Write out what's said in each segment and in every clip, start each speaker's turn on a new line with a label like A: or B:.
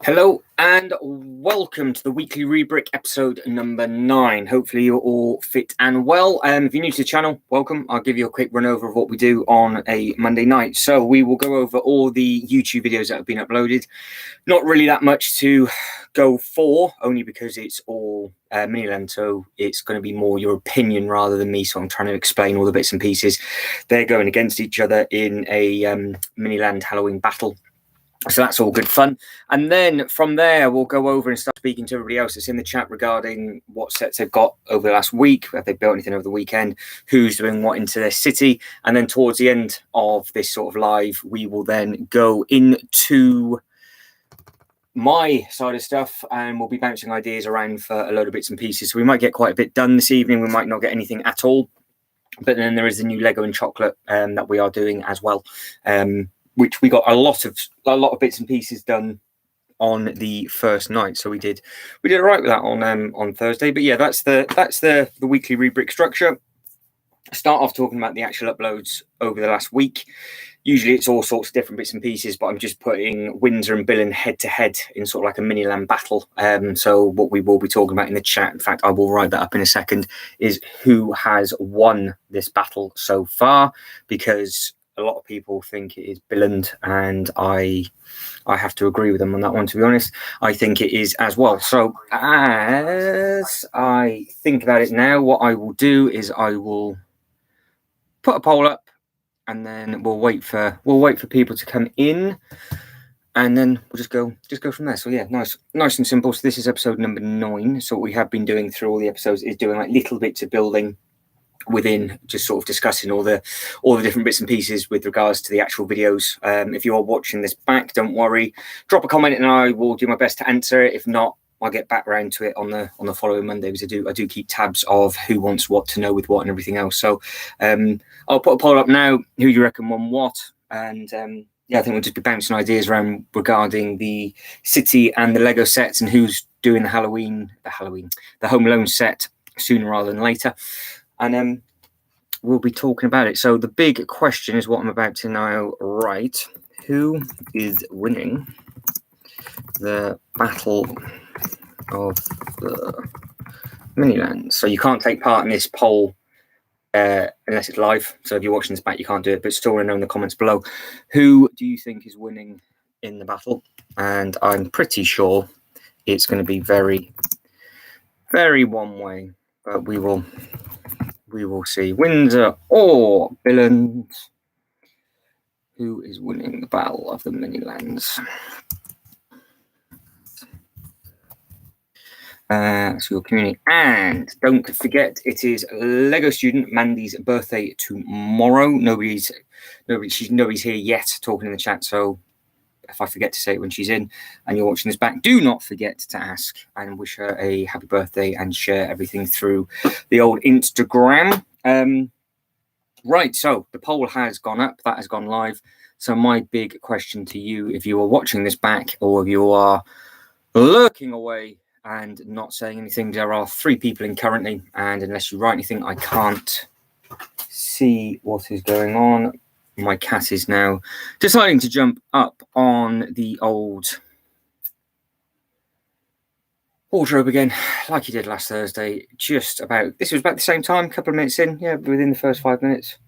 A: Hello and welcome to the Weekly Rebrick episode number 9. Hopefully you're all fit and well. If you're new to the channel, welcome. I'll give you a quick run over of what we do on a Monday night. So we will go over all the YouTube videos that have been uploaded. Not really that much to go for, only because it's all Miniland, so it's going to be more your opinion rather than me. So I'm trying to explain all the bits and pieces. They're going against each other in a Miniland Halloween battle. So that's all good fun. And then from there, we'll go over and start speaking to everybody else that's in the chat regarding what sets they've got over the last week, have they built anything over the weekend, who's doing what into their city. And then towards the end of this sort of live, we will then go into my side of stuff and we'll be bouncing ideas around for a load of bits and pieces. So we might get quite a bit done this evening. We might not get anything at all. But then there is the new Lego and chocolate that we are doing as well. Which we got a lot of bits and pieces done on the first night. So we did all right with that on Thursday. But yeah, that's the weekly rebrick structure. Start off talking about the actual uploads over the last week. Usually it's all sorts of different bits and pieces, but I'm just putting Windsor and Billund head to head in sort of like a Miniland battle. So what we will be talking about in the chat, in fact, I will write that up in a second, is who has won this battle so far, because a lot of people think it is Billund, and I have to agree with them on that one, to be honest. I think it is as well. So as I think about it now, what I will do is I will put a poll up, and then we'll wait for people to come in, and then we'll just go from there. So yeah, nice and simple. So this is episode number 9. So what we have been doing through all the episodes is doing like little bits of building within, just sort of discussing all the different bits and pieces with regards to the actual videos. If you are watching this back, don't worry, drop a comment and I will do my best to answer it. If not, I'll get back around to it on the following Monday, because I do keep tabs of who wants what to know with what and everything else. So I'll put a poll up now, who you reckon won what, and yeah, I think we'll just be bouncing ideas around regarding the city and the Lego sets and who's doing the Home Alone set sooner rather than later. And we'll be talking about it. So the big question is what I'm about to now write. Who is winning the Battle of the Miniland? So you can't take part in this poll unless it's live. So if you're watching this back, you can't do it. But still want to know in the comments below, who do you think is winning in the battle? And I'm pretty sure it's going to be very, very one way. But we will see. Windsor or Billund, who is winning the Battle of the Minilands? So your community, and don't forget, it is Lego student Mandy's birthday tomorrow. Nobody's here yet talking in the chat, so if I forget to say it when she's in and you're watching this back, do not forget to ask and wish her a happy birthday and share everything through the old Instagram. Right, so the poll has gone up, that has gone live. So my big question to you, if you are watching this back or if you are lurking away and not saying anything, there are 3 people in currently, and unless you write anything, I can't see what is going on. My cat is now deciding to jump up on the old wardrobe again, like he did last Thursday. This was about the same time, a couple of minutes in, yeah, within the first 5 minutes.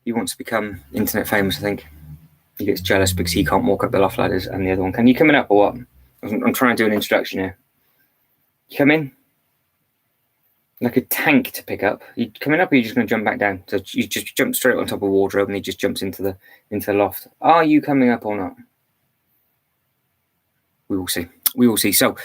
A: He wants to become internet famous, I think. He gets jealous because he can't walk up the loft ladders and the other one can. You coming up or what? I'm trying to do an introduction here. You come in? Like a tank to pick up. You coming up, or you're just going to jump back down? So you just jump straight on top of a wardrobe, and he just jumps into the loft. Are you coming up or not? We will see. We will see. So,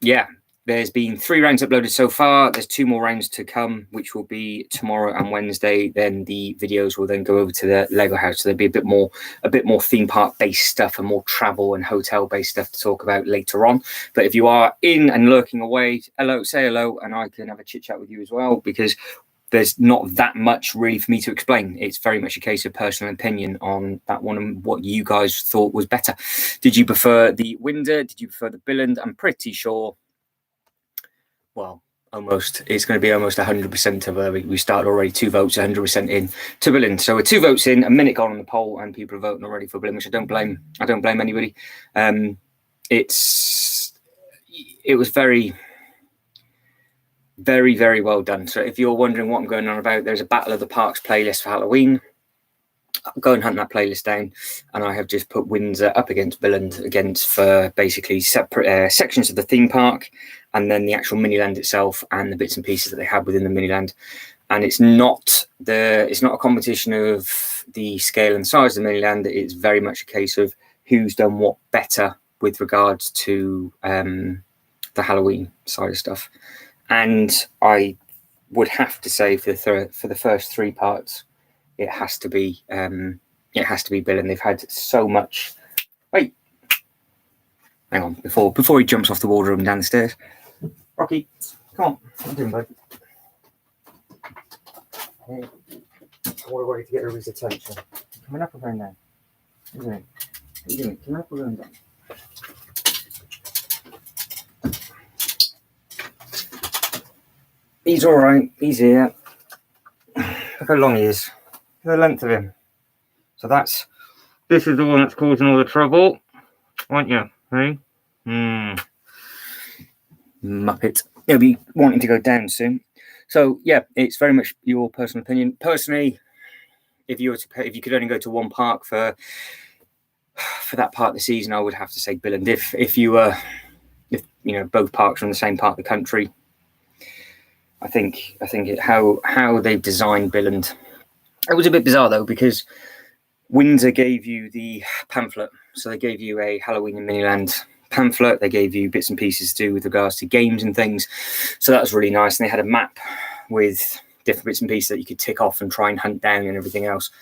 A: yeah, there's been 3 rounds uploaded so far. There's 2 more rounds to come, which will be tomorrow and Wednesday. Then the videos will then go over to the Lego house. So there'll be a bit more theme park based stuff and more travel and hotel based stuff to talk about later on. But if you are in and lurking away, say hello, and I can have a chit chat with you as well, because there's not that much really for me to explain. It's very much a case of personal opinion on that one and what you guys thought was better. Did you prefer the Windsor? Did you prefer the Billund? I'm pretty sure, well, it's going to be almost 100% of we started already 2 votes, 100% in to Billund. So we're 2 votes in, a minute gone on the poll, and people are voting already for Billund, which I don't blame anybody. it was very, very, very well done. So if you're wondering what I'm going on about, there's a Battle of the Parks playlist for Halloween. Go and hunt that playlist down, and I have just put Windsor up against Billund for basically separate sections of the theme park, and then the actual Miniland itself and the bits and pieces that they have within the Miniland. And it's not a competition of the scale and size of the Miniland. It's very much a case of who's done what better with regards to the Halloween side of stuff. And I would have to say for the first three parts, it has to be Bill, and they've had so much. Wait, hang on, before he jumps off the wardrobe and down the stairs. Rocky, come on, what are you doing, bud? Hey, I want to get everybody's attention. Coming up or going down? What are you doing? What are you doing? Coming up or going down? He's all right. He's here. Look how long he is. The length of him. So this is the one that's causing all the trouble, aren't you? Hey? Muppet. He'll be wanting to go down soon. So yeah, it's very much your personal opinion. Personally, if you could only go to one park for that part of the season, I would have to say Billund. If you know both parks are in the same part of the country, I think how they've designed Billund. It was a bit bizarre though, because Windsor gave you the pamphlet. So they gave you a Halloween in Miniland pamphlet. They gave you bits and pieces to do with regards to games and things. So that was really nice. And they had a map with different bits and pieces that you could tick off and try and hunt down and everything else.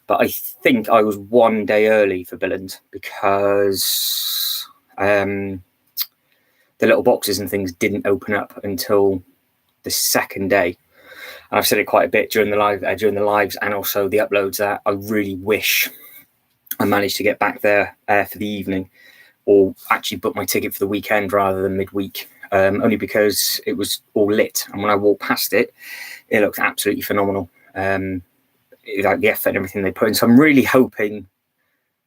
A: But I think I was one day early for Billund because the little boxes and things didn't open up until the second day. And I've said it quite a bit during the lives and also the uploads that I really wish I managed to get back there for the evening, or actually book my ticket for the weekend rather than midweek, only because it was all lit. And when I walked past it, it looked absolutely phenomenal. Like the effort and everything they put in. So I'm really hoping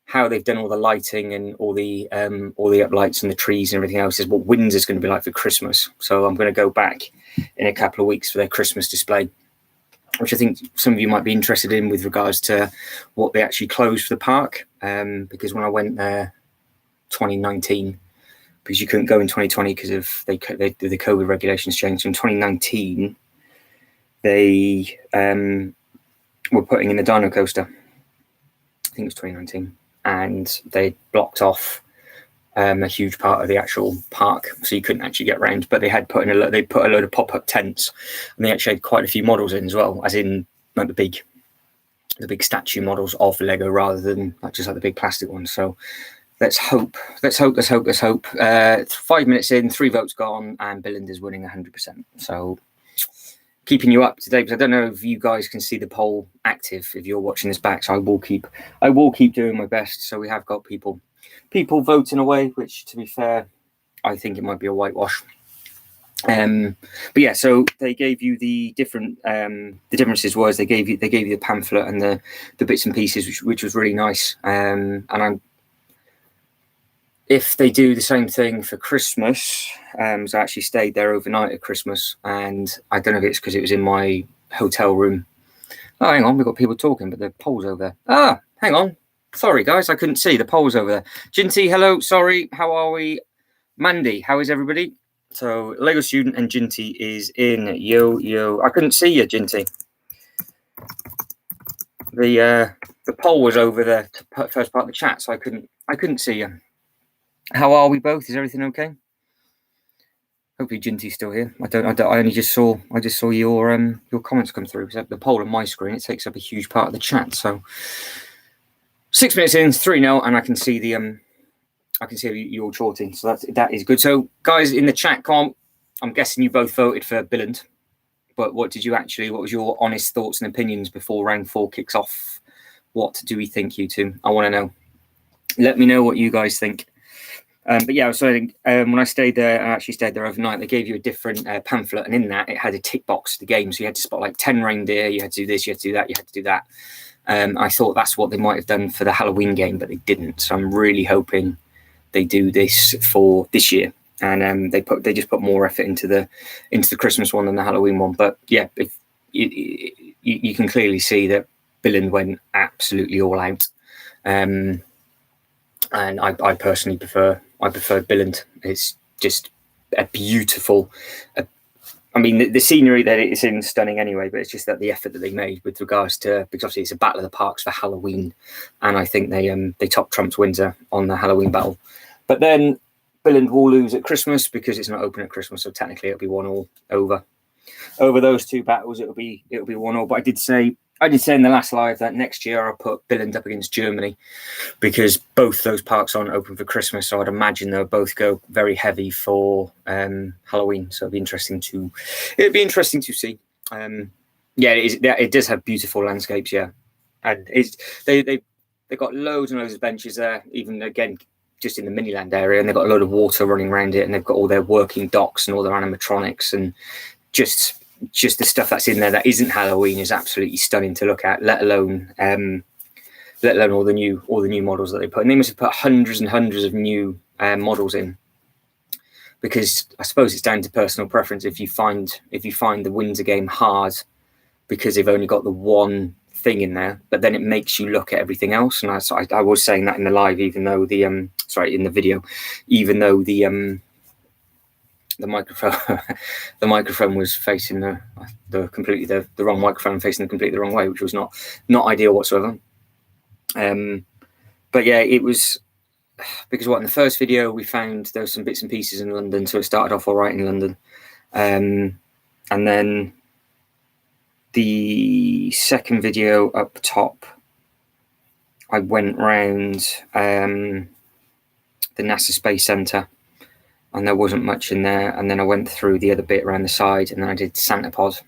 A: how they've done all the lighting and all the uplights and the trees and everything else is what Windsor's going to be like for Christmas. So I'm going to go back in a couple of weeks for their Christmas display, which I think some of you might be interested in with regards to what they actually closed for the park. Because when I went there 2019, because you couldn't go in 2020 because of the COVID regulations changed. So in 2019, they were putting in the Dino Coaster. I think it was 2019. And they blocked off a huge part of the actual park, so you couldn't actually get around. But they put a load of pop-up tents, and they actually had quite a few models in as well, as in like the big statue models of Lego rather than just like the big plastic ones. So let's hope. 5 minutes in, 3 votes gone, and Billund is winning 100%. So keeping you up to date, because I don't know if you guys can see the poll active if you're watching this back. So I will keep doing my best. So we have got people voting away, which to be fair, I think it might be a whitewash. But yeah, so they gave you the different the differences was they gave you the pamphlet and the bits and pieces, which was really nice. And if they do the same thing for Christmas, so I actually stayed there overnight at Christmas, and I don't know if it's because it was in my hotel room. Oh, hang on, we've got people talking, but the poll's over there. Ah, hang on. Sorry, guys, I couldn't see. The poll's over there. Ginty, hello. Sorry, how are we? Mandy, how is everybody? So Lego Student and Ginty is in. Yo. I couldn't see you, Ginty. The poll was over the first part of the chat, so I couldn't see you. How are we both? Is everything okay? Hopefully Ginty's still here. I just saw your comments come through. Because the poll on my screen, it takes up a huge part of the chat. So 6 minutes in, 3-0, and I can see you all shorting. So that is good. So guys in the chat, I'm guessing you both voted for Billund, but what was your honest thoughts and opinions before round 4 kicks off? What do we think, you two? I want to know. Let me know what you guys think. But yeah, so when I stayed there overnight, they gave you a different pamphlet, and in that it had a tick box to the game. So you had to spot like 10 reindeer, you had to do this, you had to do that, you had to do that. I thought that's what they might have done for the Halloween game, but they didn't. So I'm really hoping
B: do this for this year, and they just put more effort into the Christmas one than the Halloween one. But yeah, if you can clearly see that Billund went absolutely all out, and I personally prefer Billund. It's just a beautiful. I mean, the scenery that it's in is stunning anyway, but it's just that the effort that they made with regards to, because obviously it's a battle of the parks for Halloween, and I think they top trumps Windsor on the Halloween battle. But then Billund will lose at Christmas because it's not open at Christmas, so technically it'll be 1-1 over those two battles. It'll be 1-1. But I did say in the last live that next year I'll put Billund up against Germany, because both those parks aren't open for Christmas, so I'd imagine they'll both go very heavy for Halloween. So it'd be interesting to see. It does have beautiful landscapes, yeah, and they've got loads and loads of benches there, even again just in the Miniland area, and they've got a load of water running around it, and they've got all their working docks and all their animatronics, and just the stuff that's in there that isn't Halloween is absolutely stunning to look at, let alone all the new models that they put. And they must have put hundreds and hundreds of new models in, because I suppose it's down to personal preference. If you find the Windsor game hard because they've only got the one thing in there, but then it makes you look at everything else. And I was saying that in the live, even though in the video, even though the microphone was facing the wrong microphone, facing completely the wrong way, which was not ideal whatsoever. But yeah, it was because in the first video we found there was some bits and pieces in London, so it started off all right in London, and then the second video up top, I went round the NASA Space Centre, and there wasn't much in there. And then I went through the other bit around the side, and then I did Santa Pod.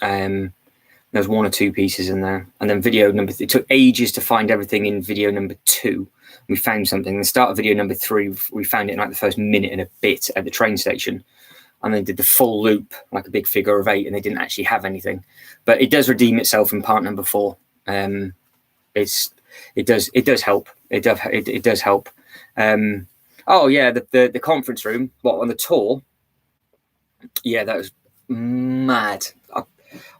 B: There's one or two pieces in there. And then video number it took ages to find everything in video number 2. We found something. The start of video number 3, we found it in like the first minute and a bit at the train station. And they did the full loop, like a big figure of 8, and they didn't actually have anything. But it does redeem itself in part number 4. It does help. It does help. Oh yeah, the conference room. On the tour? Yeah, that was mad.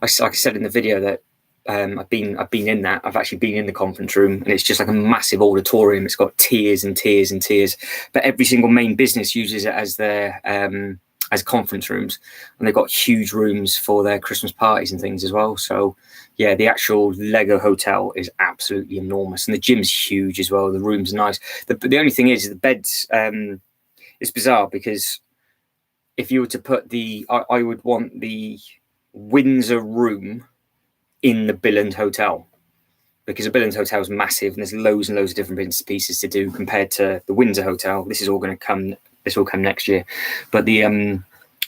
B: Like I said in the video that I've been in that. I've actually been in the conference room, and it's just like a massive auditorium. It's got tiers and tiers and tiers, but every single main business uses it as their as conference rooms, and they've got huge rooms for their Christmas parties and things as well. So yeah, the actual Lego hotel is absolutely enormous, and the gym's huge as well. The rooms are nice. The only thing is the beds. It's bizarre because if you were to put I would want the Windsor room in the Billund hotel, because the Billund hotel is massive and there's loads and loads of different bits and pieces to do compared to the Windsor hotel. This is all going to come. This will come next year, but the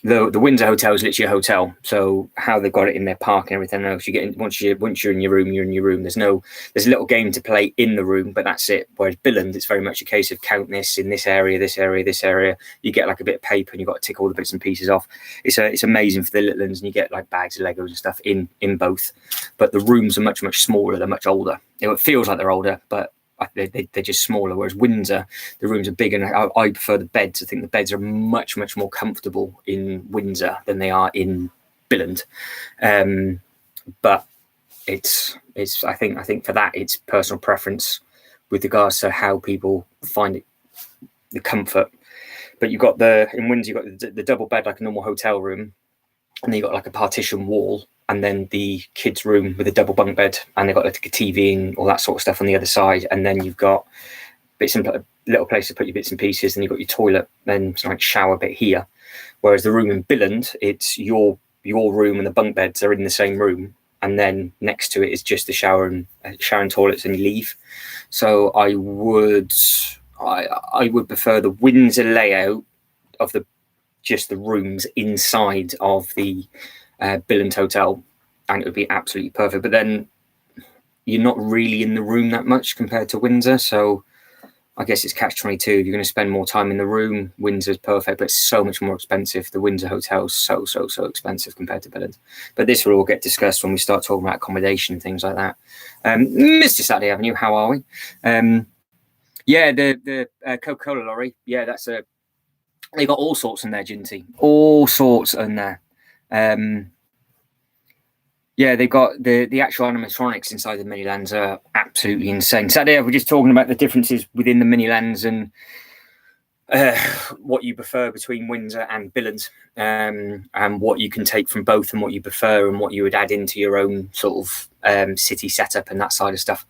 B: Windsor hotel is literally a hotel. So how they've got it in their park and everything else, you get in, once you're in your room, you're in your room. There's a little game to play in the room, but that's it. Whereas Billund, it's very much a case of count this in this area, this area, this area. You get like a bit of paper and you've got to tick all the bits and pieces off. It's amazing for the little ones, and you get like bags of Legos and stuff in both. But the rooms are much, much smaller. They're much older. It feels like they're older, but they're just smaller. Whereas Windsor, the rooms are big, and I prefer the beds. I think the beds are much, much more comfortable in Windsor than they are in Billund. But it's I think for that it's personal preference with regards to how people find it, the comfort. But you've got in Windsor, you've got the double bed like a normal hotel room, and then you've got like a partition wall, and then the kids' room with a double bunk bed, and they've got like a TV and all that sort of stuff on the other side. And then you've got little place to put your bits and pieces, and you've got your toilet, then like shower bit here. Whereas the room in Billund, it's your room and the bunk beds are in the same room, and then next to it is just the shower and toilets, and you leave. So I would prefer the Windsor layout of just the rooms inside of the Billund hotel, and it would be absolutely perfect. But then you're not really in the room that much compared to Windsor, so I guess it's catch-22. If you're going to spend more time in the room, Windsor's perfect, but it's so much more expensive. The Windsor hotel is so expensive compared to Billund. But this will all get discussed when we start talking about accommodation and things like that. Mr. Saturday Avenue, how are we? Yeah, the Coca-Cola lorry. Yeah, they got all sorts in there, Ginty. All sorts in there. Yeah, they've got the actual animatronics inside the Minilands are absolutely insane. Saturday, we're just talking about the differences within the Minilands and what you prefer between Windsor and Billings, and what you can take from both and what you prefer and what you would add into your own sort of city setup and that side of stuff.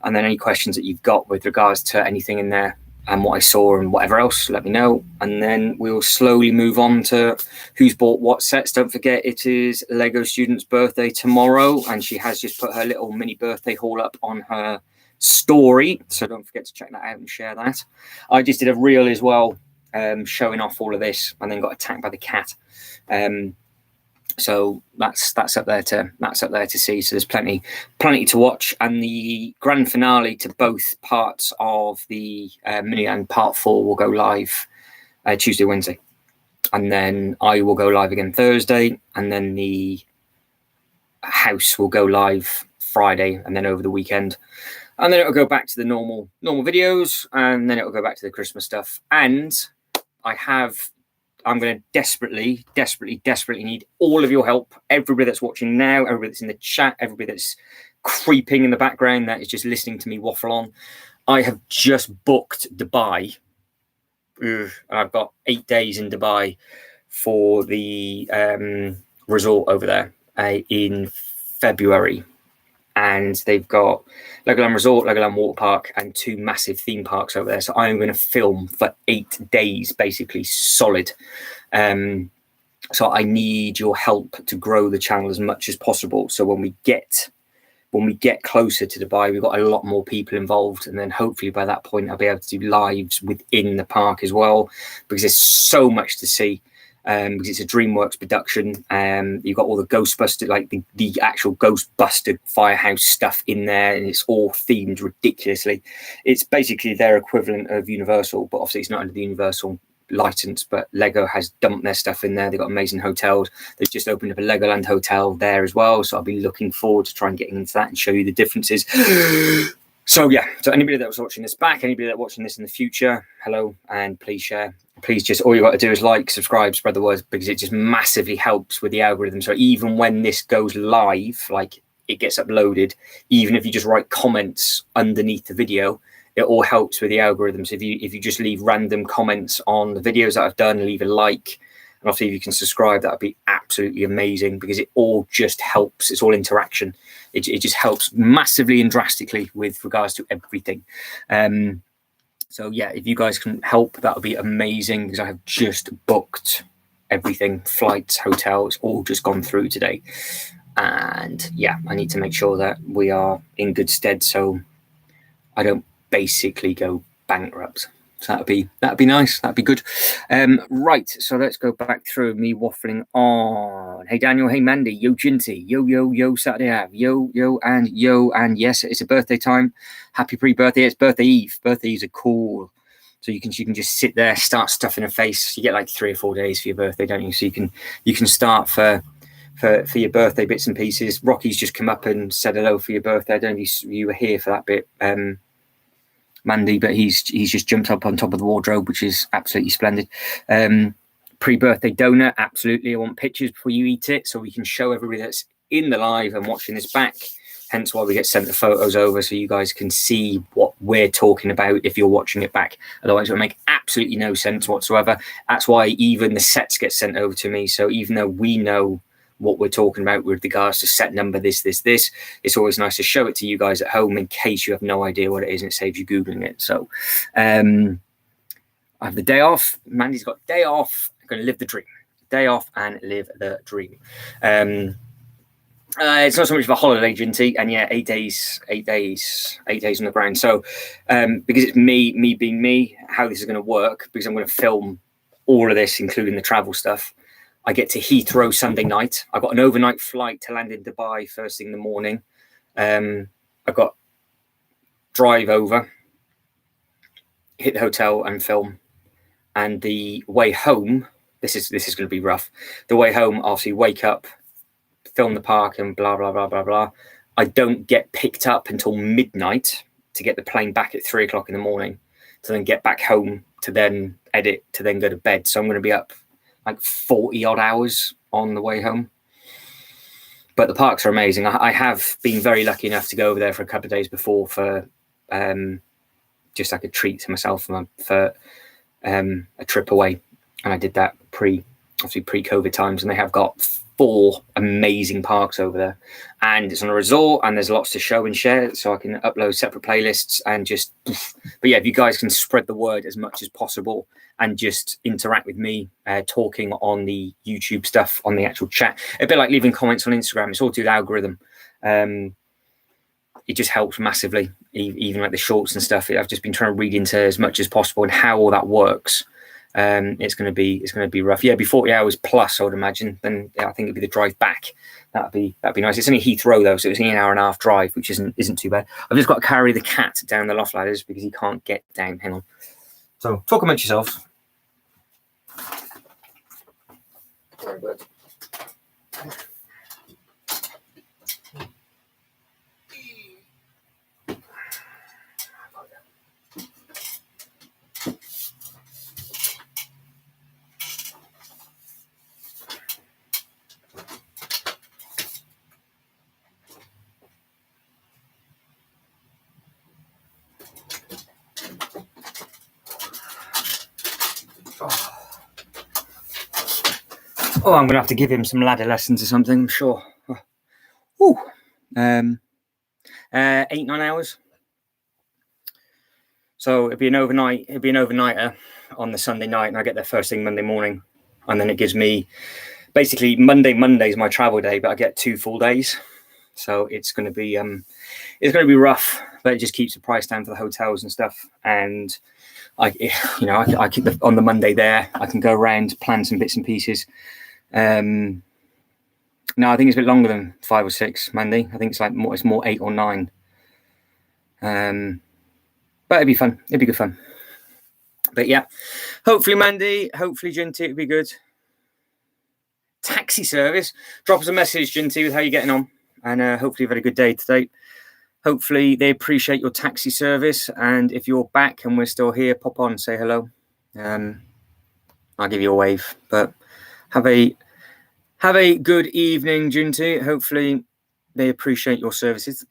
B: And then any questions that you've got with regards to anything in there and what I saw and whatever else, let me know. And then we'll slowly move on to who's bought what sets. Don't forget, it is Lego Student's birthday tomorrow, and she has just put her little mini birthday haul up on her story, so don't forget to check that out and share that. I just did a reel as well, showing off all of this, and then got attacked by the cat. So that's up there to see. So there's plenty to watch, and the grand finale to both parts of the Miniland Part 4 will go live Tuesday, Wednesday, and then I will go live again Thursday, and then the house will go live Friday, and then over the weekend. And then it'll go back to the normal videos, and then it'll go back to the Christmas stuff. And I'm going to desperately need all of your help. Everybody that's watching now, everybody that's in the chat, everybody that's creeping in the background that is just listening to me waffle on. I have just booked Dubai. I've got 8 days in Dubai for the resort over there in February. And they've got Legoland Resort, Legoland Water Park, and 2 massive theme parks over there. So I'm going to film for 8 days, basically solid. So I need your help to grow the channel as much as possible. So when we get closer to Dubai, we've got a lot more people involved, and then hopefully by that point I'll be able to do lives within the park as well, because there's so much to see. Because it's a DreamWorks production. You've got all the Ghostbuster, like the actual Ghostbuster firehouse stuff in there, and it's all themed ridiculously. It's basically their equivalent of Universal, but obviously it's not under the Universal license. But Lego has dumped their stuff in there. They've got amazing hotels. They've just opened up a Legoland hotel there as well. So I'll be looking forward to trying getting into that and show you the differences. So yeah, so anybody that was watching this back, anybody that watching this in the future, hello, and please share. Please, just all you got to do is like, subscribe, spread the word, because it just massively helps with the algorithm. So even when this goes live, like it gets uploaded, even if you just write comments underneath the video, it all helps with the algorithms. If you just leave random comments on the videos that I've done, leave a like, and obviously if you can subscribe, that would be absolutely amazing, because it all just helps. It's all interaction. It just helps massively and drastically with regards to everything. So yeah, if you guys can help, that would be amazing, because I have just booked everything, flights, hotels, all just gone through today. And yeah, I need to make sure that we are in good stead so I don't basically go bankrupt. So that'd be nice. That'd be good. Right. So let's go back through me waffling on. Hey Daniel. Hey Mandy. Yo Ginty. Yo Saturday Ave. Yo and yes, it's a birthday time. Happy pre-birthday. It's birthday eve. Birthday eves are cool. So you can just sit there, start stuffing a face. You get like 3 or 4 days for your birthday, don't you? So you can start for your birthday bits and pieces. Rocky's just come up and said hello for your birthday. I don't know if you were here for that bit. Mandy, but he's just jumped up on top of the wardrobe, which is absolutely splendid. Pre-birthday donut, absolutely. I want pictures before you eat it, so we can show everybody that's in the live and watching this back. Hence why we get sent the photos over, so you guys can see what we're talking about if you're watching it back. Otherwise, it will make absolutely no sense whatsoever. That's why even the sets get sent over to me. So even though we know what we're talking about with regards to set number this, it's always nice to show it to you guys at home in case you have no idea what it is, and it saves you Googling it. So I have the day off. Mandy's got day off. I'm going to live the dream. Day off and live the dream. It's not so much of a holiday, Ginty, and yeah, 8 days on the ground. So because it's me being me, how this is going to work, because I'm going to film all of this, including the travel stuff. I get to Heathrow Sunday night. I got an overnight flight to land in Dubai first thing in the morning. I got drive over, hit the hotel and film. And the way home, this is going to be rough. The way home, obviously wake up, film the park and blah, blah, blah, blah, blah. I don't get picked up until midnight to get the plane back at 3 o'clock in the morning. to then get back home, to then edit, to then go to bed. So I'm going to be up like 40 odd hours on the way home. But the parks are amazing. I have been very lucky enough to go over there for a couple of days before for just like a treat to myself for a trip away. And I did that pre-COVID times. And they have got 4 amazing parks over there. And it's on a resort and there's lots to show and share. So I can upload separate playlists and just... But yeah, if you guys can spread the word as much as possible and just interact with me talking on the YouTube stuff, on the actual chat. A bit like leaving comments on Instagram. It's all through the algorithm. It just helps massively, even like the shorts and stuff. I've just been trying to read into as much as possible and how all that works. It's going to be rough. Yeah, it'd be 40 hours plus, I would imagine. Then yeah, I think it'd be the drive back. That'd be nice. It's only Heathrow though, so it's only an hour and a half drive, which isn't too bad. I've just got to carry the cat down the loft ladders because he can't get down. Hang on. So talk amongst yourselves. Sorry, bud. Oh, I'm going to have to give him some ladder lessons or something, I'm sure. Oh. 8-9 hours. So it'd be an overnighter on the Sunday night, and I get there first thing Monday morning. And then it gives me basically Monday is my travel day, but I get 2 full days. So it's going to be rough, but it just keeps the price down for the hotels and stuff. And I keep on the Monday there. I can go around, plan some bits and pieces. No, I think it's a bit longer than 5 or 6 Monday. I think it's more 8 or 9. But it'd be fun. It'd be good fun. But yeah, hopefully Mandy, hopefully Jinty, it'd be good. Taxi service. Drop us a message, Jinty, with how you're getting on. And hopefully you've had a good day today. Hopefully they appreciate your taxi service. And if you're back and we're still here, pop on and say hello. I'll give you a wave. But have a good evening, Jinty. Hopefully they appreciate your services.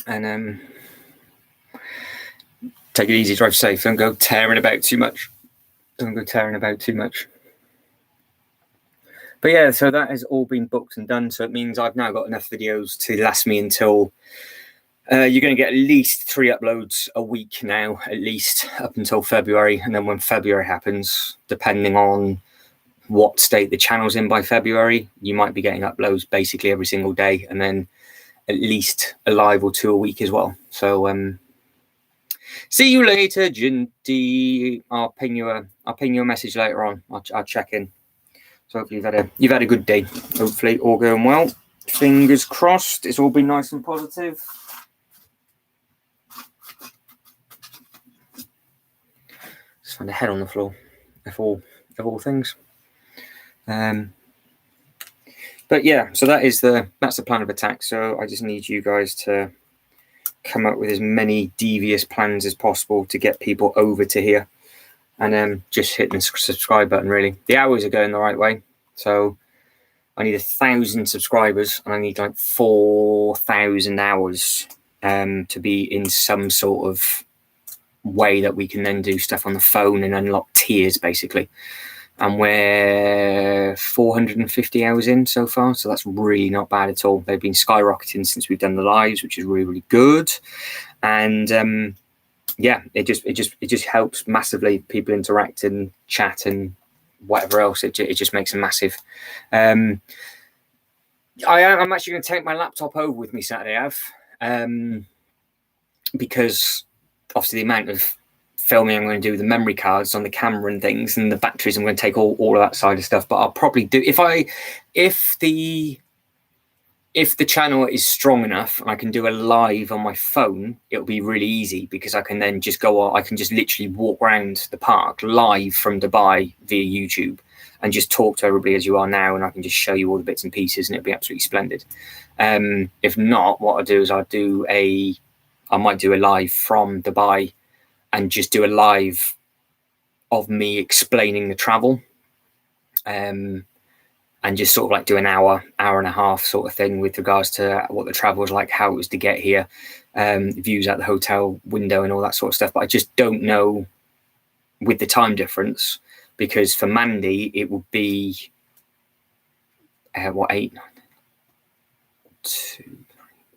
B: And take it easy, drive safe. Don't go tearing about too much. But yeah, so that has all been booked and done. So it means I've now got enough videos to last me until you're going to get at least 3 uploads a week now, at least up until February. And then when February happens, depending on what state the channel's in by February, you might be getting uploads basically every single day, and then at least a live or 2 a week as well. So see you later, Jinty. I'll ping you a message later on. I'll check in. So hopefully you've had a good day. Hopefully all going well. Fingers crossed. It's all been nice and positive. Just find a head on the floor. Of all things. But yeah, so that's the plan of attack. So I just need you guys to come up with as many devious plans as possible to get people over to here, and just hit the subscribe button. Really, the hours are going the right way. So I need 1,000 subscribers, and I need like 4,000 hours to be in some sort of way that we can then do stuff on the phone and unlock tiers, basically. And we're 450 hours in so far, so that's really not bad at all. They've been skyrocketing since we've done the lives, which is really, really good. And yeah, it just helps massively. People interact and chat and whatever else. It just makes a massive. I'm actually going to take my laptop over with me Saturday, because obviously the amount of filming I'm going to do with the memory cards on the camera and things, and the batteries, I'm going to take all of that side of stuff. But I'll probably do if the channel is strong enough and I can do a live on my phone, it'll be really easy, because I can then just go on. I can just literally walk around the park live from Dubai via YouTube and just talk to everybody as you are now, and I can just show you all the bits and pieces, and it'll be absolutely splendid. If not, what I'll do is I might do a live from Dubai and just do a live of me explaining the travel, and just sort of like do an hour and a half sort of thing with regards to what the travel was like, how it was to get here, views out the hotel window and all that sort of stuff. But I just don't know with the time difference, because for Mandy it would be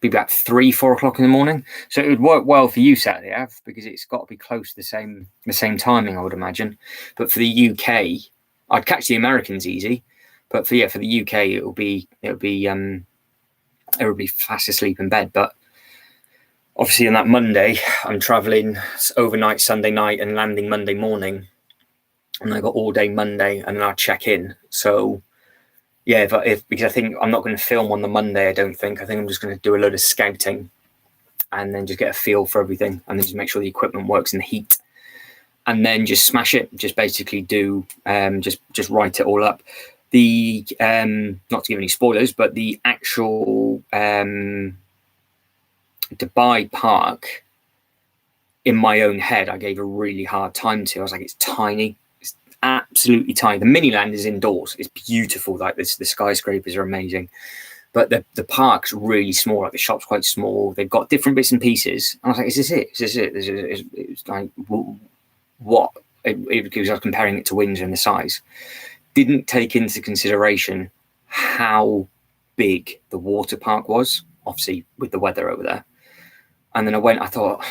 B: be about 3-4 o'clock in the morning. So it would work well for you Saturday, Av, because it's got to be close to the same timing, I would imagine. But for the UK, I'd catch the Americans easy. But for the UK, it would be fast asleep in bed. But obviously on that Monday, I'm traveling overnight Sunday night and landing Monday morning, and I got all day Monday, and then I'll check in. So yeah, because I think I'm not going to film on the Monday. I think I'm just going to do a load of scouting, and then just get a feel for everything, and then just make sure the equipment works in the heat, and then just smash it. Just basically do just write it all up. The not to give any spoilers, but the actual Dubai park, in my own head, I gave a really hard time to. I was like, it's tiny. It's absolutely tiny. The Miniland is indoors. It's beautiful. Like this, the skyscrapers are amazing. But the park's really small. Like the shop's quite small. They've got different bits and pieces. And I was like, is this it? Is this it? It's like, what? Because I was comparing it to Windsor and the size. Didn't take into consideration how big the water park was, obviously with the weather over there. And then I thought,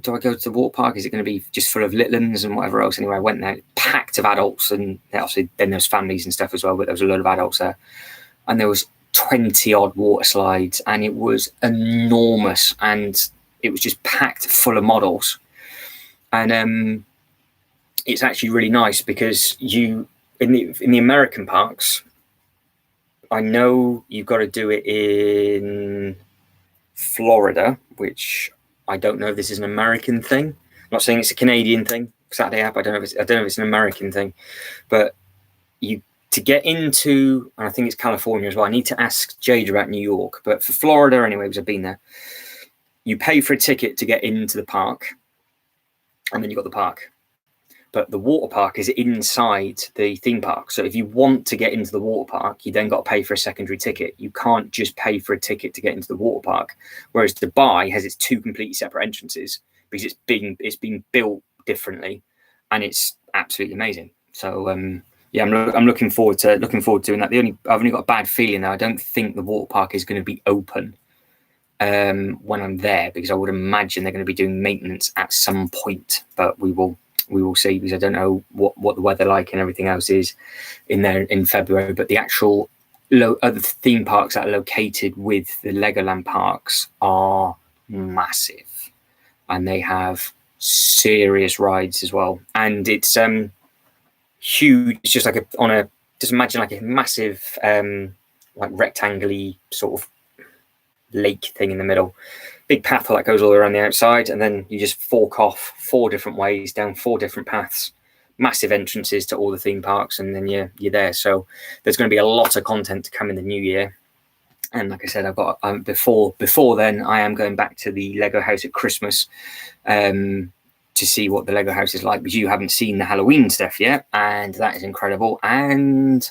B: do I go to the water park? Is it going to be just full of little uns and whatever else? Anyway, I went there, packed of adults, and obviously then there's families and stuff as well, but there was a load of adults there. And there was 20 odd water slides, and it was enormous, and it was just packed full of models. And it's actually really nice because in the American parks, I know you've got to do it in Florida, which I don't know if this is an American thing. I'm not saying it's a Canadian thing. Saturday app, I don't know if it's an American thing, but to get into, and I think it's California as well. I need to ask Jade about New York, but for Florida anyway, because I've been there, you pay for a ticket to get into the park, and then you've got the park. But the water park is inside the theme park. So if you want to get into the water park, you then got to pay for a secondary ticket. You can't just pay for a ticket to get into the water park. Whereas Dubai has its two completely separate entrances because it's been built differently, and it's absolutely amazing. So I'm looking forward to doing that. I've only got a bad feeling though. I don't think the water park is going to be open when I'm there, because I would imagine they're going to be doing maintenance at some point. But we will see, because I don't know what the weather like and everything else is in there in February. But the actual other theme parks that are located with the Legoland parks are massive, and they have serious rides as well. And it's huge. It's just like just imagine like a massive like rectangular sort of lake thing in the middle. Big path that goes all the way around the outside, and then you just fork off 4 different ways down 4 different paths, massive entrances to all the theme parks, and then you're there. So there's going to be a lot of content to come in the new year. And like I said, I've got before then I am going back to the Lego house at Christmas to see what the Lego house is like, because you haven't seen the Halloween stuff yet, and that is incredible. And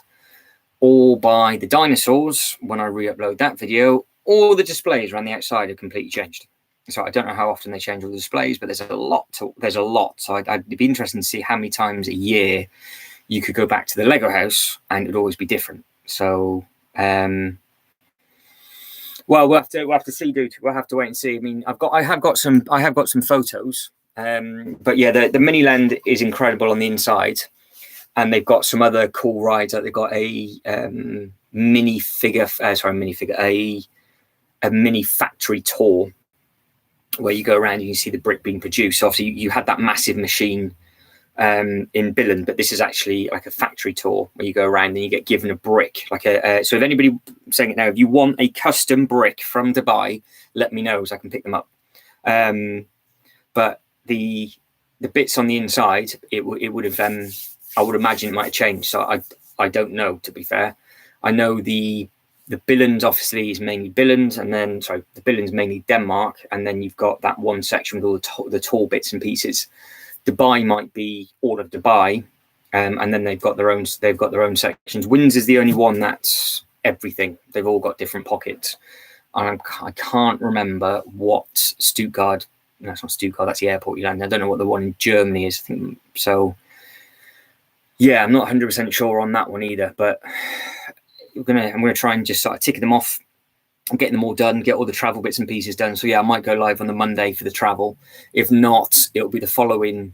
B: all by the dinosaurs, when I re-upload that video, all the displays around the outside are completely changed. So I don't know how often they change all the displays, but there's a lot. So I'd be interested to see how many times a year you could go back to the Lego house and it'd always be different. So, well, we'll have to see, dude. We'll have to wait and see. I mean, I have got some photos. But yeah, the Miniland is incredible on the inside, and they've got some other cool rides. Like they've got a mini factory tour where you go around and you see the brick being produced. So obviously you had that massive machine in Billund, but this is actually like a factory tour where you go around and you get given a brick. So if anybody saying it now, if you want a custom brick from Dubai, let me know so I can pick them up. But the bits on the inside, it would have I would imagine it might have changed. So I don't know, to be fair. I know the Billund obviously is mainly Billund, and then the Billund's mainly Denmark, and then you've got that one section with all the tall bits and pieces. Dubai might be all of Dubai, and then they've got their own sections. Windsor's the only one that's everything. They've all got different pockets. I can't remember what Stuttgart. No, it's not Stuttgart. That's the airport you land. I don't know what the one in Germany is. I think so. Yeah, I'm not 100% sure on that one either. But I'm gonna try and just start ticking them off. I'm getting them all done. Get all the travel bits and pieces done. So yeah, I might go live on the Monday for the travel. If not, it'll be the following.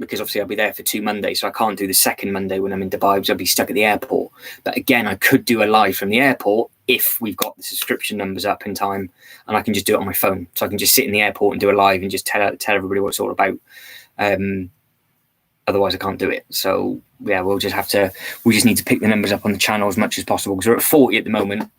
B: Because obviously I'll be there for 2 Mondays, so I can't do the second Monday when I'm in Dubai because I'll be stuck at the airport. But again, I could do a live from the airport if we've got the subscription numbers up in time, and I can just do it on my phone. So I can just sit in the airport and do a live and just tell everybody what it's all about. Otherwise, I can't do it. So yeah, we just need to pick the numbers up on the channel as much as possible because we're at 40 at the moment.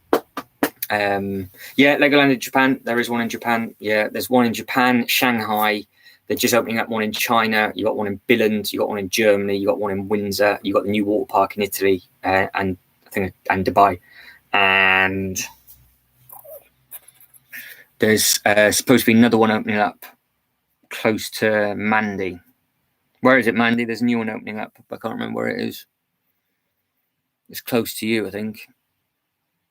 B: Yeah, Legoland in Japan. There is one in Japan. Yeah, there's one in Japan, Shanghai. They're just opening up one in China. You got one in Billund. You got one in Germany. You got one in Windsor. You got the new water park in Italy, and I think and Dubai. And there's supposed to be another one opening up close to Mandy. Where is it, Mandy? There's a new one opening up. I can't remember where it is. It's close to you, I think.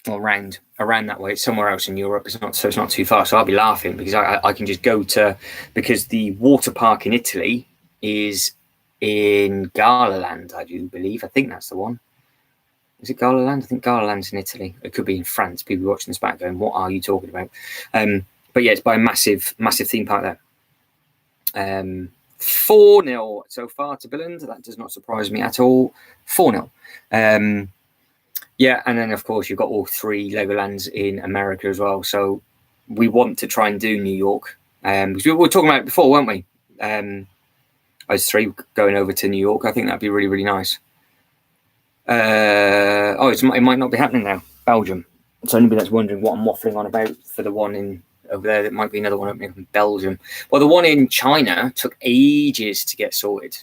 B: Or around that way. It's somewhere else in Europe. It's not too far. So I'll be laughing because I can just go to, because the water park in Italy is in Gardaland, I do believe. I think that's the one. Is it Gardaland? I think Gardaland's in Italy. It could be in France. People watching this back going, what are you talking about? But yeah, it's by a massive theme park there. 4-0 so far to Billund. That does not surprise me at all. 4-0. Yeah, and then of course you've got all 3 Legolands in America as well. So we want to try and do New York. Because we were talking about it before, weren't we? Those 3 going over to New York. I think that'd be really, really nice. It might not be happening now. Belgium. So anybody that's wondering what I'm waffling on about for the one in over there, that might be another one opening up in Belgium. Well, the one in China took ages to get sorted,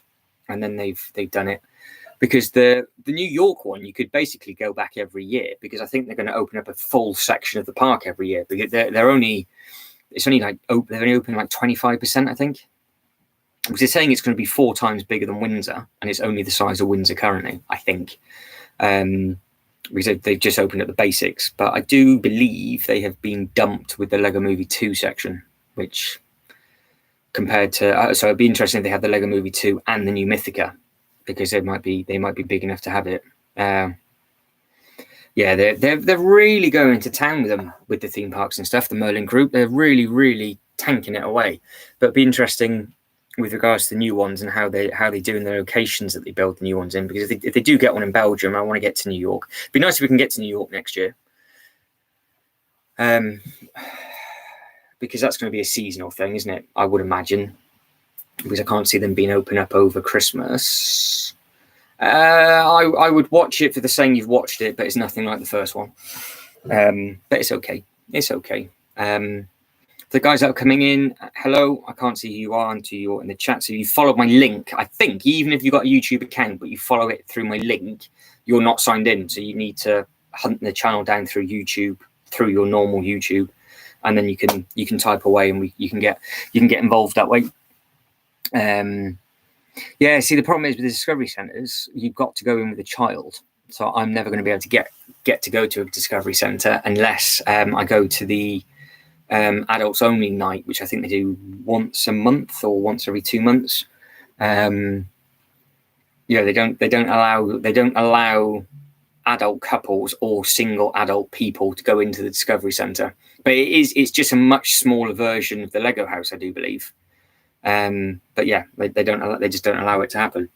B: and then they've done it. Because the New York one, you could basically go back every year, because I think they're going to open up a full section of the park every year. Because they're only open like 25%, I think. Because they're saying it's going to be 4 times bigger than Windsor, and it's only the size of Windsor currently, I think. Because they've just opened up the basics, but I do believe they have been dumped with the Lego Movie 2 section, which compared to so it'd be interesting if they had the Lego Movie 2 and the new Mythica. Because they might be big enough to have it. Yeah, they're really going to town with them with the theme parks and stuff. The Merlin Group, they're really, really tanking it away. But it'd be interesting with regards to the new ones and how they do in the locations that they build the new ones in. Because if they do get one in Belgium, I want to get to New York. It'd be nice if we can get to New York next year. Because that's going to be a seasonal thing, isn't it? I would imagine. Because I can't see them being open up over Christmas. I would watch it for the saying you've watched it, but it's nothing like the first one. But it's okay. It's okay. The guys that are coming in, hello. I can't see who you are until you're in the chat. So you followed my link. I think even if you've got a YouTube account, but you follow it through my link, you're not signed in. So you need to hunt the channel down through YouTube, through your normal YouTube, and then you can type away, and you can get involved that way. Yeah, see, the problem is with the Discovery Centres, you've got to go in with a child. So I'm never going to be able to get to go to a Discovery Centre unless I go to the adults only night, which I think they do once a month or once every 2 months. They don't allow adult couples or single adult people to go into the Discovery Centre. But it's just a much smaller version of the Lego house, I do believe. But yeah, they just don't allow it to happen.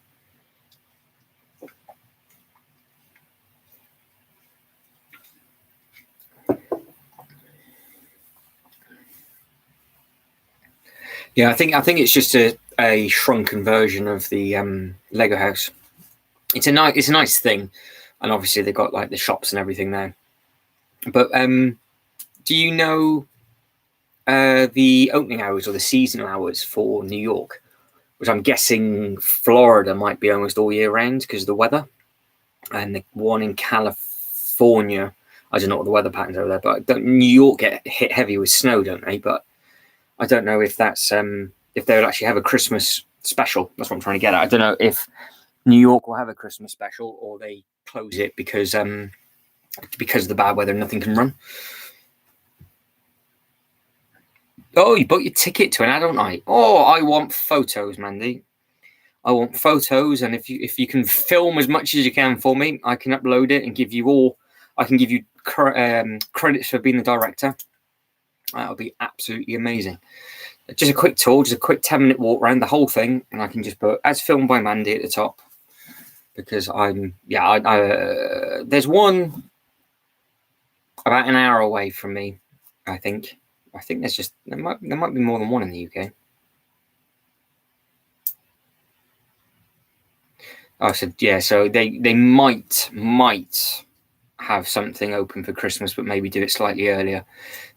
B: Yeah, I think it's just a shrunken version of the Lego house. It's a nice thing, and obviously they've got like the shops and everything there. But do you know the opening hours or the seasonal hours for New York? Which I'm guessing Florida might be almost all year round because of the weather, and the one in California, I don't know what the weather patterns over there, but New York get hit heavy with snow, don't they? But I don't know if that's if they'll actually have a Christmas special. That's what I'm trying to get at. I don't know if New York will have a Christmas special or they close it because of the bad weather and nothing can run. Oh, you bought your ticket to an adult night. Oh, I want photos, Mandy. I want photos, and if you can film as much as you can for me, I can upload it and give you all. I can give you credits for being the director. That'll be absolutely amazing. Just a quick tour, just a quick 10-minute walk around the whole thing, and I can just put as filmed by Mandy at the top. Because there's one about an hour away from me. I think there might be more than one in the UK. Oh, so yeah, so they might have something open for Christmas, but maybe do it slightly earlier.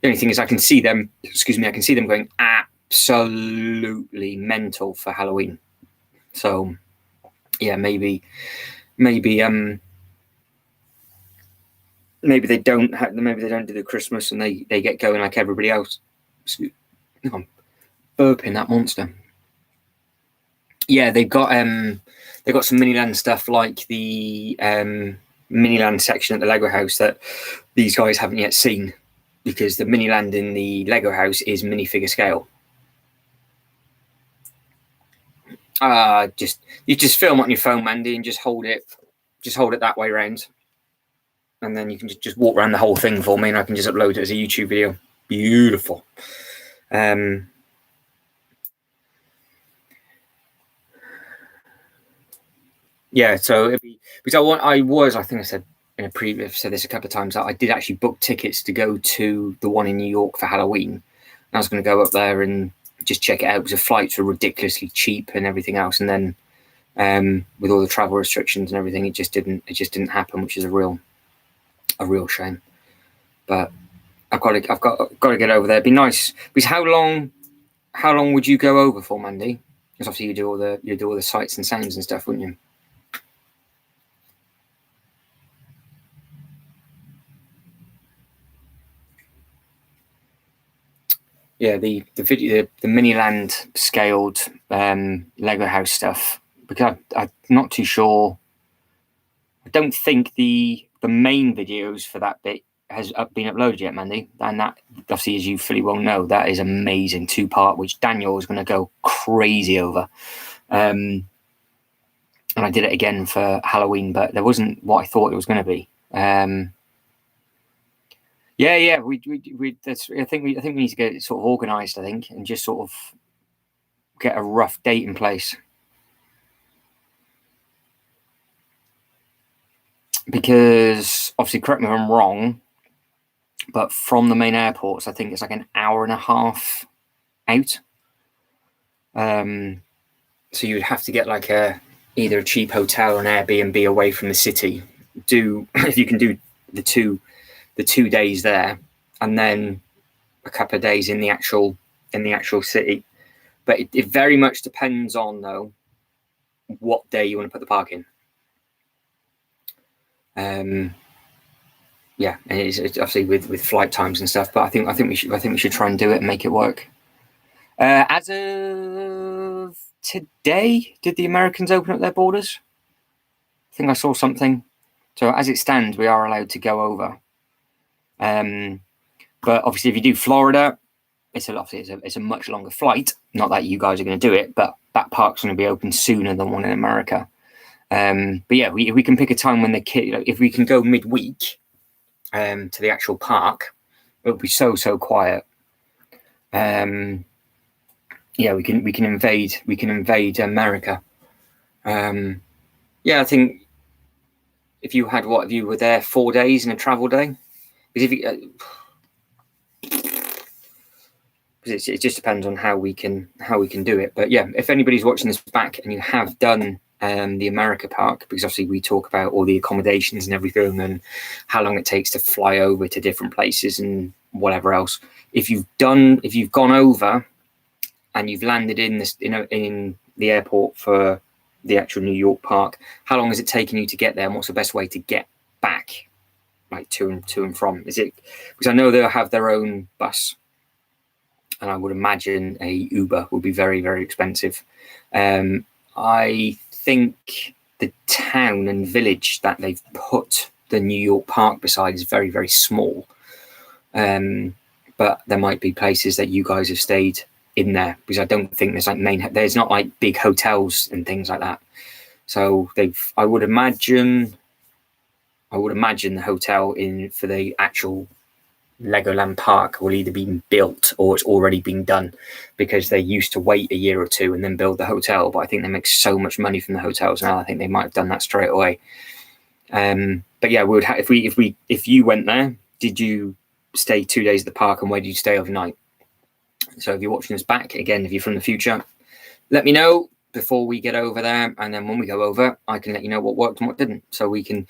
B: The only thing is I can see them going absolutely mental for Halloween. So yeah, maybe they don't do the Christmas and they get going like everybody else. I'm burping that monster. Yeah, they've got some Miniland stuff like the Miniland section at the Lego house that these guys haven't yet seen, because the Miniland in the Lego house is minifigure scale. You just film on your phone, Mandy, and just hold it that way around, and then you can just walk around the whole thing for me, and I can just upload it as a YouTube video. Beautiful. Yeah, so because I think I said in a previous, I've said this a couple of times, that I did actually book tickets to go to the one in New York for Halloween. I was going to go up there and just check it out because the flights were ridiculously cheap and everything else. And then with all the travel restrictions and everything, it just didn't happen, which is a real shame. But I've got to get over there. It'd be nice. Because how long would you go over for, Mandy? Because obviously you do all the sights and sounds and stuff, wouldn't you? Yeah, the Miniland scaled Lego house stuff, because I'm not too sure. I don't think the main videos for that bit has been uploaded yet, Mandy. And that, obviously, as you fully well know, that is amazing 2-part, which Daniel is going to go crazy over. And I did it again for Halloween, but there wasn't what I thought it was going to be. Yeah. I think we need to get it sort of organised. I think, and just sort of get a rough date in place, because obviously, correct me if I'm wrong, but from the main airports, I think it's like an hour and a half out. So you would have to get like either a cheap hotel or an Airbnb away from the city. If you can do the two days there, and then a couple of days in the actual city. But it very much depends on, though, what day you want to put the park in. Yeah, and it's obviously with flight times and stuff. But I think we should try and do it and make it work. As of today, did the Americans open up their borders? I think I saw something. So as it stands, we are allowed to go over. But obviously, if you do Florida, it's a much longer flight. Not that you guys are going to do it, but that park's going to be open sooner than one in America. But yeah, if we can pick a time when the kid, if we can go midweek to the actual park, it'll be so quiet. Yeah, we can invade America. Yeah, I think if you were there 4 days in a travel day, because it just depends on how we can do it. But yeah, if anybody's watching this back and you have done the America park, because obviously we talk about all the accommodations and everything and how long it takes to fly over to different places and whatever else. If you've gone over and you've landed in the airport for the actual New York park, how long has it taken you to get there, and what's the best way to get back? like to and from? Is it because I know they'll have their own bus, and I would imagine a Uber would be very, very expensive. I think the town and village that they've put the New York Park beside is very, very small. But there might be places that you guys have stayed in there, because I don't think there's not like big hotels and things like that. So I would imagine the hotel for the actual Legoland Park will either be built or it's already been done, because they used to wait a year or two and then build the hotel. But I think they make so much money from the hotels now. I think they might have done that straight away. But yeah, we would if you went there, did you stay 2 days at the park, and where did you stay overnight? So if you're watching us back again, if you're from the future, let me know before we get over there, and then when we go over, I can let you know what worked and what didn't. So we can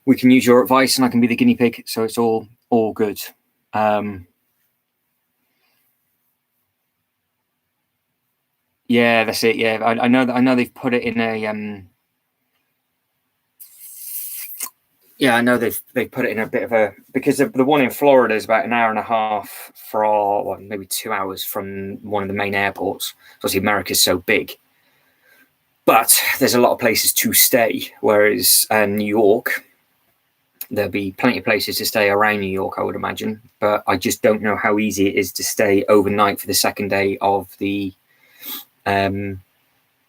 B: use your advice, and I can be the guinea pig. So it's all good. Yeah, that's it. Yeah, I know they've put it in a yeah, I know they've put it in a bit of a, because the one in Florida is about an hour and a half from, maybe 2 hours from one of the main airports. Obviously, America's so big, but there's a lot of places to stay. Whereas New York, there'll be plenty of places to stay around New York, I would imagine. But I just don't know how easy it is to stay overnight for the second day of the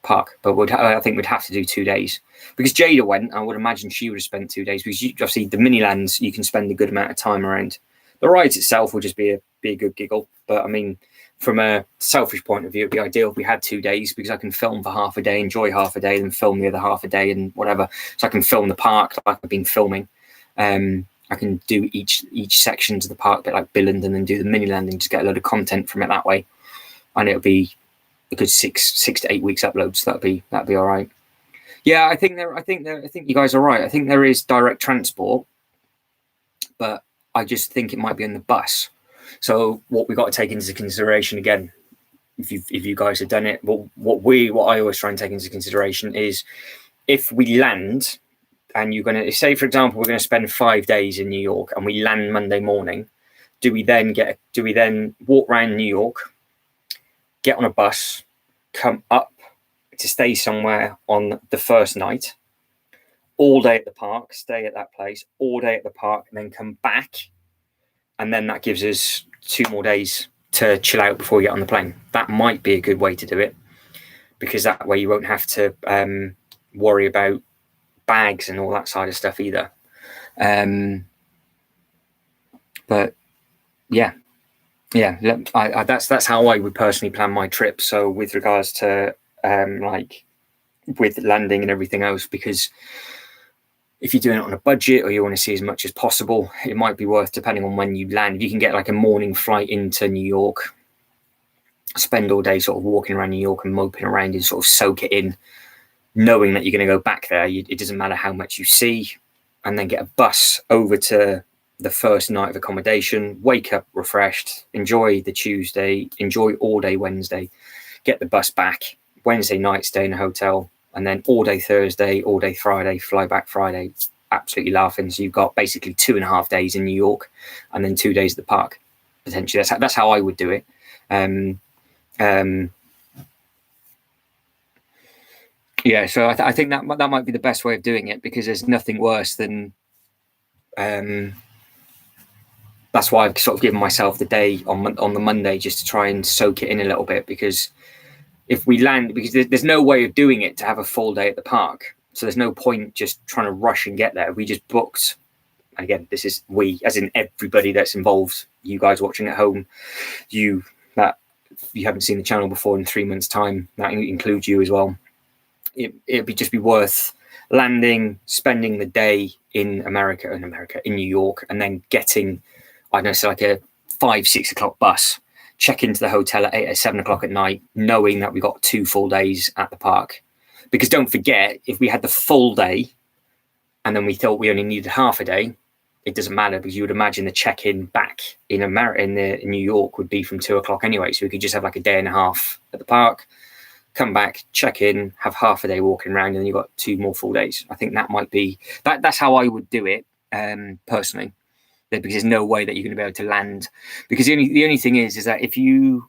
B: park. But I think we'd have to do 2 days, because Jada went. I would imagine she would have spent 2 days, because obviously the Minilands, you can spend a good amount of time around. The rides itself would just be a good giggle. But I mean, from a selfish point of view, it'd be ideal if we had 2 days, because I can film for half a day, enjoy half a day, then film the other half a day and whatever. So I can film the park like I've been filming. I can do each section of the park, a bit like Billund, and then do the Miniland and just get a load of content from it that way. And it'll be a good 6 to 8 weeks uploads. So that'd be all right. Yeah, I think you guys are right. I think there is direct transport, but I just think it might be on the bus. So what we've got to take into consideration, again, if you guys have done it, what I always try and take into consideration is, if we land and you're going to say, for example, we're going to spend 5 days in New York and we land Monday morning, do we then walk around New York, get on a bus, come up to stay somewhere on the first night, all day at the park, stay at that place all day at the park, and then come back, and then that gives us 2 more days to chill out before we get on the plane? That might be a good way to do it, because that way you won't have to worry about bags and all that side of stuff either. But yeah, that's how I would personally plan my trip. So with regards to like with landing and everything else, because if you're doing it on a budget or you want to see as much as possible, it might be worth, depending on when you land, if you can get like a morning flight into New York, spend all day sort of walking around New York and moping around and sort of soak it in, knowing that you're going to go back there. It doesn't matter how much you see, and then get a bus over to the first night of accommodation, wake up refreshed, enjoy the Tuesday, enjoy all day Wednesday, get the bus back Wednesday night, stay in a hotel, and then all day Thursday, all day Friday, fly back Friday, absolutely laughing. So you've got basically 2.5 days in New York, and then 2 days at the park potentially. That's how I would do it. Yeah, so I think that might be the best way of doing it, because there's nothing worse than. That's why I've sort of given myself the day on the Monday just to try and soak it in a little bit, because if we land, because there's no way of doing it to have a full day at the park, so there's no point just trying to rush and get there. We just booked, and again, this is we, as in everybody that's involved, you guys watching at home, you haven't seen the channel before in 3 months' time, that includes you as well. It'd just be worth landing, spending the day in New York, and then getting, I don't know, so like a 5-6 o'clock bus, check into the hotel at 7 o'clock at night, knowing that we got 2 full days at the park. Because don't forget, if we had the full day and then we thought we only needed half a day, it doesn't matter, because you would imagine the check-in back in New York would be from 2 o'clock anyway. So we could just have like a day and a half at the park, come back, check in, have half a day walking around, and then you've got 2 more full days. I think that might be that's how I would do it. personally, because there's no way that you're going to be able to land. Because the only thing is that if you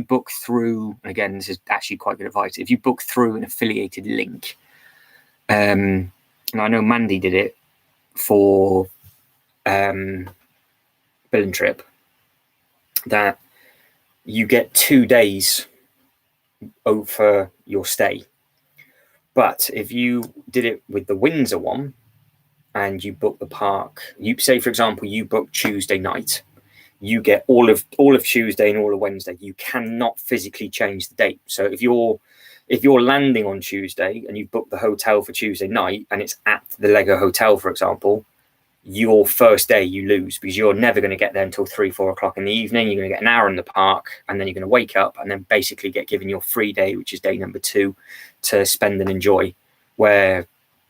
B: book through, and again, this is actually quite good advice, if you book through an affiliated link, and I know Mandy did it for Bill and Trip, that you get 2 days over your stay. But if you did it with the Windsor one and you book the park, you say, for example, you book Tuesday night, you get all of Tuesday and all of Wednesday. You cannot physically change the date. So if you're landing on Tuesday and you book the hotel for Tuesday night and it's at the Lego Hotel, for example, your first day you lose, because you're never going to get there until 3-4 o'clock in the evening. You're going to get an hour in the park, and then you're going to wake up and then basically get given your free day, which is day number 2, to spend and enjoy. Where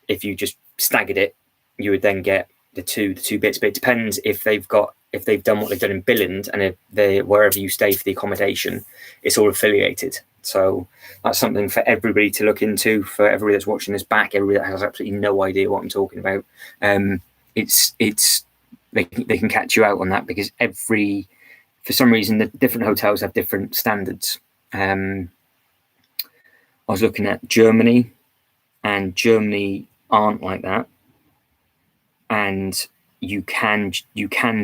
B: if you just staggered it, you would then get the two bits. But it depends if they've done what they've done in Billand, and if they, wherever you stay for the accommodation, it's all affiliated. So that's something for everybody to look into, for everybody that's watching this back, everybody that has absolutely no idea what I'm talking about. They can catch you out on that, because for some reason, the different hotels have different standards. I was looking at Germany, and Germany aren't like that. And you can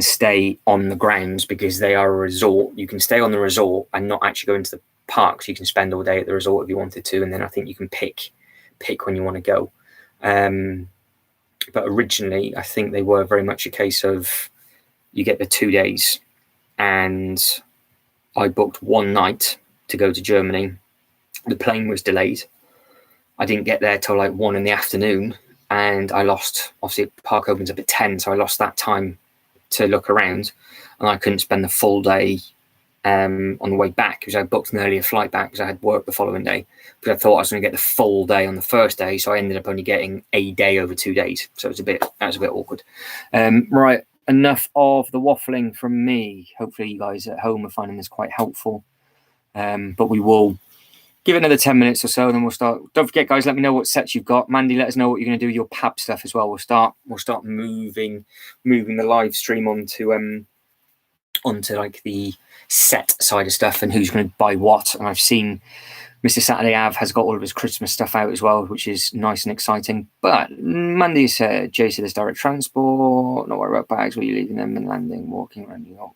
B: stay on the grounds because they are a resort. You can stay on the resort and not actually go into the parks. You can spend all day at the resort if you wanted to, and then I think you can pick when you want to go. But originally, I think they were very much a case of you get the 2 days, and I booked one night to go to Germany. The plane was delayed. I didn't get there till like 1 PM, and I lost, obviously the park opens up at 10, so I lost that time to look around, and I couldn't spend the full day on the way back, because I booked an earlier flight back because I had work the following day, because I thought I was going to get the full day on the first day, so I ended up only getting a day over 2 days. So that was a bit awkward. Right, enough of the waffling from me. Hopefully you guys at home are finding this quite helpful. But we will give it another 10 minutes or so, and then we'll start. Don't forget, guys, let me know what sets you've got. Mandy, let us know what you're going to do with your pab stuff as well. We'll start moving the live stream onto like the set side of stuff and who's going to buy what. And I've seen Mr. Saturday Ave has got all of his Christmas stuff out as well, which is nice and exciting. But Monday said, Jay said there's direct transport, not worry about bags, where you leaving them and landing, walking around New York.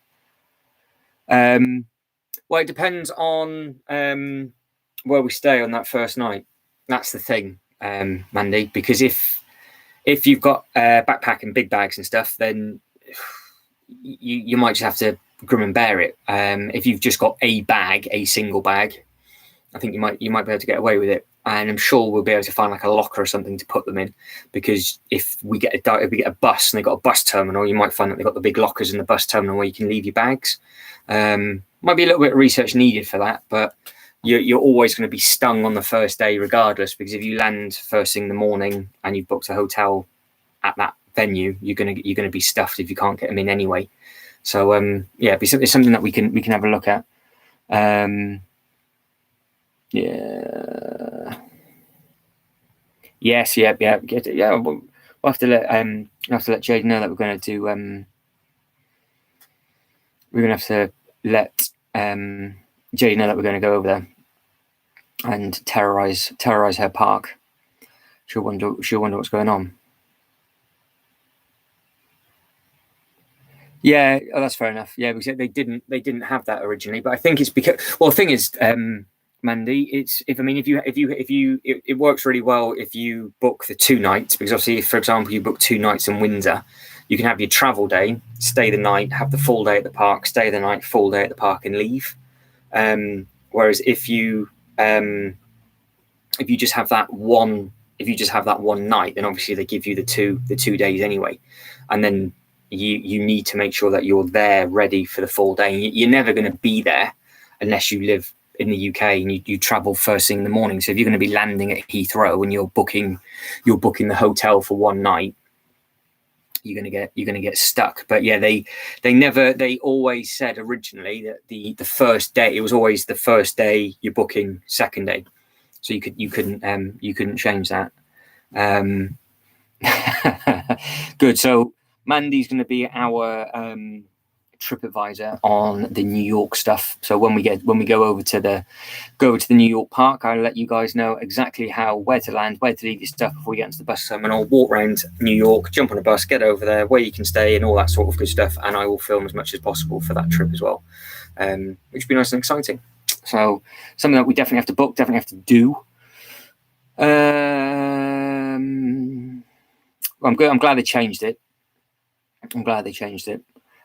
B: Well, it depends on where we stay on that first night. That's the thing, Mandy, because if you've got a backpack and big bags and stuff, then you might just have to grim and bear it. If you've just got a single bag, I think you might be able to get away with it. And I'm sure we'll be able to find like a locker or something to put them in, because if we get a bus and they've got a bus terminal, you might find that they've got the big lockers in the bus terminal where you can leave your bags. Might be a little bit of research needed for that, but you're always going to be stung on the first day regardless, because if you land first thing in the morning and you've booked a hotel at that venue, you're going to be stuffed if you can't get them in anyway. So yeah, it's something that we can have a look at. Yeah. Yes. Yeah. Get it. Yeah. We'll have to let Jade know that we're going to do. We're going to have to let Jade know that we're going to go over there and terrorize her park. She'll wonder what's going on. Yeah, that's fair enough. Yeah, because they didn't have that originally, but I think it's because, well, the thing is, Mandy, it works really well if you book the 2 nights, because obviously, if, for example, you book 2 nights in Windsor, you can have your travel day, stay the night, have the full day at the park, stay the night, full day at the park, and leave. Whereas if you just have that one night, then obviously they give you the two days anyway, and then you need to make sure that you're there ready for the full day. You're never going to be there unless you live in the UK and you travel first thing in the morning. So if you're going to be landing at Heathrow and you're booking the hotel for one night, you're going to get stuck. But yeah, they always said originally that the first day, it was always the first day you're booking, second day. So you couldn't change that. Good. So Mandy's going to be our trip advisor on the New York stuff. So when we go over to the New York park, I'll let you guys know exactly where to land, where to leave your stuff before you get into the bus terminal, walk around New York, jump on a bus, get over there, where you can stay, and all that sort of good stuff. And I will film as much as possible for that trip as well, which would be nice and exciting. So something that we definitely have to book, definitely have to do. I'm good. I'm glad they changed it.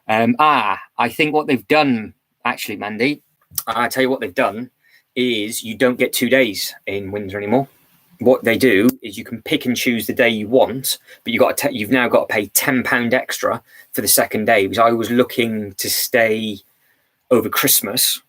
B: I think what they've done, actually, Mandy, I tell you what they've done is you don't get 2 days in Windsor anymore. What they do is you can pick and choose the day you want, but you've now got to pay £10 extra for the second day. Because I was looking to stay over Christmas,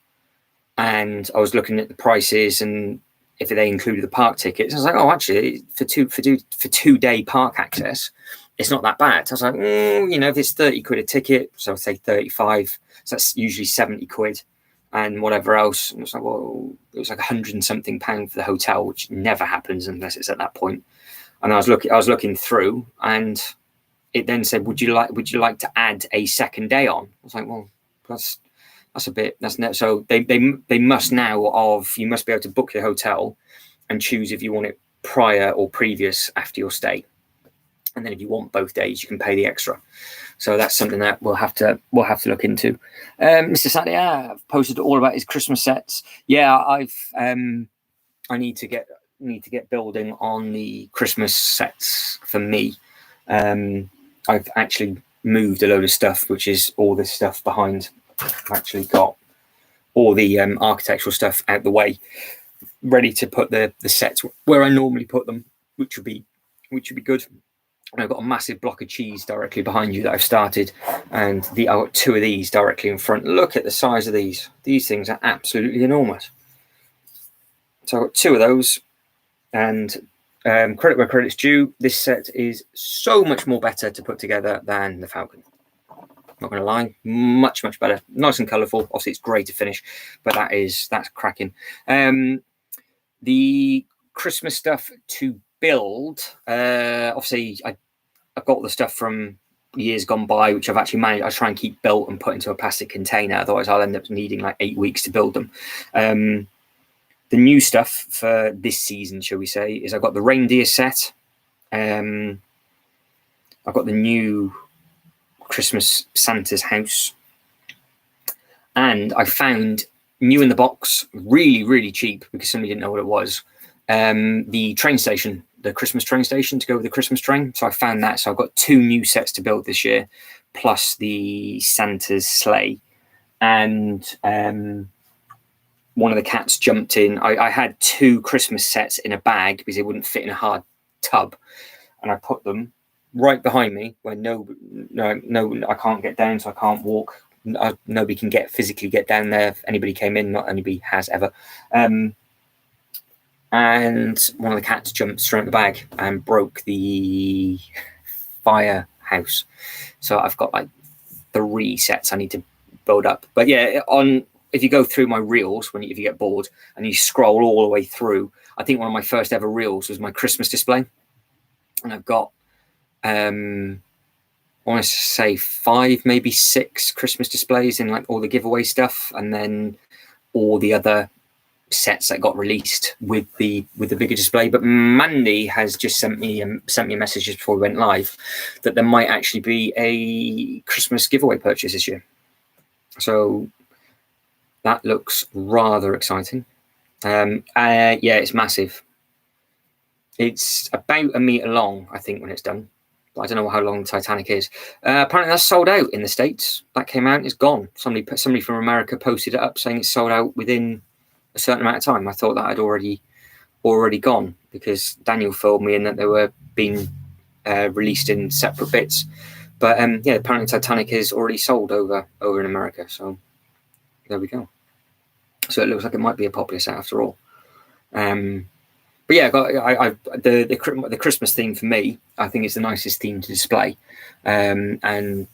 B: and I was looking at the prices and if they included the park tickets. I was like, oh, actually, for 2 day park access, it's not that bad. I was like, if it's 30 quid a ticket, so I'd say 35, so that's usually 70 quid and whatever else. And it was like, well, it was like £100 and something for the hotel, which never happens unless it's at that point. And I was looking through, and it then said, would you like to add a second day on? I was like, well, so they must now you must be able to book your hotel and choose if you want it prior or previous after your stay. And then if you want both days, you can pay the extra. So that's something that we'll have to look into. Mr. Sadia posted all about his Christmas sets. Yeah, I need to get building on the Christmas sets for me. I've actually moved a load of stuff, which is all this stuff behind. I've actually got all the architectural stuff out the way, ready to put the sets where I normally put them, which would be good. And I've got a massive block of cheese directly behind you that I've started, and I've got 2 of these directly in front. Look at the size of these. These things are absolutely enormous. So I've got 2 of those, and credit where credit's due. This set is so much more better to put together than the Falcon. Not going to lie, much better. Nice and colourful. Obviously, it's grey to finish, but that's cracking. The Christmas stuff to build. Obviously, I've got the stuff from years gone by, which I've actually managed. I try and keep built and put into a plastic container. Otherwise, I'll end up needing like 8 weeks to build them. The new stuff for this season, shall we say, is I've got the reindeer set. I've got the new Christmas Santa's house, and I found new in the box, really cheap because somebody didn't know what it was. The train station, the Christmas train station to go with the Christmas train. So I found that. So I've got 2 new sets to build this year, plus the Santa's sleigh. And one of the cats jumped in. I had 2 Christmas sets in a bag because they wouldn't fit in a hard tub, and I put them right behind me where no, I can't get down, so I can't walk. Nobody can physically get down there. If anybody came in, not anybody has ever. And one of the cats jumped straight in the bag and broke the firehouse. So I've got like 3 sets I need to build up. But yeah, if you go through my reels, if you get bored and you scroll all the way through, I think one of my first ever reels was my Christmas display. And I've got, I want to say 5, maybe 6 Christmas displays in like all the giveaway stuff, and then all the other sets that got released with the bigger display. But Mandy has just sent me a message just before we went live that there might actually be a Christmas giveaway purchase this year. So that looks rather exciting. Yeah, it's massive. It's about 1 meter long, I think, when it's done. But I don't know how long Titanic is. Apparently that's sold out in the States. That came out, it's gone. Somebody from America posted it up saying it's sold out within a certain amount of time. I thought that had already gone because Daniel filled me in that they were being released in separate bits. But yeah, apparently Titanic is already sold over in America. So there we go. So it looks like it might be a popular set after all. But yeah, the Christmas theme for me, I think it's the nicest theme to display. And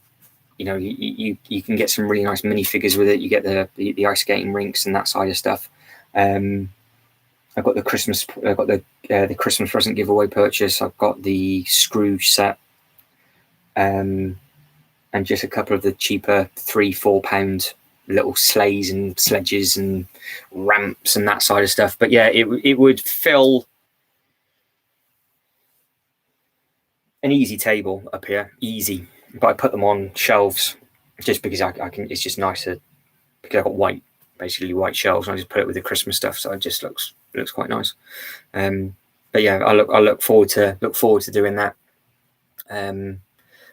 B: you know, you can get some really nice minifigures with it. You get the ice skating rinks and that side of stuff. I've got the Christmas present giveaway purchase. I've got the Scrooge set, and just a couple of the cheaper £3-4 little sleighs and sledges and ramps and that side of stuff. But yeah, it would fill an easy table up here, easy. But I put them on shelves just because I can. It's just nicer because I've got basically white shelves, and I just put it with the Christmas stuff, so it just looks quite nice. But yeah, I look forward to doing that.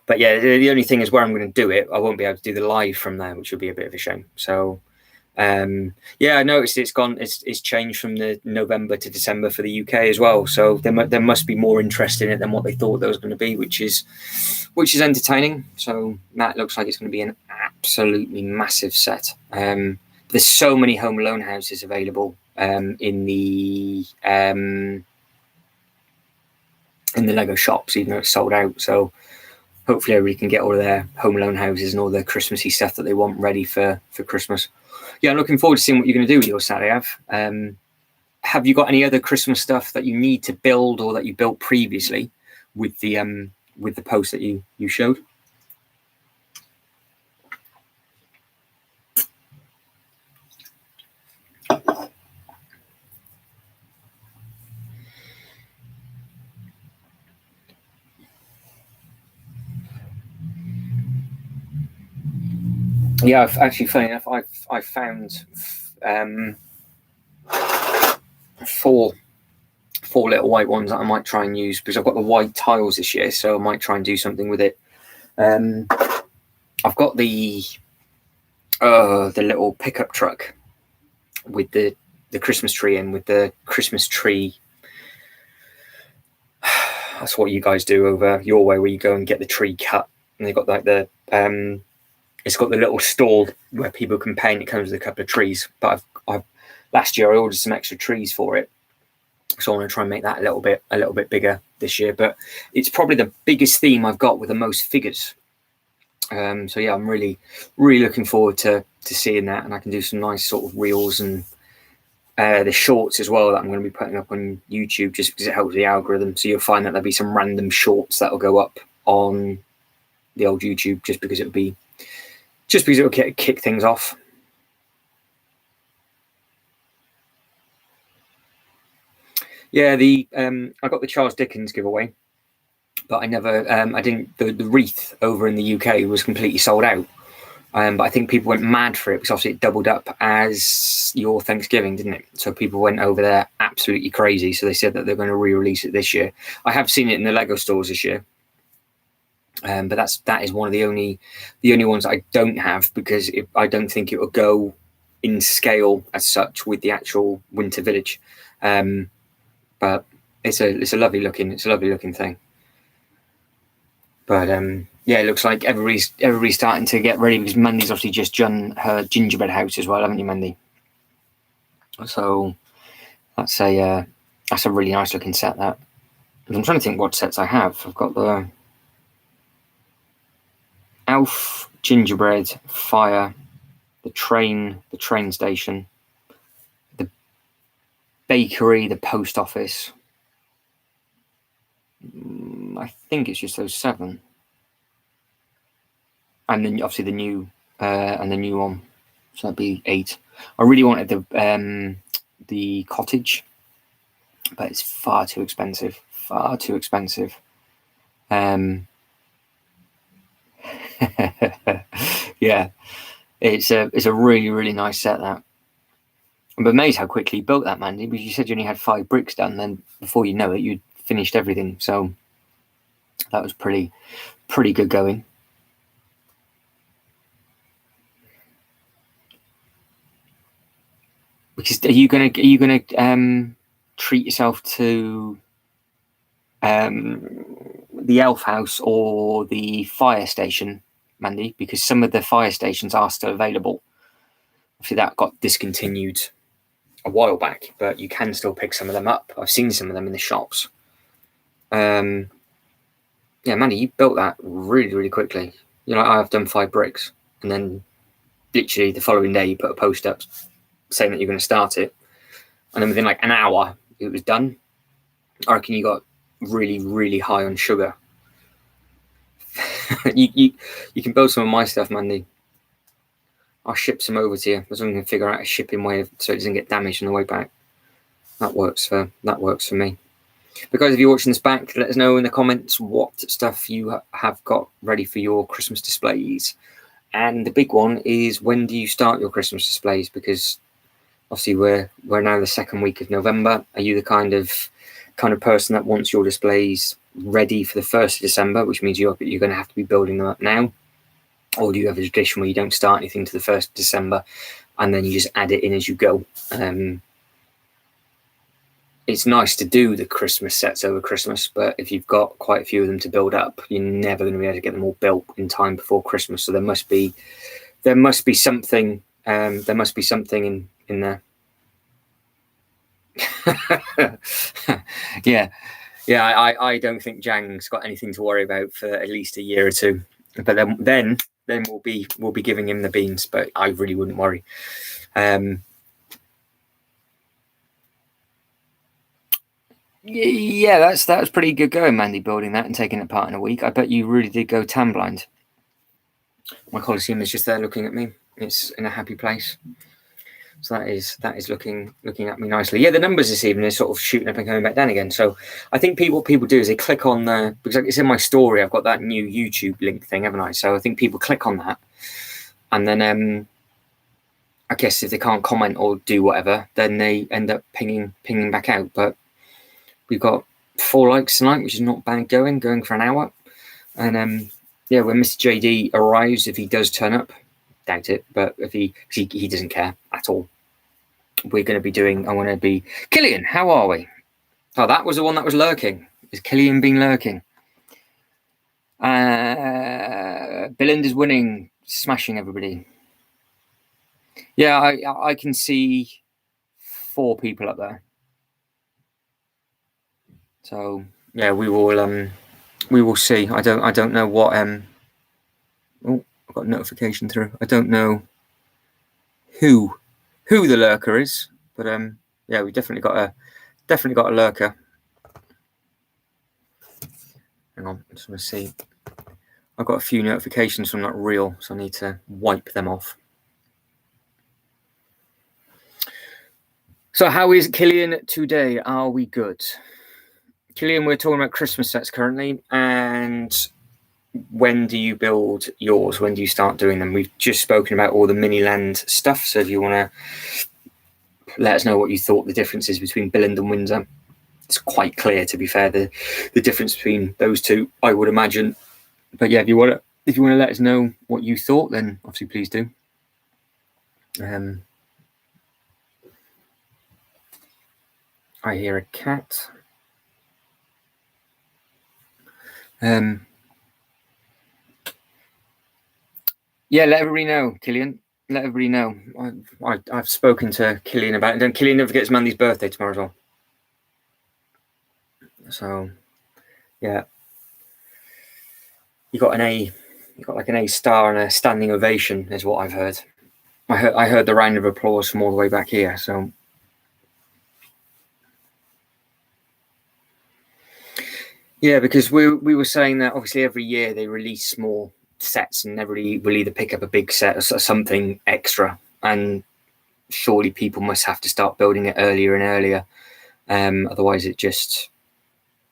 B: But yeah, the only thing is where I'm going to do it, I won't be able to do the live from there, which would be a bit of a shame. So yeah, I noticed it's changed from the November to December for the UK as well. So there must be more interest in it than what they thought there was going to be, which is entertaining. So that looks like it's going to be an absolutely massive set. There's so many Home Alone houses available in the Lego shops, even though it's sold out. So hopefully everybody can get all of their Home Alone houses and all the Christmassy stuff that they want ready for Christmas. Yeah, I'm looking forward to seeing what you're going to do with your Saturday, Av. Have you got any other Christmas stuff that you need to build or that you built previously with the post that you showed? Yeah, actually, funny enough, I've found four little white ones that I might try and use because I've got the white tiles this year, so I might try and do something with it. I've got the little pickup truck with the Christmas tree in, with the Christmas tree. That's what you guys do over your way, where you go and get the tree cut, and they've got like it's got the little stall where people can paint. It comes with a couple of trees, but I've last year I ordered some extra trees for it, so I want to try and make that a little bit bigger this year. But it's probably the biggest theme I've got with the most figures. So yeah, I'm really looking forward to seeing that, and I can do some nice sort of reels and the shorts as well that I'm going to be putting up on YouTube, just because it helps the algorithm. So you'll find that there'll be some random shorts that will go up on the old YouTube, just because it'll kick things off. Yeah, I got the Charles Dickens giveaway, but I never, I didn't. The wreath over in the UK was completely sold out, but I think people went mad for it because obviously it doubled up as your Thanksgiving, didn't it? So people went over there absolutely crazy. So they said that they're going to re-release it this year. I have seen it in the Lego stores this year. But that is one of the only ones I don't have, because I don't think it will go in scale as such with the actual Winter Village. But it's a lovely looking thing. But yeah, it looks like everybody's starting to get ready, because Mandy's obviously just done her gingerbread house as well, haven't you, Mandy? So that's a really nice looking set. That I'm trying to think what sets I have. I've got the Elf, gingerbread, fire, the train station, the bakery, the post office. I think it's just those 7, and then obviously the new one, so that'd be 8. I really wanted the cottage, but it's far too expensive. Yeah, it's a really nice set. That I'm amazed how quickly you built that, Mandy, because you said you only had 5 bricks done, then before you know it you'd finished everything, so that was pretty good going. Because are you gonna treat yourself to the elf house or the fire station, Mandy? Because some of the fire stations are still available. Obviously that got discontinued a while back, but you can still pick some of them up. I've seen some of them in the shops. Yeah, Mandy, you built that really quickly. You know, I've done 5 bricks, and then literally the following day you put a post up saying that you're going to start it. and then within like an hour it was done. I reckon you got really, really high on sugar. you can build some of my stuff, Mandy. I'll ship some over to you as long as I can figure out a shipping way so it doesn't get damaged on the way back. That works for me. But guys, if you're watching this back, let us know in the comments what stuff you have got ready for your Christmas displays. And the big one is, when do you start your Christmas displays? Because obviously we're now the second week of November. Are you the kind of person that wants your displays ready for the 1st of December, which means you're going to have to be building them up now? Or do you have a tradition where you don't start anything to the 1st of December and then you just add it in as you go? It's nice to do the Christmas sets over Christmas, but if you've got quite a few of them to build up, you're never going to be able to get them all built in time before Christmas. So there must be something. There must be something in there. Yeah. I don't think Jang's got anything to worry about for at least a year or two. But then we'll be giving him the beans. But I really wouldn't worry. Yeah, that was pretty good going, Mandy, building that and taking it apart in a week. I bet you really did go tan blind. My Colosseum is just there looking at me. It's in a happy place. So that is looking at me nicely. Yeah, the numbers this evening are sort of shooting up and coming back down again. So I think what people do is they click on because it's in my story, I've got that new YouTube link thing, haven't I? So I think people click on that, and then I guess if they can't comment or do whatever, then they end up pinging back out. But we've got 4 likes tonight, which is not bad going for an hour. And yeah, when Mr. JD arrives, if he does turn up, doubt it, but if he doesn't care at all, we're going to be doing. I want to be Killian. How are we? Oh, that was the one that was lurking. Is Killian been lurking? Belinda's winning, smashing everybody. Yeah, I can see 4 people up there. So yeah, we will see. I don't know what oh, I've got a notification through. I don't know who the lurker is, but yeah, we definitely got a lurker. Hang on, I just want to see. I've got a few notifications from that reel, so I need to wipe them off. So how is Killian today? Are we good? Killian, we're talking about Christmas sets currently, and when do you build yours? When do you start doing them? We've just spoken about all the Miniland stuff, so if you want to let us know what you thought the difference is between Billund and Windsor. It's quite clear, to be fair, the difference between those two, I would imagine. But yeah, if you want to let us know what you thought, then obviously please do. I hear a cat. Yeah, let everybody know, Killian. Let everybody know. I've spoken to Killian about it. And Killian never forgets Mandy's birthday tomorrow as well. So, yeah. You got like an A star and a standing ovation, is what I've heard. I heard the round of applause from all the way back here. So, yeah, because we were saying that obviously every year they release more sets, and everybody will either pick up a big set or something extra, and surely people must have to start building it earlier and earlier, otherwise it just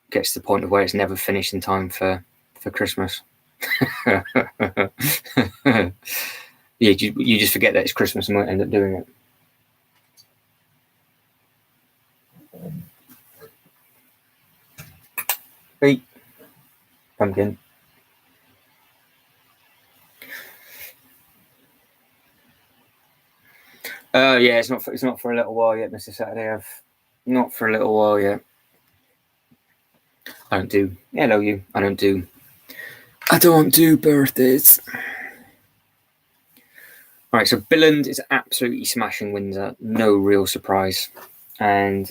B: gets to the point of where it's never finished in time for Christmas. Yeah, you just forget that it's Christmas and won't end up doing it. Hey, pumpkin. Yeah, it's not for a little while yet, Mr. Saturday. Not for a little while yet. I don't do. Hello, you. I don't do birthdays. All right, so Billund is absolutely smashing Windsor. No real surprise. And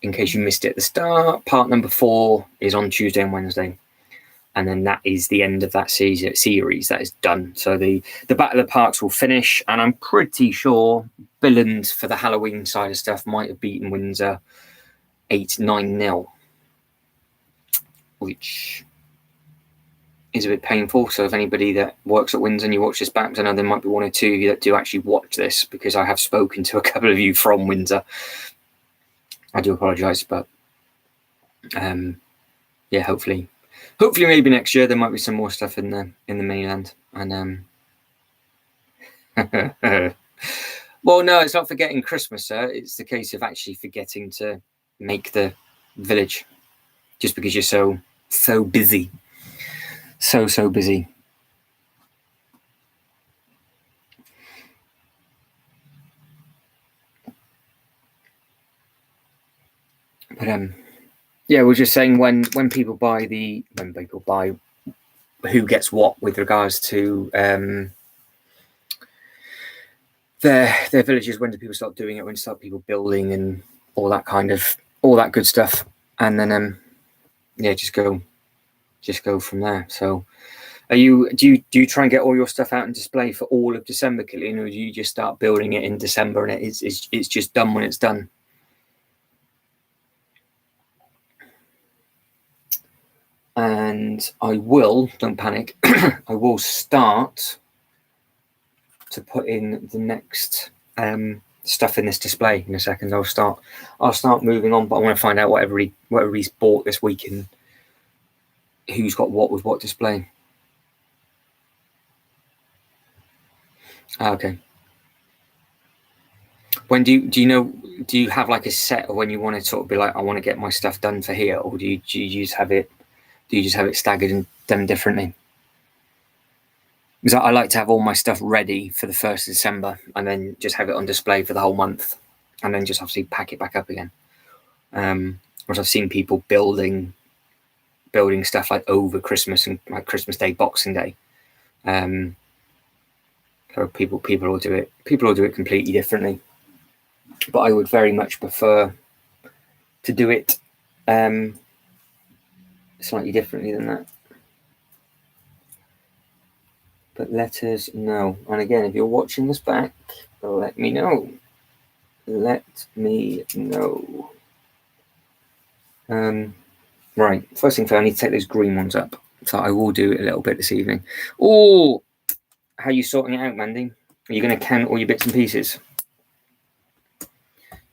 B: in case you missed it at the start, part number 4 is on Tuesday and Wednesday. and then that is the end of that series. That is done. So the Battle of the Parks will finish, and I'm pretty sure Billund for the Halloween side of stuff might have beaten Windsor 8-9-0, which is a bit painful. So if anybody that works at Windsor and you watch this back, I know there might be one or two of you that do actually watch this, because I have spoken to a couple of you from Windsor. I do apologise, but yeah, hopefully maybe next year there might be some more stuff in the Miniland. And well, no, it's not forgetting Christmas, sir. It's the case of actually forgetting to make the village, just because you're so busy. So busy. But yeah, we're just saying when people buy who gets what with regards to their villages, when do people start doing it, when start people building and all that good stuff, and then yeah, just go from there. So do you try and get all your stuff out and display for all of December, Killian, or do you just start building it in December and it's just done when it's done? And I will, don't panic, I will start to put in the next stuff in this display in a second. I'll start moving on, but I want to find out what everybody's bought this week and who's got what with what display. Okay. When do you have like a set of when you want to sort of be like, I want to get my stuff done for here, or do you just have it staggered and done differently? Because I like to have all my stuff ready for the 1st of December and then just have it on display for the whole month, and then just obviously pack it back up again. Whereas I've seen people building stuff like over Christmas and like Christmas Day, Boxing Day. So people will do it. People will do it completely differently. But I would very much prefer to do it slightly differently than that. But let us know. And again, if you're watching this back, let me know. Let me know. Right, first thing first, I need to take those green ones up. So I will do it a little bit this evening. Oh, how are you sorting it out, Mandy? Are you going to count all your bits and pieces?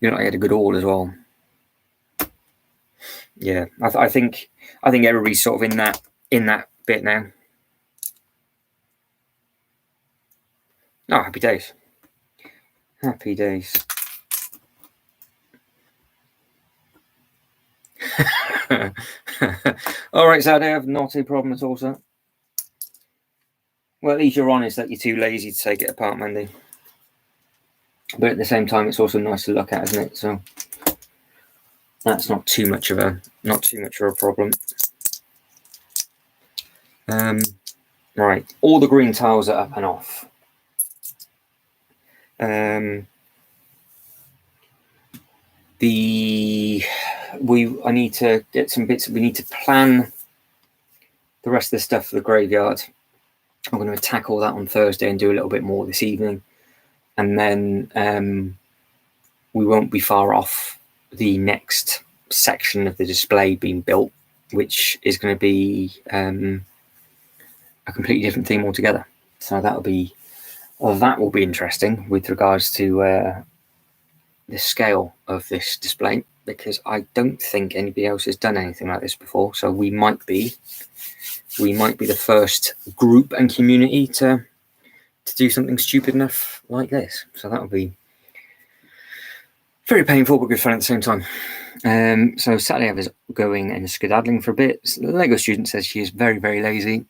B: You know, I had a good haul as well. Yeah, I think everybody's sort of in that bit now. Oh, happy days. Happy days. All right, Zadev, not a problem at all, sir. Well, at least you're honest that you're too lazy to take it apart, Mandy. But at the same time, it's also nice to look at, isn't it? So that's not too much of a problem. Right, all the green tiles are up and off. I need to get some bits. We need to plan the rest of the stuff for the graveyard. I'm going to tackle that on Thursday and do a little bit more this evening, and then we won't be far off the next section of the display being built, which is going to be a completely different theme altogether. So that will be interesting with regards to the scale of this display, because I don't think anybody else has done anything like this before. So we might be the first group and community to do something stupid enough like this. So that will be very painful but good fun at the same time. So Saturday I was going and skedaddling for a bit. The Lego student says she is very, very lazy.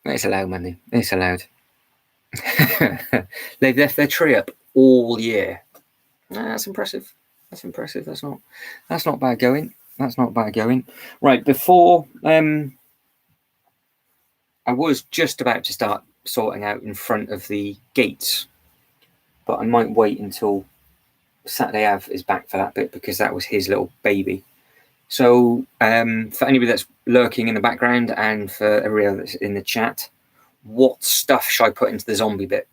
B: It's allowed, Mandy. It's allowed. They've left their tree up all year. That's impressive. That's impressive. That's not bad going. That's not bad going. Right, before I was just about to start sorting out in front of the gates, but I might wait until Saturday Ave is back for that bit, because that was his little baby. So for anybody that's lurking in the background and for everybody that's in the chat, what stuff should I put into the zombie bit?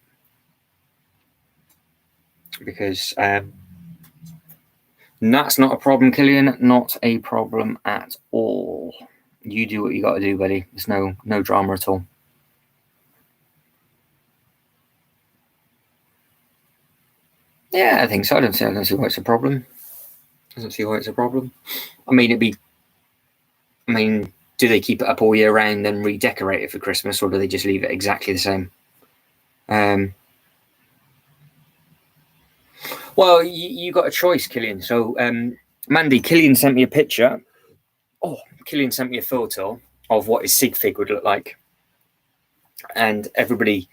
B: Because that's not a problem, Killian. Not a problem at all. You do what you got to do, buddy. There's no drama at all. Yeah, I think so. I don't see why it's a problem. Doesn't see why it's a problem. I mean, do they keep it up all year round and redecorate it for Christmas, or do they just leave it exactly the same? Well, you got a choice, Killian. So, Mandy, Killian sent me a picture. Oh, Killian sent me a photo of what his sig fig would look like. And everybody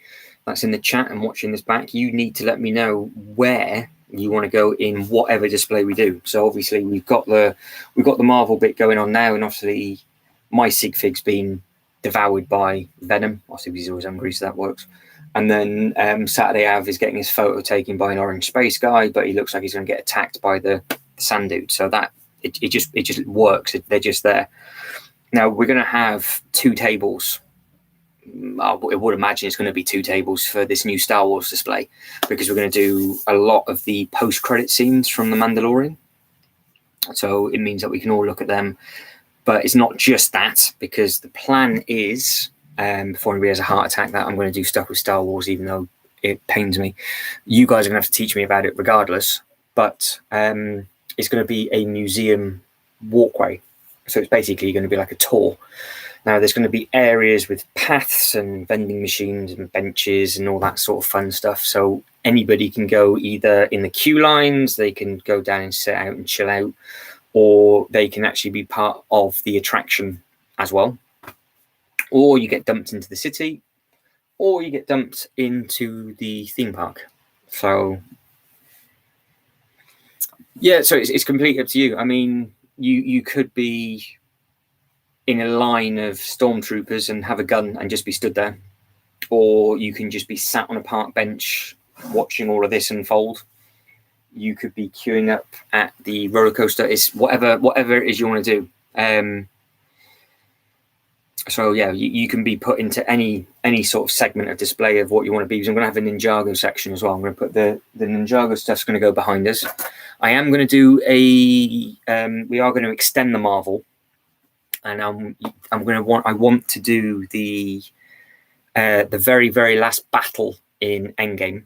B: that's in the chat and watching this back, you need to let me know where you want to go in whatever display we do. So obviously we've got the Marvel bit going on now, and obviously my sig fig's been devoured by Venom. Obviously he's always hungry, so that works. And then Saturday Av is getting his photo taken by an orange space guy, but he looks like he's going to get attacked by the sand dude. So that it just works. They're just there. Now we're going to have 2 tables. I would imagine it's going to be 2 tables for this new Star Wars display, because we're going to do a lot of the post-credit scenes from The Mandalorian. So it means that we can all look at them. But it's not just that, because the plan is, before anybody has a heart attack, that I'm going to do stuff with Star Wars, even though it pains me. You guys are going to have to teach me about it regardless. But it's going to be a museum walkway. So it's basically going to be like a tour. Now, there's going to be areas with paths and vending machines and benches and all that sort of fun stuff. So anybody can go either in the queue lines, they can go down and sit out and chill out, or they can actually be part of the attraction as well. Or you get dumped into the city, or you get dumped into the theme park. So, yeah, so it's completely up to you. I mean, you could be in a line of stormtroopers and have a gun and just be stood there, or you can just be sat on a park bench watching all of this unfold. You could be queuing up at the roller coaster. It's whatever it is you want to do. So yeah, you can be put into any sort of segment of display of what you want to be. Because I'm going to have a Ninjago section as well. I'm going to put the Ninjago stuff's going to go behind us. I am going to do we are going to extend the Marvel. And I want to do the very, very last battle in Endgame.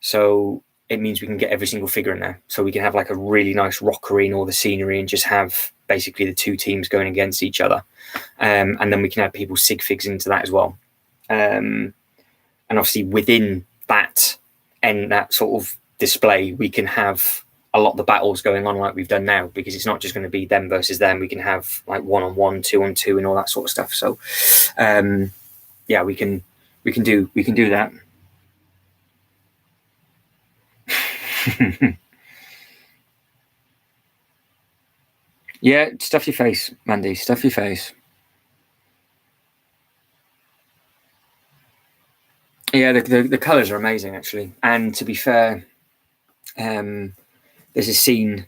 B: So it means we can get every single figure in there. So we can have like a really nice rockery and all the scenery, and just have basically the 2 teams going against each other. And then we can add people's sig figs into that as well. And obviously within that sort of display, we can have a lot of the battles going on like we've done now, because it's not just going to be them versus them. We can have like 1-on-1, 2-on-2, and all that sort of stuff. So yeah, we can do that. Yeah, stuff your face, Mandy, stuff your face. Yeah, the colors are amazing, actually. And to be fair, there's a scene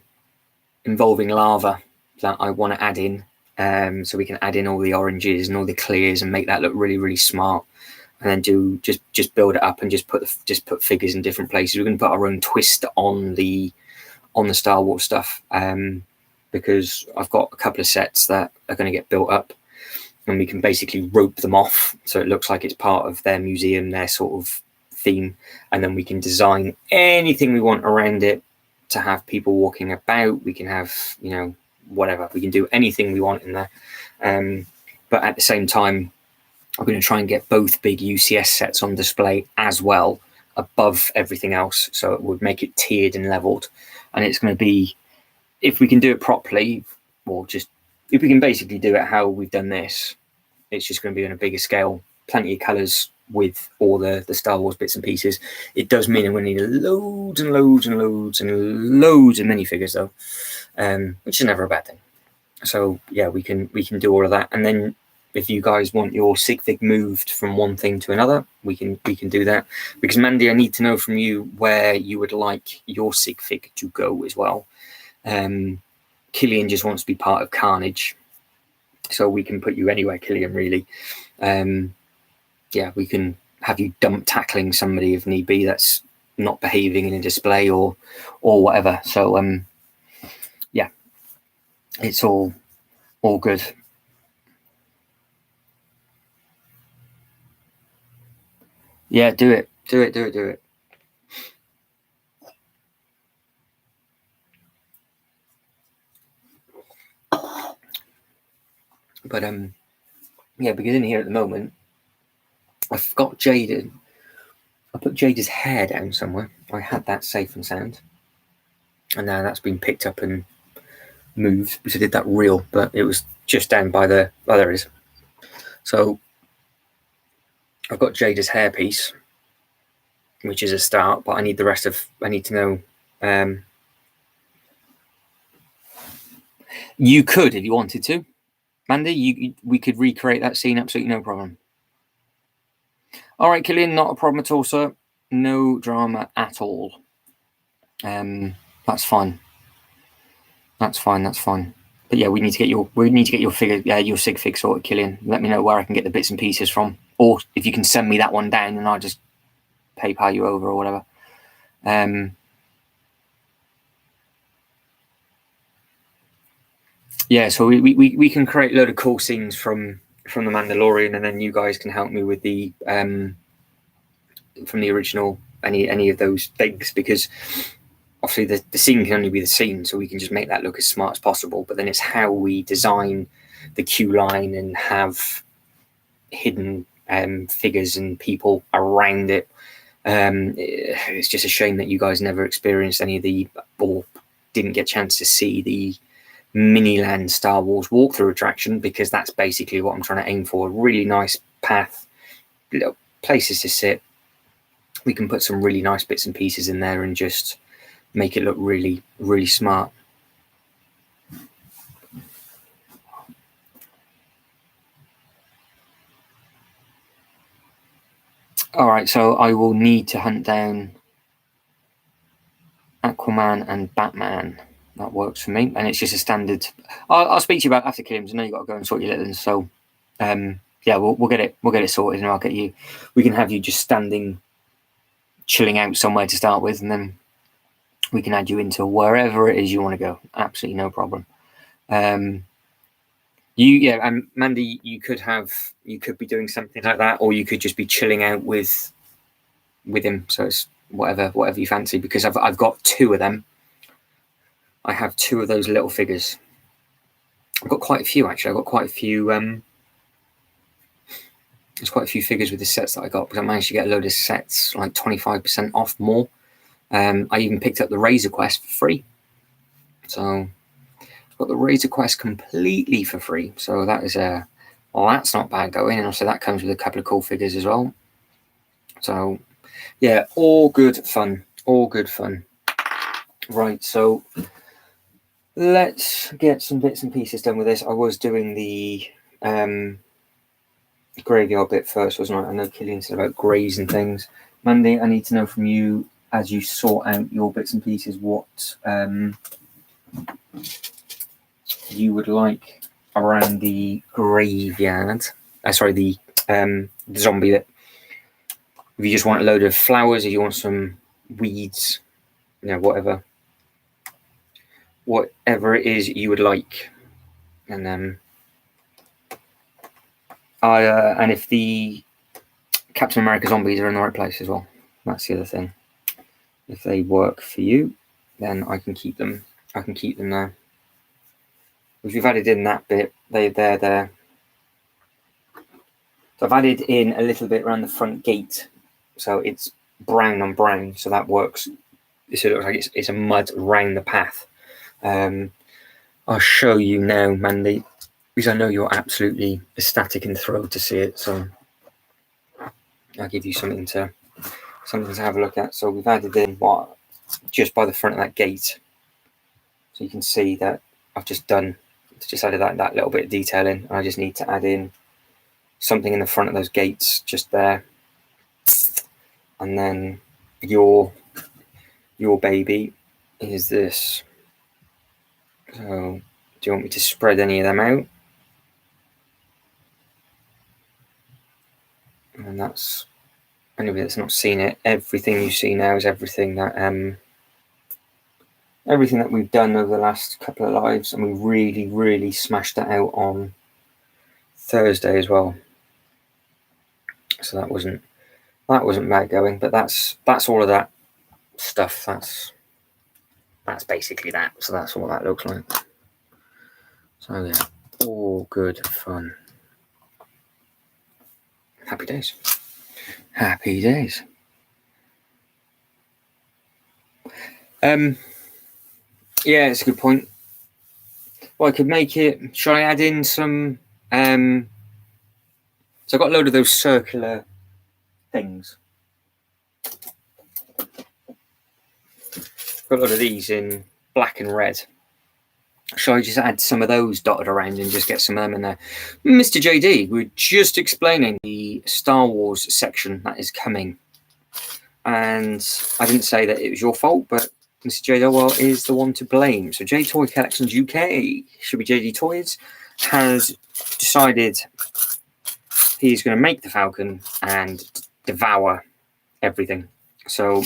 B: involving lava that I want to add in, so we can add in all the oranges and all the clears and make that look really, really smart. And then just build it up and just put figures in different places. We're going to put our own twist on the Star Wars stuff, because I've got a couple of sets that are going to get built up, and we can basically rope them off so it looks like it's part of their museum, their sort of theme, and then we can design anything we want around it to have people walking about. We can have, whatever. We can do anything we want in there. But at the same time, I'm going to try and get both big UCS sets on display as well above everything else, so it would make it tiered and leveled. And it's going to be, if we can do it properly, or just if we can basically do it how we've done this, it's just going to be on a bigger scale, plenty of colors with all the Star Wars bits and pieces. It does mean I'm going to need loads and loads and loads and loads of minifigures though, which is never a bad thing. So yeah, we can do all of that. And then if you guys want your sig fig moved from one thing to another, we can do that. Because Mandy, I need to know from you where you would like your sig fig to go as well. Killian just wants to be part of Carnage, so we can put you anywhere, Killian, really. We can have you dump tackling somebody if need be that's not behaving in a display or whatever. So it's all good. Yeah, do it. But because in here at the moment, I've got Jade. I put Jade's hair down somewhere. I had that safe and sound, and now that's been picked up and moved, because I did that reel, but it was just down by the. Oh, there it is. So I've got Jade's hairpiece, which is a start, but I need the rest of. I need to know. You could, if you wanted to, Mandy. We could recreate that scene, absolutely no problem. All right, Killian, not a problem at all, sir. No drama at all. That's fine. That's fine. But yeah, we need to get your figure, your sig fig sorted, Killian. Let me know where I can get the bits and pieces from, or if you can send me that one down, and I'll just PayPal you over or whatever. So we can create a load of cool scenes from the Mandalorian, and then you guys can help me with the from the original, any of those things, because obviously the scene can only be the scene, so we can just make that look as smart as possible, but then it's how we design the queue line and have hidden figures and people around it. It's just a shame that you guys never experienced any of the, or didn't get a chance to see the Miniland Star Wars walkthrough attraction, because that's basically what I'm trying to aim for. A really nice path, little places to sit. We can put some really nice bits and pieces in there and just make it look really, really smart. All right, so I will need to hunt down Aquaman and Batman. That works for me, and it's just a standard. I'll speak to you about after Killiams. I know you got to go and sort your little ones, so we'll get it sorted, and I'll get you. We can have you just standing, chilling out somewhere to start with, and then we can add you into wherever it is you want to go. Absolutely no problem. And Mandy, you could be doing something like that, or you could just be chilling out with him. So it's whatever you fancy, because I've got two of them. I have two of those little figures. I've got quite a few, actually. I've got quite a few. There's quite a few figures with the sets that I got, because I managed to get a load of sets, like 25% off more. I even picked up the Razor Quest for free. So I've got the Razor Quest completely for free. So that is that's not bad going. And also that comes with a couple of cool figures as well. So yeah, all good fun. Right, so let's get some bits and pieces done with this. I was doing the graveyard bit first, wasn't I? I know Killian said about greys and things. Mandy, I need to know from you, as you sort out your bits and pieces, what you would like around the graveyard. The zombie bit. If you just want a load of flowers, if you want some weeds, whatever it is you would like. And then and if the Captain America zombies are in the right place as well. That's the other thing. If they work for you, then I can keep them. There. If you've added in that bit, they're there. So I've added in a little bit around the front gate, so it's brown on brown, so that works. So it looks like it's a mud around the path. I'll show you now, Mandy, because I know you're absolutely ecstatic and thrilled to see it. So I'll give you something to have a look at. So we've added in just by the front of that gate, so you can see that I've just added that little bit of detail in. I just need to add in something in the front of those gates, just there, and then your baby is this So, do you want me to spread any of them out? And that's anybody that's not seen it. Everything you see now is everything that we've done over the last couple of lives, and we really, really smashed that out on Thursday as well. So that wasn't bad going, but that's all of that stuff. That's basically that. So that's what that looks like. So yeah, all good fun. Happy days. Happy days. Yeah, it's a good point. Well, I could make it. Shall I add in some? So I've got a load of those circular things. Got a lot of these in black and red. Shall I just add some of those dotted around and just get some of them in there? Mr. JD, we're just explaining the Star Wars section that is coming. And I didn't say that it was your fault, but Mr. J. Dowell is the one to blame. So J Toy Collections UK, should be JD Toys, has decided he's going to make the Falcon and devour everything. So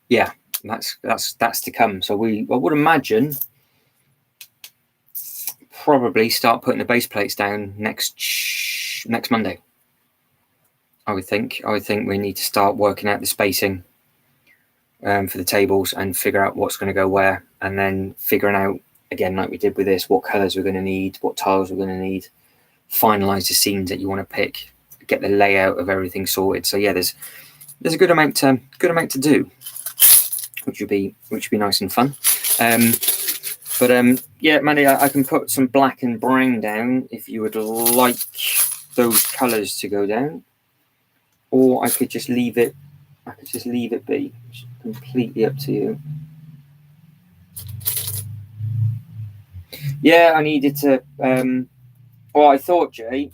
B: yeah, that's to come. So I would imagine probably start putting the base plates down next Monday. I would think we need to start working out the spacing for the tables and figure out what's going to go where, and then figuring out again, like we did with this, what colors we're going to need, what tiles we're going to need, finalize the scenes that you want to pick, get the layout of everything sorted. So yeah, there's a good amount to do, which would be nice and fun. But yeah, Mandy, I can put some black and brown down if you would like those colors to go down, or I could just leave it. Be. It's completely up to you. Yeah, I needed to. Well, I thought, Jay,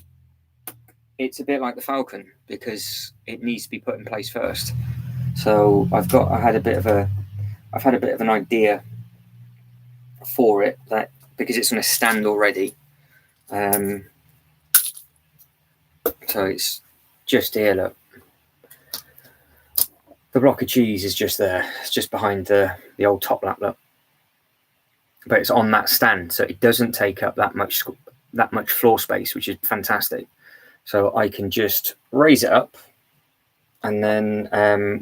B: it's a bit like the Falcon because it needs to be put in place first. So I've had a bit of an idea for it, that because it's on a stand already. So it's just here. Look, the block of cheese is just there. It's just behind the old top lap. Look, but it's on that stand, so it doesn't take up that much floor space, which is fantastic. So I can just raise it up, and then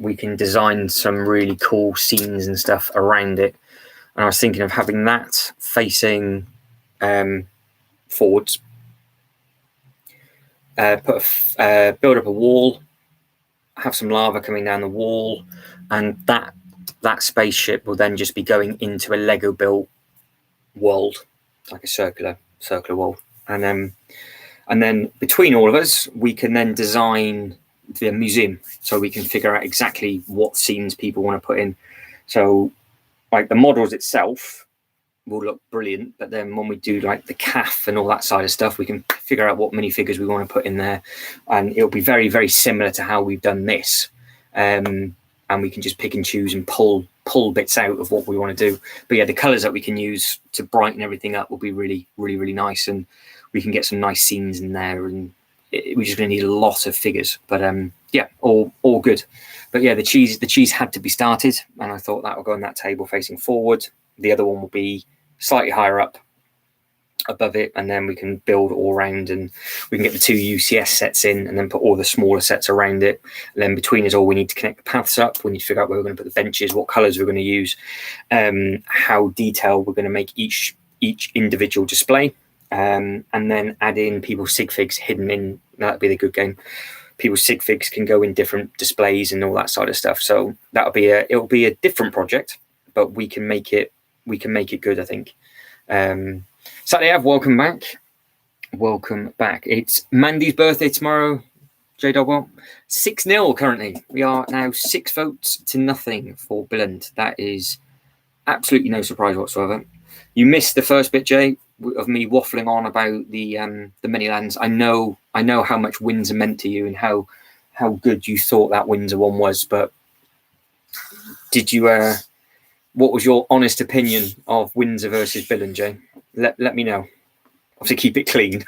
B: we can design some really cool scenes and stuff around it. And I was thinking of having that facing forwards, build up a wall, have some lava coming down the wall, and that spaceship will then just be going into a Lego built world, like a circular world. And then between all of us, we can then design the museum, so we can figure out exactly what scenes people want to put in. So like the models itself will look brilliant, but then when we do like the calf and all that side of stuff, we can figure out what minifigures we want to put in there, and it'll be very, very similar to how we've done this. And we can just pick and choose and pull bits out of what we want to do. But yeah, the colors that we can use to brighten everything up will be really, really, really nice, and we can get some nice scenes in there, and we're just going to need a lot of figures. But yeah, all good. But yeah, the cheese had to be started, and I thought that will go on that table facing forward. The other one will be slightly higher up above it, and then we can build all around, and we can get the 2 UCS sets in, and then put all the smaller sets around it. And then between us all, we need to connect the paths up. We need to figure out where we're going to put the benches, what colors we're going to use, how detailed we're going to make each individual display, and then add in people's sig figs hidden in. That'd be the good game. People's sig figs can go in different displays and all that sort of stuff. So it'll be a different project, but we can make it good, I think. Saturday, welcome back. It's Mandy's birthday tomorrow. J Dogwell, 6-0 currently. We are now 6 votes to nothing for Billund. That is absolutely no surprise whatsoever. You missed the first bit, Jay, of me waffling on about the Minilands. I know how much Windsor meant to you and how good you thought that Windsor one was, but did you what was your honest opinion of Windsor versus Billinger? Let me know. Obviously, keep it clean.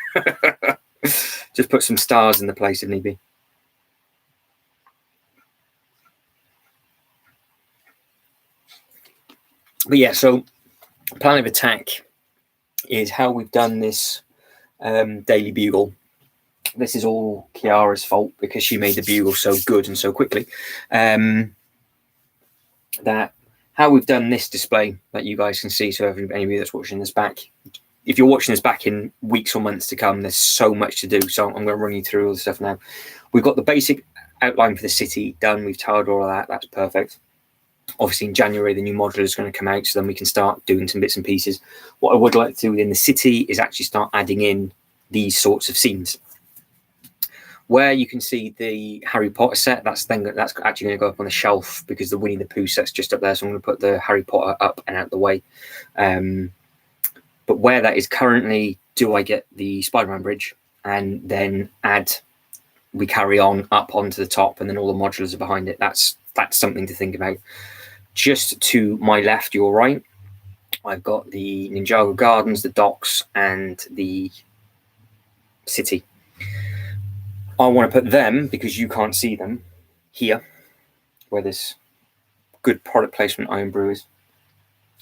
B: Just put some stars in the place if need be. But yeah, so plan of attack is how we've done this Daily Bugle. This is all Kiara's fault because she made the bugle so good and so quickly. That how we've done this display that you guys can see. So anybody that's watching this back, if you're watching this back in weeks or months to come, there's so much to do. So I'm going to run you through all the stuff now. We've got the basic outline for the city done. We've tiled all of that. That's perfect. Obviously, in January, the new modular is going to come out, so then we can start doing some bits and pieces. What I would like to do within the city is actually start adding in these sorts of scenes. Where you can see the Harry Potter set, that's actually going to go up on the shelf because the Winnie the Pooh set's just up there. So I'm going to put the Harry Potter up and out the way. But where that is currently, do I get the Spider-Man bridge and then we carry on up onto the top and then all the modulars are behind it. That's something to think about. Just to my left, your right, I've got the Ninjago Gardens, the docks, and the city. I want to put them, because you can't see them, here, where this good product placement Iron Brew is.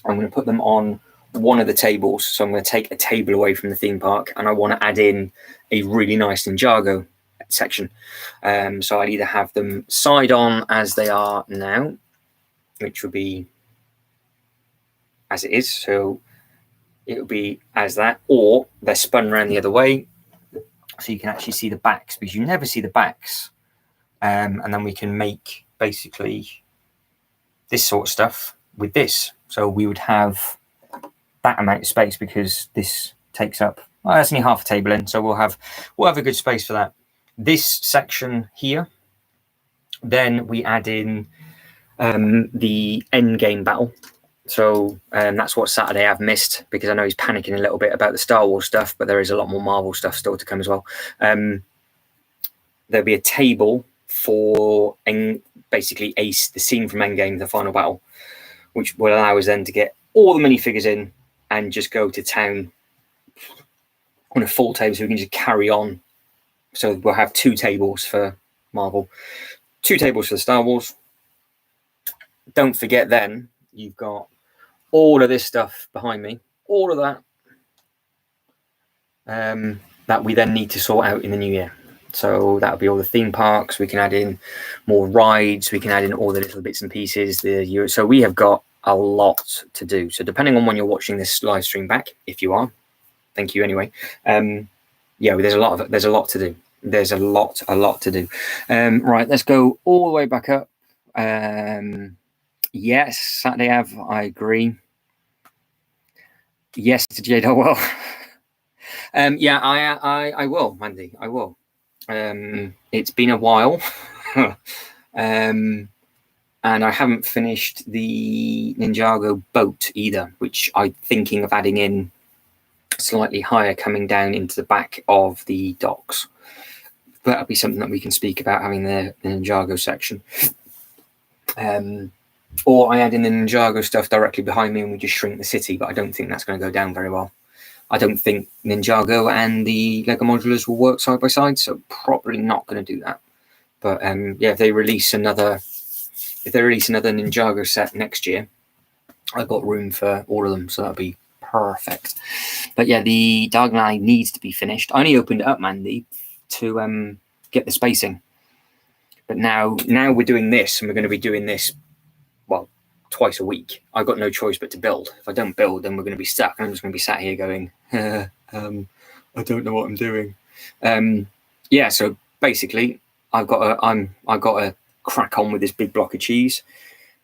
B: I'm going to put them on one of the tables. So I'm going to take a table away from the theme park, and I want to add in a really nice Ninjago section. So I'd either have them side on as they are now, which would be as it is. So it would be as that, or they're spun around the other way. So you can actually see the backs, because you never see the backs. And then we can make basically this sort of stuff with this. So we would have that amount of space because this takes up, well, that's only half a table in. So we'll have a good space for that. This section here, then we add in the end game battle. So that's what Saturday I've missed, because I know he's panicking a little bit about the Star Wars stuff, but there is a lot more Marvel stuff still to come as well. There'll be a table for basically the scene from Endgame, the final battle, which will allow us then to get all the minifigures in and just go to town on a full table, so we can just carry on. So we'll have 2 tables for Marvel, 2 tables for the Star Wars. Don't forget then, you've got all of this stuff behind me, all of that, that we then need to sort out in the new year. So that'll be all the theme parks. We can add in more rides. We can add in all the little bits and pieces. So we have got a lot to do. So depending on when you're watching this live stream back, if you are, thank you anyway. Yeah, there's a lot to do. There's a lot to do. Right, let's go all the way back up. Yes, Saturday Ave, I agree. Yes to Jade. Well, yeah, I will, Mandy. I will. It's been a while, and I haven't finished the Ninjago boat either, which I'm thinking of adding in slightly higher, coming down into the back of the docks. That'll be something that we can speak about, having the Ninjago section. Or I add in the Ninjago stuff directly behind me and we just shrink the city, but I don't think that's going to go down very well. I don't think Ninjago and the Lego modulars will work side by side, so probably not going to do that. But yeah, if they release another Ninjago set next year, I've got room for all of them, so that'll be perfect. But yeah, the Diagonal Alley needs to be finished. I only opened it up, Mandy, to get the spacing. But now we're doing this, and we're going to be doing this, well, twice a week. I've got no choice but to build. If I don't build, then we're going to be stuck. I'm just going to be sat here going, I don't know what I'm doing. Yeah, so basically, I've got to crack on with this big block of cheese.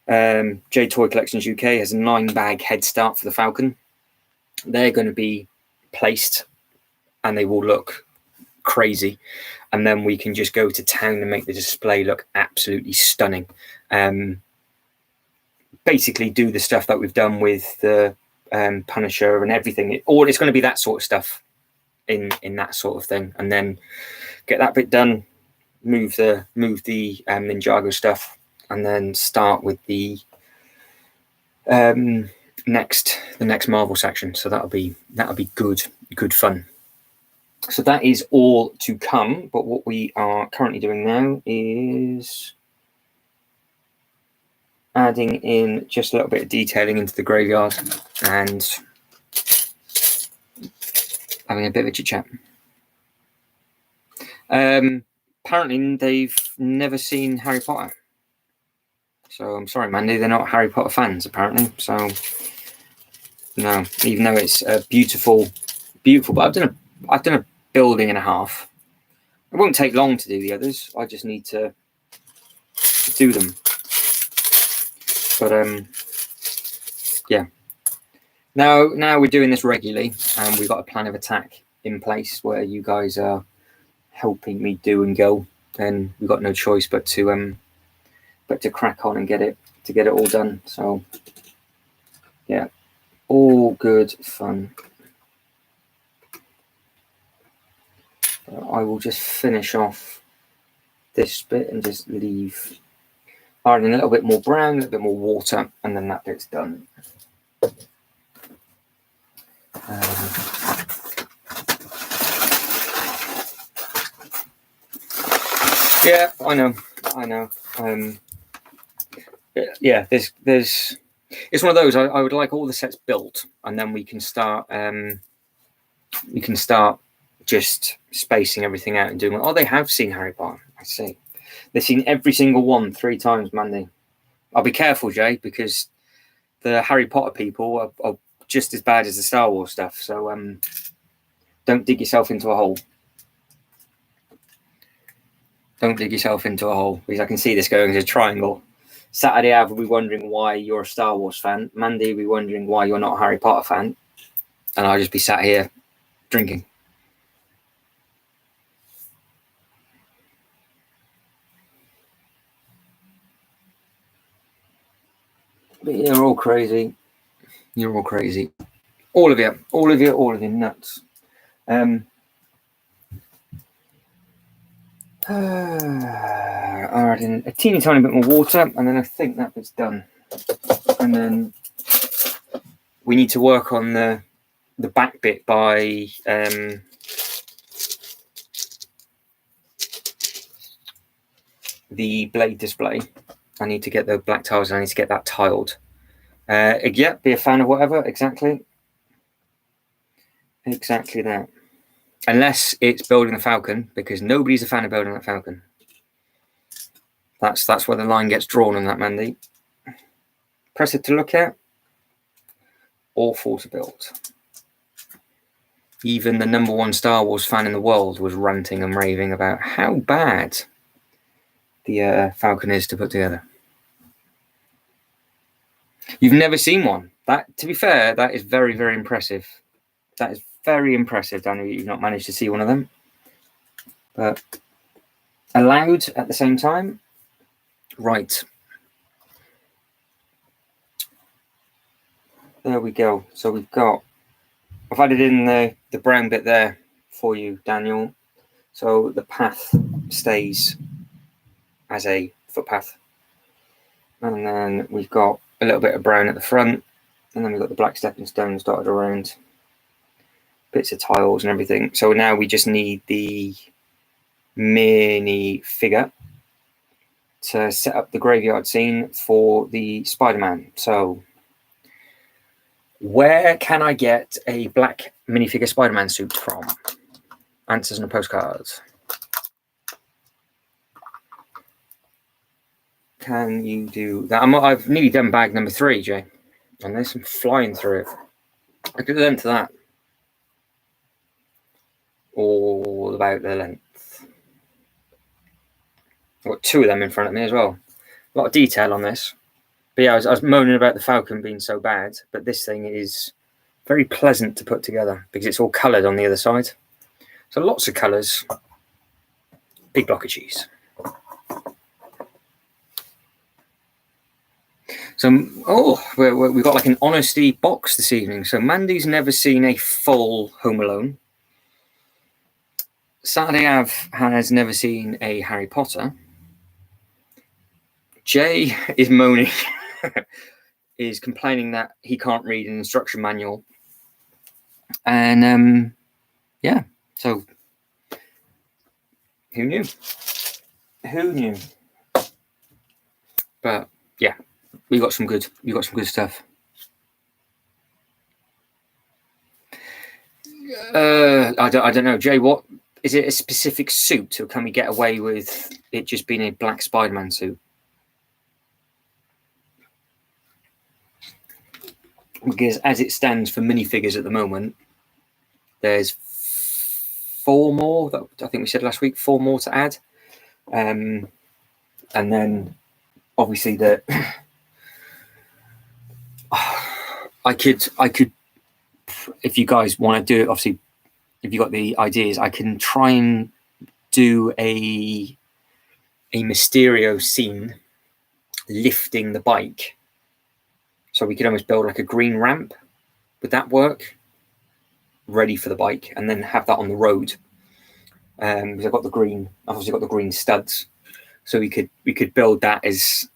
B: J Toy Collections UK has a 9-bag head start for the Falcon. They're going to be placed, and they will look crazy, and then we can just go to town and make the display look absolutely stunning. Basically do the stuff that we've done with the Punisher and everything. It's going to be that sort of stuff in that sort of thing, and then get that bit done, move the Ninjago stuff, and then start with the the next Marvel section. So that'll be good fun. So that is all to come. But what we are currently doing now is adding in just a little bit of detailing into the graveyard and having a bit of a chit chat. Apparently they've never seen Harry Potter. So I'm sorry, Mandy, they're not Harry Potter fans, apparently. So no, even though it's beautiful, but I've done a building and a half. It won't take long to do the others. I just need to do them. But yeah. Now we're doing this regularly, and we've got a plan of attack in place where you guys are helping me do and go. Then we've got no choice but to crack on and get it all done. So yeah, all good fun. I will just finish off this bit and just leave adding a little bit more brown, a little bit more water, and then that bit's done. Yeah, I know. Yeah, there's. It's one of those. I would like all the sets built, and then we can start. Just spacing everything out and doing. Oh, they have seen Harry Potter. I see. They've seen every single one 3 times, Mandy. I'll be careful, Jay, because the Harry Potter people are just as bad as the Star Wars stuff. So don't dig yourself into a hole. Don't dig yourself into a hole, because I can see this going as a triangle. Saturday, I'll be wondering why you're a Star Wars fan. Mandy will be wondering why you're not a Harry Potter fan. And I'll just be sat here drinking. But you're all crazy. You're all crazy. All of you nuts. Adding a teeny tiny bit more water, and then I think that bit's done. And then we need to work on the back bit by the blade display. I need to get the black tiles, and I need to get that tiled. Yeah, be a fan of whatever, exactly that. Unless it's building a falcon, because nobody's a fan of building that falcon. That's where the line gets drawn on that, Mandy. Impressive to look at, awful to build. Even the #1 Star Wars fan in the world was ranting and raving about how bad the falcon is to put together. You've never seen one. That, to be fair, that is very, very impressive. That is very impressive, Daniel. You've not managed to see one of them. But allowed at the same time. Right. There we go. So I've added in the brown bit there for you, Daniel. So the path stays as a footpath. And then we've got a little bit of brown at the front. And then we've got the black stepping stones dotted around. Bits of tiles and everything. So now we just need the mini figure to set up the graveyard scene for the Spider-Man. So where can I get a black minifigure Spider-Man suit from? Answers on a postcard. Can you do that? I've nearly done bag number 3, Jay. And there's some flying through it. I could have done to that. All about the length. I've got 2 of them in front of me as well. A lot of detail on this. But yeah, I was moaning about the Falcon being so bad, but this thing is very pleasant to put together because it's all coloured on the other side. So lots of colours. Big block of cheese. So, we've got like an honesty box this evening. So Mandy's never seen a full Home Alone. Saturday Av has never seen a Harry Potter. Jay is moaning. is complaining that he can't read an instruction manual. And yeah, so who knew? Who knew? But yeah, we got some good stuff. I don't know, Jay. What is it? A specific suit, or can we get away with it just being a black Spider-Man suit? Because as it stands for minifigures at the moment, there's 4 more that I think we said last week. 4 more to add, and then obviously the I could, if you guys want to do it, obviously, if you got the ideas, I can try and do a Mysterio scene lifting the bike. So we could almost build like a green ramp. Would that work? Ready for the bike, and then have that on the road. Because I've obviously got the green studs, so we could build that as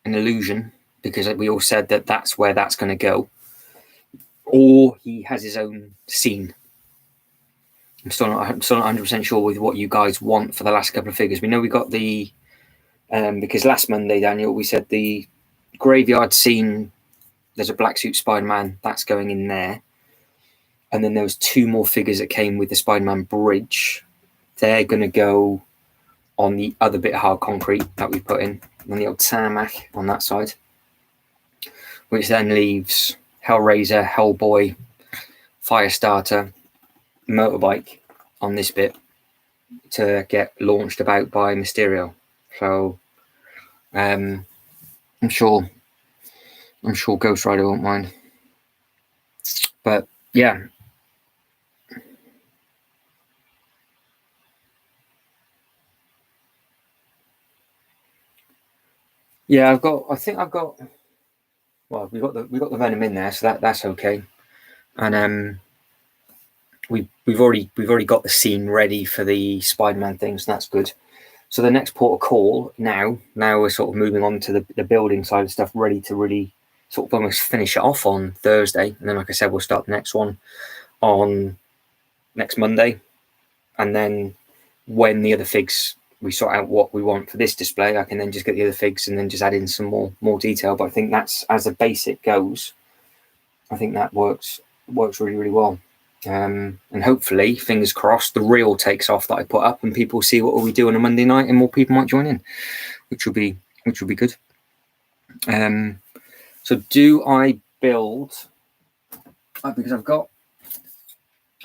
B: an illusion, because we all said that that's where that's going to go. Or he has his own scene. I'm still not 100% sure with what you guys want for the last couple of figures. We know we got the because last Monday, Daniel, we said the graveyard scene. There's a black suit Spider-Man that's going in there, and then there was 2 more figures that came with the Spider-Man bridge. They're going to go on the other bit of hard concrete that we put in, on the old tarmac on that side, which then leaves Hellraiser, Hellboy, Firestarter, motorbike on this bit to get launched about by Mysterio. So I'm sure Ghost Rider won't mind. But yeah. Yeah, we got the Venom in there, so that's okay. And we've already got the scene ready for the Spider-Man thing, so that's good. So the next port of call now we're sort of moving on to the building side of stuff, ready to really sort of almost finish it off on Thursday. And then, like I said, we'll start the next one on next Monday. And then when the other figs, we sort out what we want for this display, I can then just get the other figs and then just add in some more detail. But I think that's, as a basic goes, I think that works really, really well. And hopefully, fingers crossed, the reel takes off that I put up, and people see what we do on a Monday night, and more people might join in, which will be good. So do I build? Because I've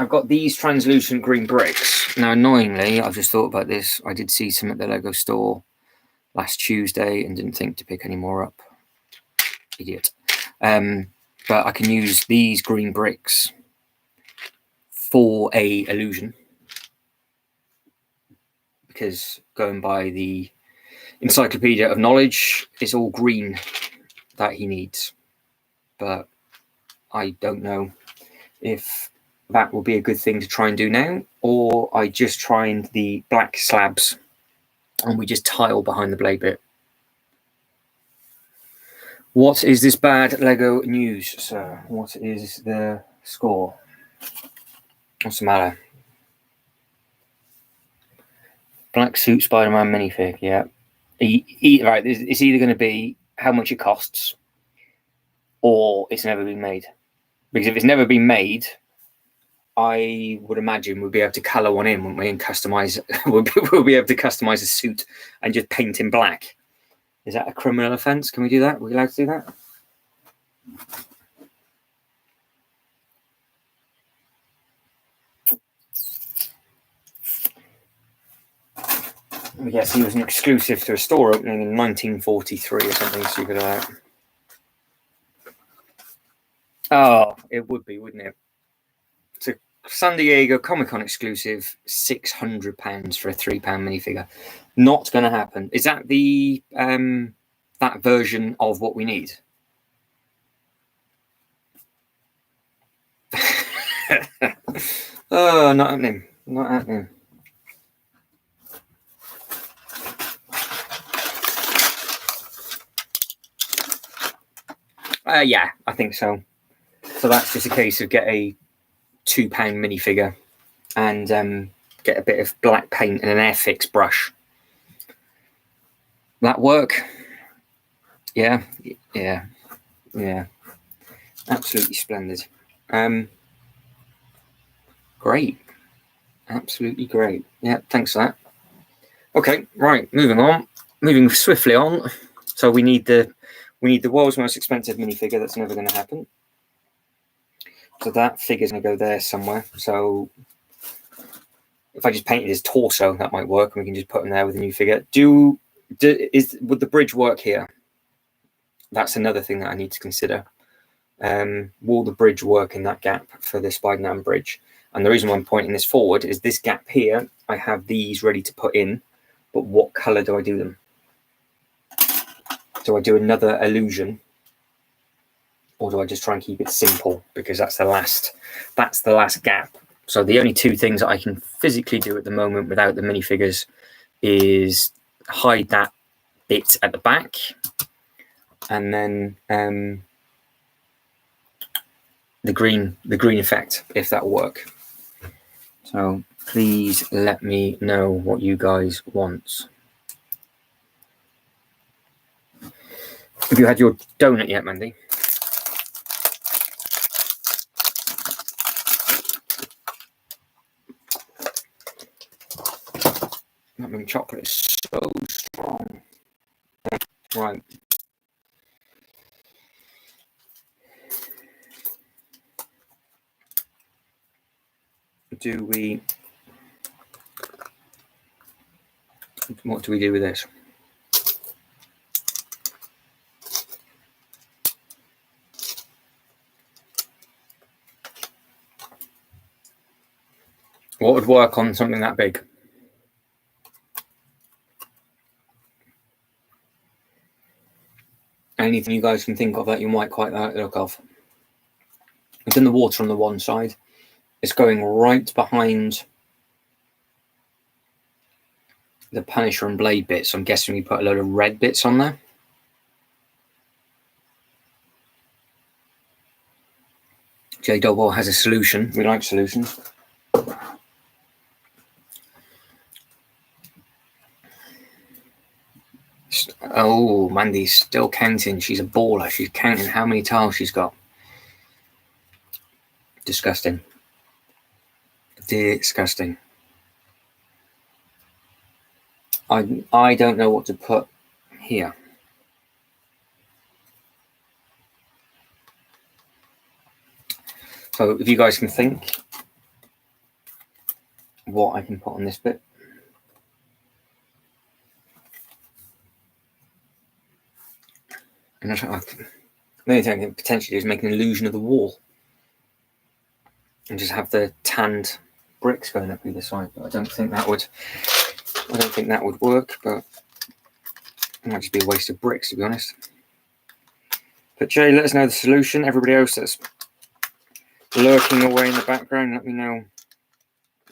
B: got these translucent green bricks. Now, annoyingly, I've just thought about this. I did see some at the Lego store last Tuesday and didn't think to pick any more up. Idiot. But I can use these green bricks for a illusion, because going by the Encyclopedia of Knowledge, it's all green that he needs. But I don't know if that will be a good thing to try and do now, or I just try and the black slabs and we just tile behind the blade bit. What is this bad Lego news, sir? What is the score? What's the matter? Black suit Spider-Man minifig, yeah. Right, it's either going to be how much it costs, or it's never been made. Because if it's never been made, I would imagine we'll be able to colour one in, won't we, and customise. We'll be able to customise a suit and just paint in black. Is that a criminal offence? Can we do that? Are we allowed to do that? Yes, he was an exclusive to a store opening in 1943 or something stupid like that. Oh, it would be, wouldn't it? It's a San Diego Comic-Con exclusive, £600 for a £3 minifigure. Not going to happen. Is that the that version of what we need? Oh, not happening. Not happening. Yeah, I think so. So that's just a case of get a £2 minifigure and get a bit of black paint and an Airfix brush. That work? Yeah. Absolutely splendid. Great. Absolutely great. Yeah, thanks for that. Okay, right, moving swiftly on. So we need the world's most expensive minifigure. That's never going to happen. So that figure's going to go there somewhere. So if I just painted his torso, that might work, and we can just put him there with a new figure. Would the bridge work here? That's another thing that I need to consider. Will the bridge work in that gap for the Spider-Man bridge? And the reason why I'm pointing this forward is this gap here, I have these ready to put in, but what color do I do them? Do I do another illusion, or do I just try and keep it simple? Because that's the last gap. So the only two things that I can physically do at the moment without the minifigures is hide that bit at the back, and then the green effect, if that will work. So please let me know what you guys want. Have you had your donut yet, Mandy? That mint chocolate is so strong. Right. What do we do with this? What would work on something that big? Anything you guys can think of that you might quite like the look of? I've done the water on the one side. It's going right behind the Punisher and Blade bits. So I'm guessing we put a load of red bits on there. J Double has a solution. We like solutions. Oh, Mandy's still counting. She's a baller. She's counting how many tiles she's got. Disgusting. Disgusting. I don't know what to put here. So if you guys can think what I can put on this bit. And the only thing I can potentially do is make an illusion of the wall and just have the tanned bricks going up either side. But I don't think that would work, but it might just be a waste of bricks, to be honest. But Jay, let us know the solution. Everybody else that's lurking away in the background, let me know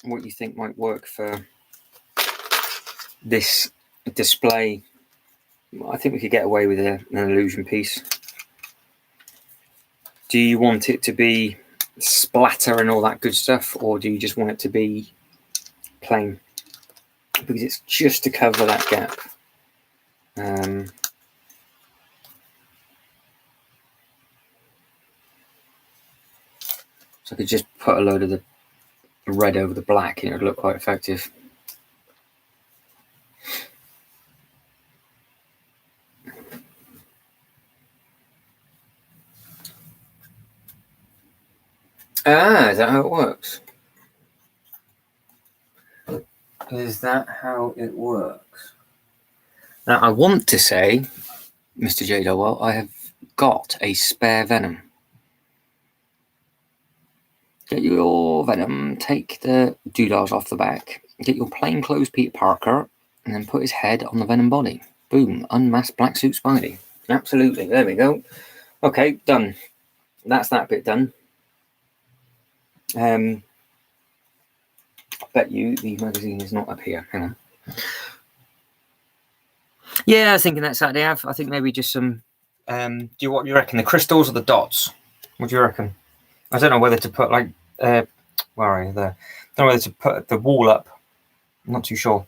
B: what you think might work for this display. I think we could get away with an illusion piece. Do you want it to be splatter and all that good stuff, or do you just want it to be plain? Because it's just to cover that gap. So I could just put a load of the red over the black and it would look quite effective. Ah, is that how it works? Is that how it works? Now, I want to say, Mr. J. Dowell, I have got a spare Venom. Get your Venom, take the doodles off the back, get your plainclothes Peter Parker, and then put his head on the Venom body. Boom, unmasked black suit Spidey. Absolutely, there we go. Okay, done. That's that bit done. I bet you the magazine is not up here. Hang on. Yeah, I was thinking that Saturday. I think maybe just some What do you reckon? The crystals or the dots? What do you reckon? I don't know whether to put like where are you there? I don't know whether to put the wall up. I'm not too sure.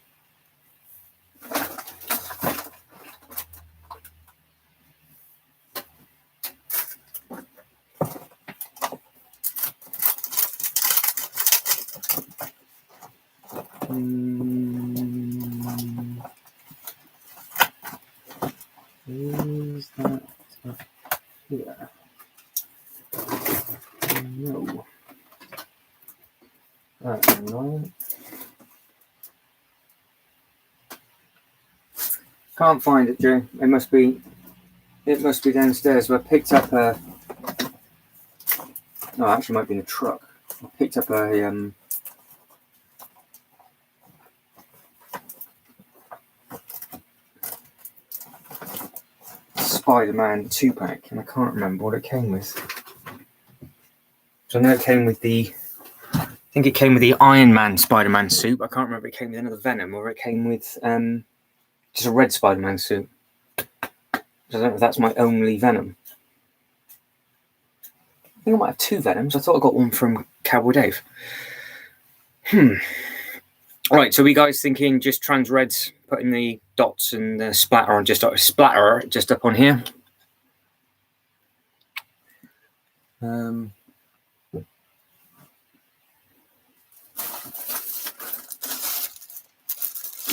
B: Is that up here? No. That's annoying. Can't find it, Joe. It must be downstairs. So I picked up a. No, actually, it might be in a truck. I picked up a Spider-Man 2-pack, and I can't remember what it came with. So I know it came with I think it came with the Iron Man Spider-Man suit. I can't remember if it came with another Venom or it came with just a red Spider-Man suit. So I don't know if that's my only Venom. I think I might have two Venoms. I thought I got one from Cowboy Dave. Right, so we guys thinking just trans reds, putting the dots and the splatter just up on here.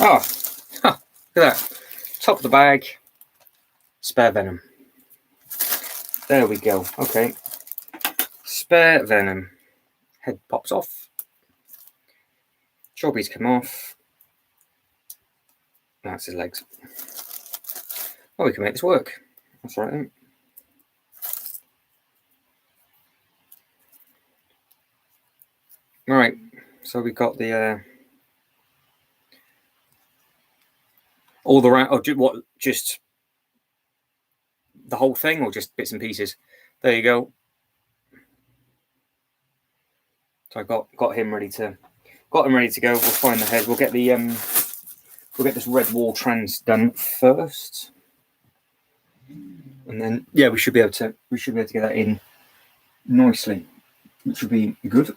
B: Oh, look at that. Top of the bag, spare Venom. There we go. Okay. Spare Venom. Head pops off. Jobbies come off. That's his legs. Oh, we can make this work. That's right then. Alright, so we got the all the round. Oh, just the whole thing, or just bits and pieces? There you go. So I got him ready to go. We'll find the head. We'll get this red wall trans done first, and then yeah, we should be able to get that in nicely, which would be good.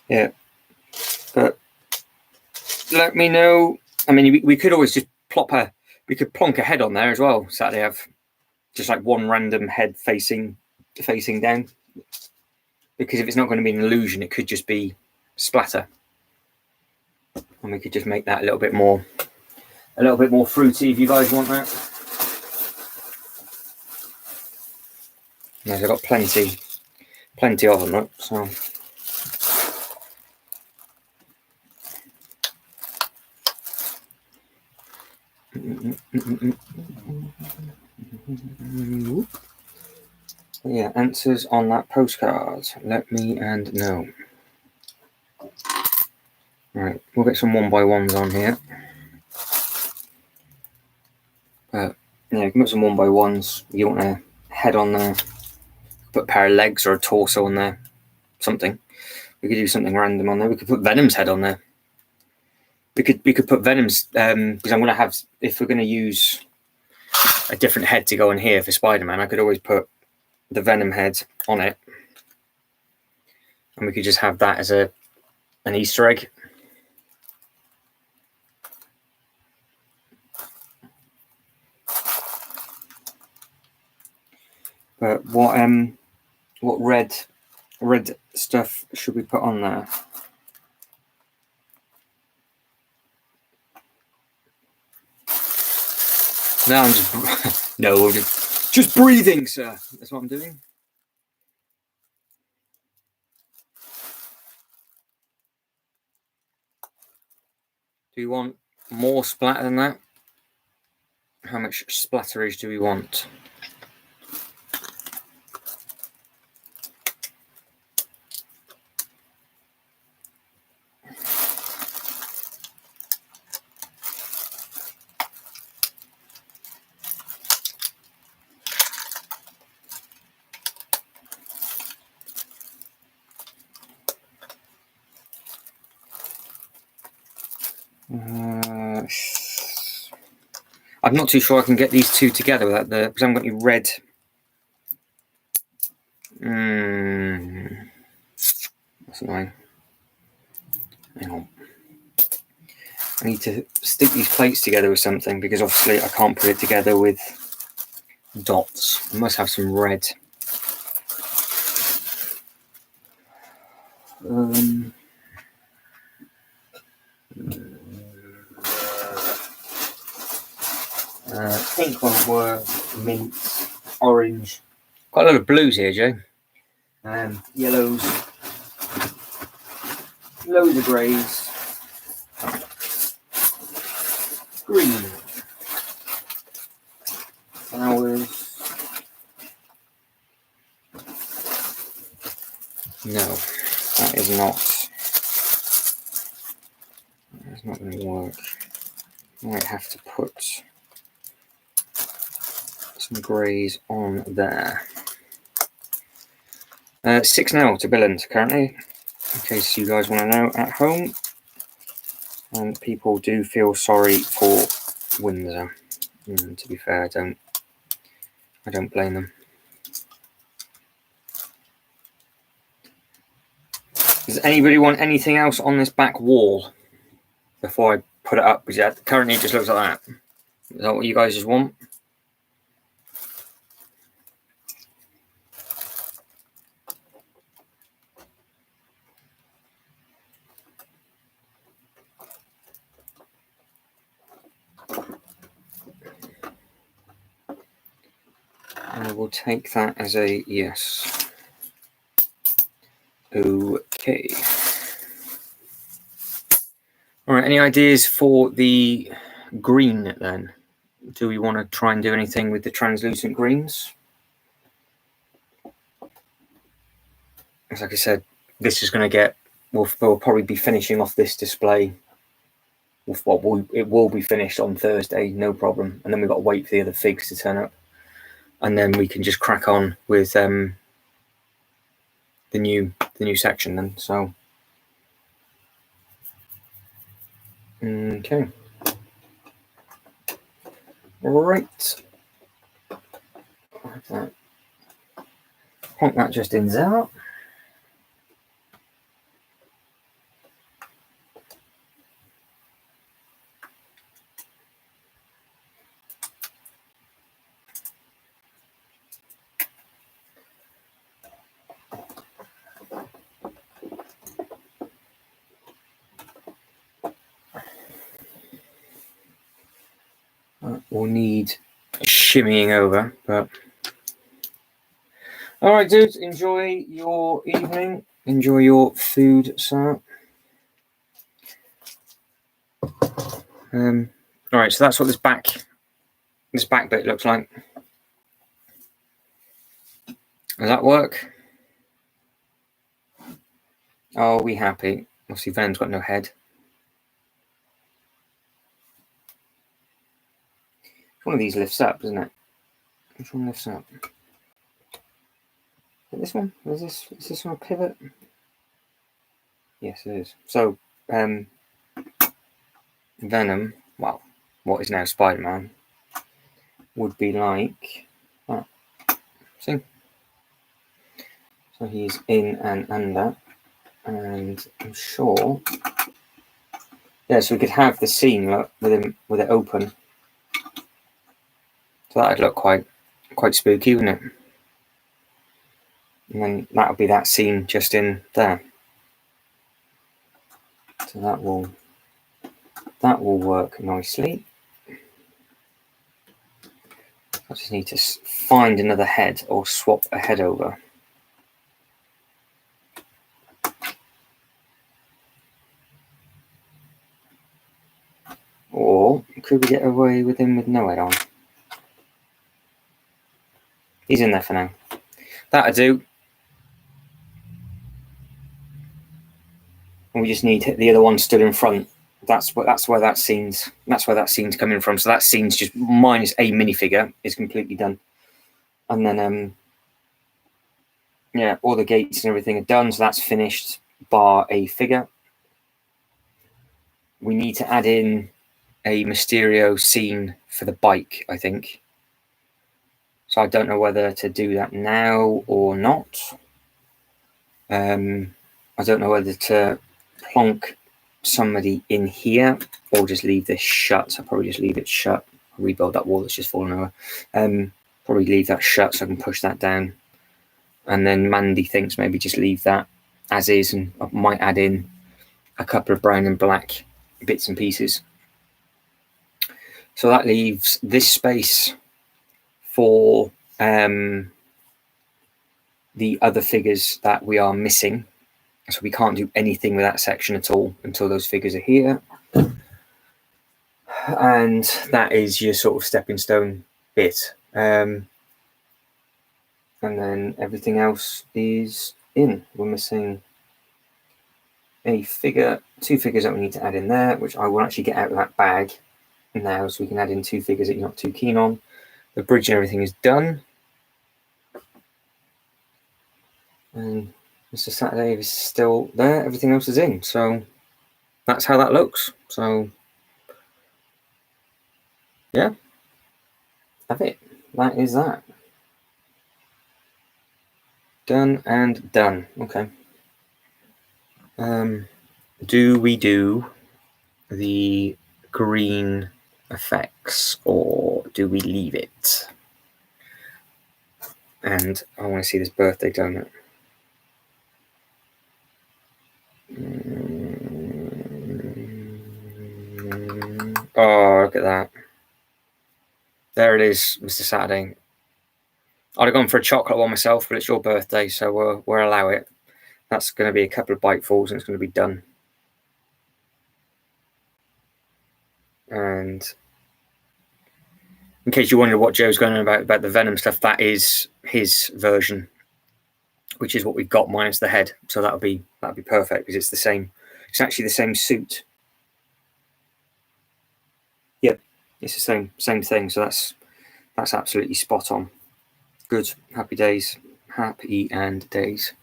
B: Yeah, but let me know. I mean, we could always just we could plonk a head on there as well. So they have just like one random head facing down. Because if it's not going to be an illusion, it could just be splatter, and we could just make that a little bit more fruity if you guys want that. Yes, I've got plenty of them, right? So. Yeah, answers on that postcard. Let me know. Right, we'll get some 1x1s on here. Yeah, you can put some 1x1s. You want a head on there, put a pair of legs or a torso on there, something. We could do something random on there. We could put Venom's head on there. We could put Venom's because I'm going to have, if we're going to use a different head to go on here for Spider-Man, I could always put the Venom head on it, and we could just have that as an Easter egg. But what red stuff should we put on there? Now I'm just no, just breathing, sir. That's what I'm doing. Do you want more splatter than that? How much splatterage do we want? I'm not too sure I can get these two together without because I haven't got any red. That's annoying. Hang on. I need to stick these plates together with something because obviously I can't put it together with dots. I must have some red. Pink ones were mint, orange. Got a lot of blues here, Joe. Yellows, loads of greys, green, flowers. No, that is not. That's not going to work. I might have to put some greys on there. 6-0 to Billund currently, in case you guys want to know at home. And people do feel sorry for Windsor. To be fair, I don't blame them. Does anybody want anything else on this back wall before I put it up? Because currently it just looks like that. Is that what you guys just want? I will take that as a yes. Okay. All right, any ideas for the green then? Do we want to try and do anything with the translucent greens? As like I said, this is going to get, we'll probably be finishing off this display. It will be finished on Thursday, no problem. And then we've got to wait for the other figs to turn up. And then we can just crack on with the new section then. So okay. All right. Like that. Point that just in there. We'll need shimmying over, but all right, dudes, enjoy your evening, enjoy your food, sir. All right, so that's what this back bit looks like. Does that work? Oh, are we happy? Obviously, Venom's got no head. One of these lifts up, doesn't it? Which one lifts up? This one? Is this one a pivot? Yes, it is. So, Venom, well, what is now Spider-Man, would be like that. See? So he's in and under, and I'm sure. Yeah, so we could have the scene look with it open. So that'd look quite spooky, wouldn't it? And then that would be that scene just in there. So that will work nicely. I just need to find another head or swap a head over. Or could we get away with him with no head on? He's in there for now. That'll do. And we just need the other one stood in front. That's where that scene's coming from. So that scene's just minus a minifigure is completely done. And then yeah, all the gates and everything are done, so that's finished, bar a figure. we need to add in a Mysterio scene for the bike, I think. So I don't know whether to do that now or not. I don't know whether to plonk somebody in here or just leave this shut. I'll probably just leave it shut. I'll rebuild that wall that's just fallen over. Probably leave that shut so I can push that down. And then Mandy thinks maybe just leave that as is, and I might add in a couple of brown and black bits and pieces. So that leaves this space for the other figures that we are missing. So we can't do anything with that section at all until those figures are here. And that is your sort of stepping stone bit. And then everything else is in. We're missing a figure, 2 figures that we need to add in there, which I will actually get out of that bag now so we can add in 2 figures that you're not too keen on. The bridge and everything is done. And Mr. Saturday is still there. Everything else is in. So that's how that looks. So yeah, that's it. That is that. Done and done. Okay. Do we do the green effects or do we leave it? And I want to see this birthday donut. Oh, look at that. There it is, Mr. Saturday. I'd have gone for a chocolate one myself, but it's your birthday, so we'll allow it. That's going to be a couple of bitefuls and it's going to be done. And in case you wonder what Joe's going on about the Venom stuff, that is his version, which is what we've got minus the head. So that'll be perfect because it's the same. It's actually the same suit. Yep, it's the same thing. So that's absolutely spot on. Good, happy days, happy and days.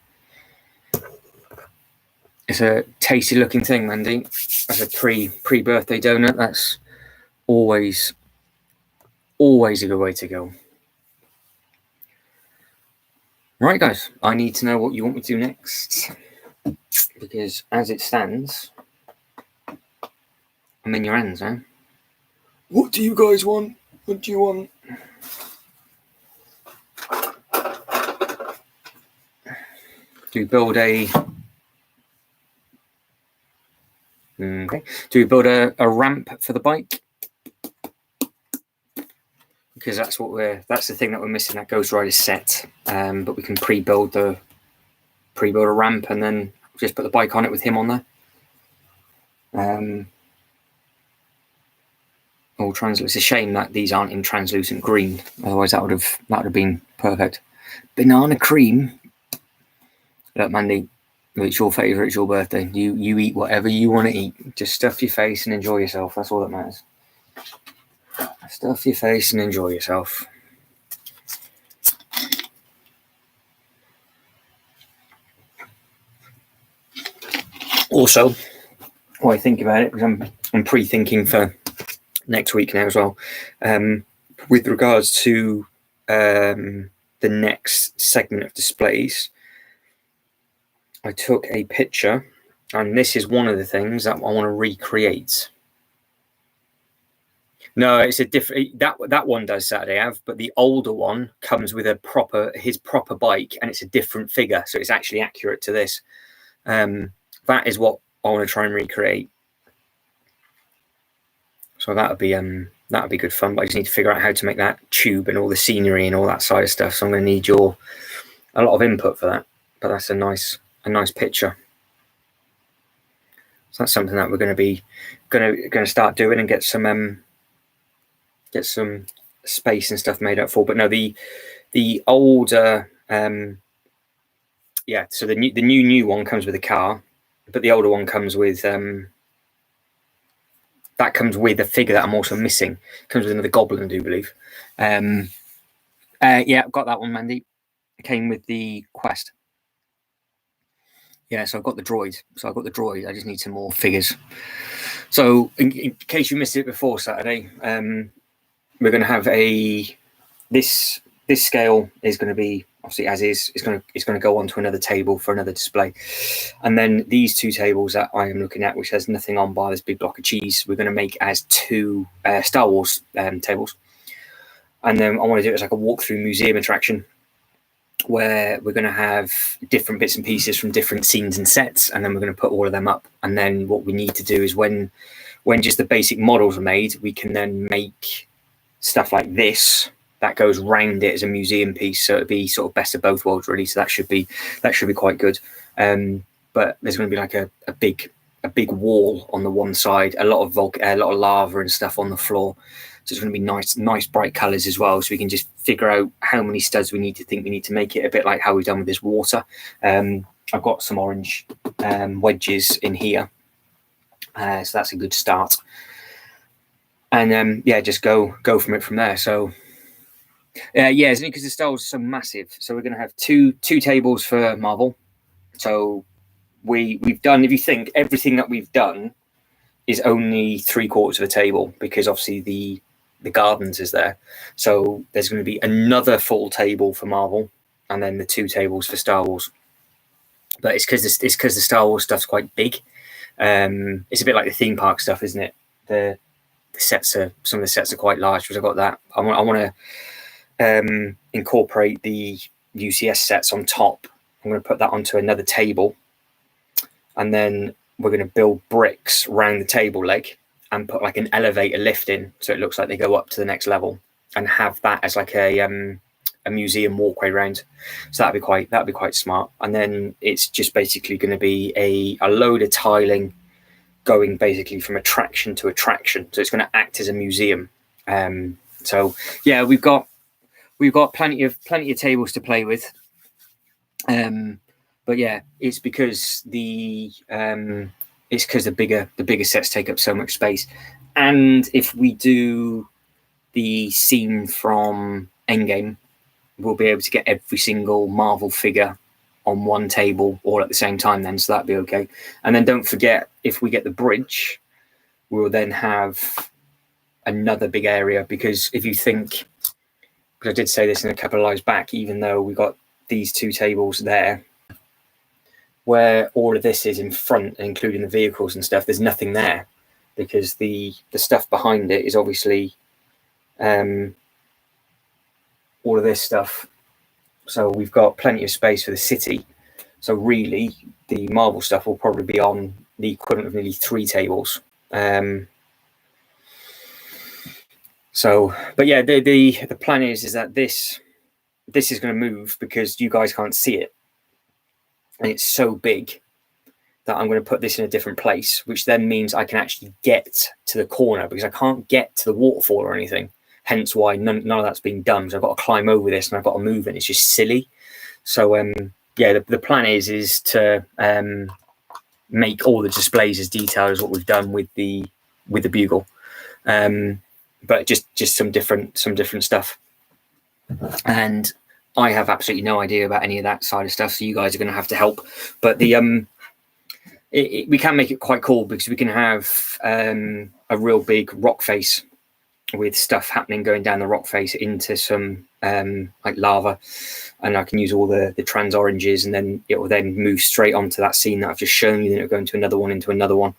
B: It's a tasty looking thing, Mandy. As a pre-birthday donut, that's always a good way to go. Right, guys, I need to know what you want me to do next, because as it stands, I'm in your hands now. What do you guys want? What do you want? Do we build a... Okay. Do we build a ramp for the bike? Because that's the thing that we're missing, that Ghost Rider set. But we can pre-build a ramp and then just put the bike on it with him on there. It's a shame that these aren't in translucent green. Otherwise, that would have been perfect. Banana cream. Look, Mandy, it's your favourite. It's your birthday. You eat whatever you want to eat. Just stuff your face and enjoy yourself. That's all that matters. Stuff your face and enjoy yourself. Also, while I think about it, because I'm pre-thinking for next week now as well, with regards to the next segment of displays, I took a picture, and this is one of the things that I want to recreate. No, it's a different. That one does Saturday Ave, but the older one comes with his proper bike, and it's a different figure, so it's actually accurate to this. That is what I want to try and recreate. So that'd be good fun. But I just need to figure out how to make that tube and all the scenery and all that side of stuff. So I'm going to need a lot of input for that. But that's a nice picture. So that's something that we're going to start doing and get some space and stuff made up for. But no, the older so the new one comes with a car, but the older one comes with that comes with a figure that I'm also missing. It comes with another goblin, I do believe. I've got that one, Mandy. It came with the quest. Yeah, so I've got the droid. I just need some more figures. So in case you missed it before Saturday, we're going to have this scale is going to be obviously as is. It's going to go onto another table for another display, and then these two tables that I am looking at, which has nothing on bar this big block of cheese, we're going to make as two Star Wars tables, and then I want to do it as like a walkthrough museum attraction, where we're going to have different bits and pieces from different scenes and sets, and then we're going to put all of them up. And then what we need to do is when just the basic models are made, we can then make stuff like this that goes round it as a museum piece. So it'd be sort of best of both worlds, really. So that should be quite good. But there's going to be like a big wall on the one side, a lot of lava and stuff on the floor. So it's going to be nice bright colours as well. So we can just figure out how many studs we need to make it a bit like how we've done with this water. I've got some orange wedges in here. So that's a good start. And just go from it from there. So isn't it, because the Star Wars is so massive. So we're going to have two tables for Marvel. So we've done, if you think, everything that we've done is only 3/4 of a table, because obviously the Gardens is there. So there's going to be another full table for Marvel, and then the 2 tables for Star Wars. But it's because the Star Wars stuff's quite big. It's a bit like the theme park stuff, isn't it? The sets are, some of the sets are quite large, because I've got that. I want to incorporate the UCS sets on top. I'm going to put that onto another table, and then we're going to build bricks around the table leg and put like an elevator lift in, so it looks like they go up to the next level, and have that as like a museum walkway round. So that'd be quite smart. And then it's just basically going to be a load of tiling going basically from attraction to attraction. So it's going to act as a museum. So yeah, we've got plenty of tables to play with. But yeah, it's because the bigger sets take up so much space. And if we do the scene from Endgame, we'll be able to get every single Marvel figure on one table all at the same time then, so that'd be okay. And then don't forget, if we get the bridge, we'll then have another big area, because if you think, because I did say this in a couple of lives back, even though we got these 2 tables there, where all of this is in front, including the vehicles and stuff, there's nothing there, because the stuff behind it is obviously all of this stuff. So we've got plenty of space for the city. So really, the Marvel stuff will probably be on the equivalent of nearly 3 tables. But yeah, the plan is that this is going to move, because you guys can't see it, and it's so big that I'm going to put this in a different place, which then means I can actually get to the corner, because I can't get to the waterfall or anything. Hence why none of that's been done. So I've got to climb over this, and I've got to move it. It's just silly. So the plan is to make all the displays as detailed as what we've done with the bugle, but just some different stuff. And I have absolutely no idea about any of that side of stuff, so you guys are going to have to help. But we can make it quite cool, because we can have a real big rock face with stuff happening going down the rock face into some like lava, and I can use all the trans oranges, and then it will then move straight onto that scene that I've just shown you. Then it'll go into another one,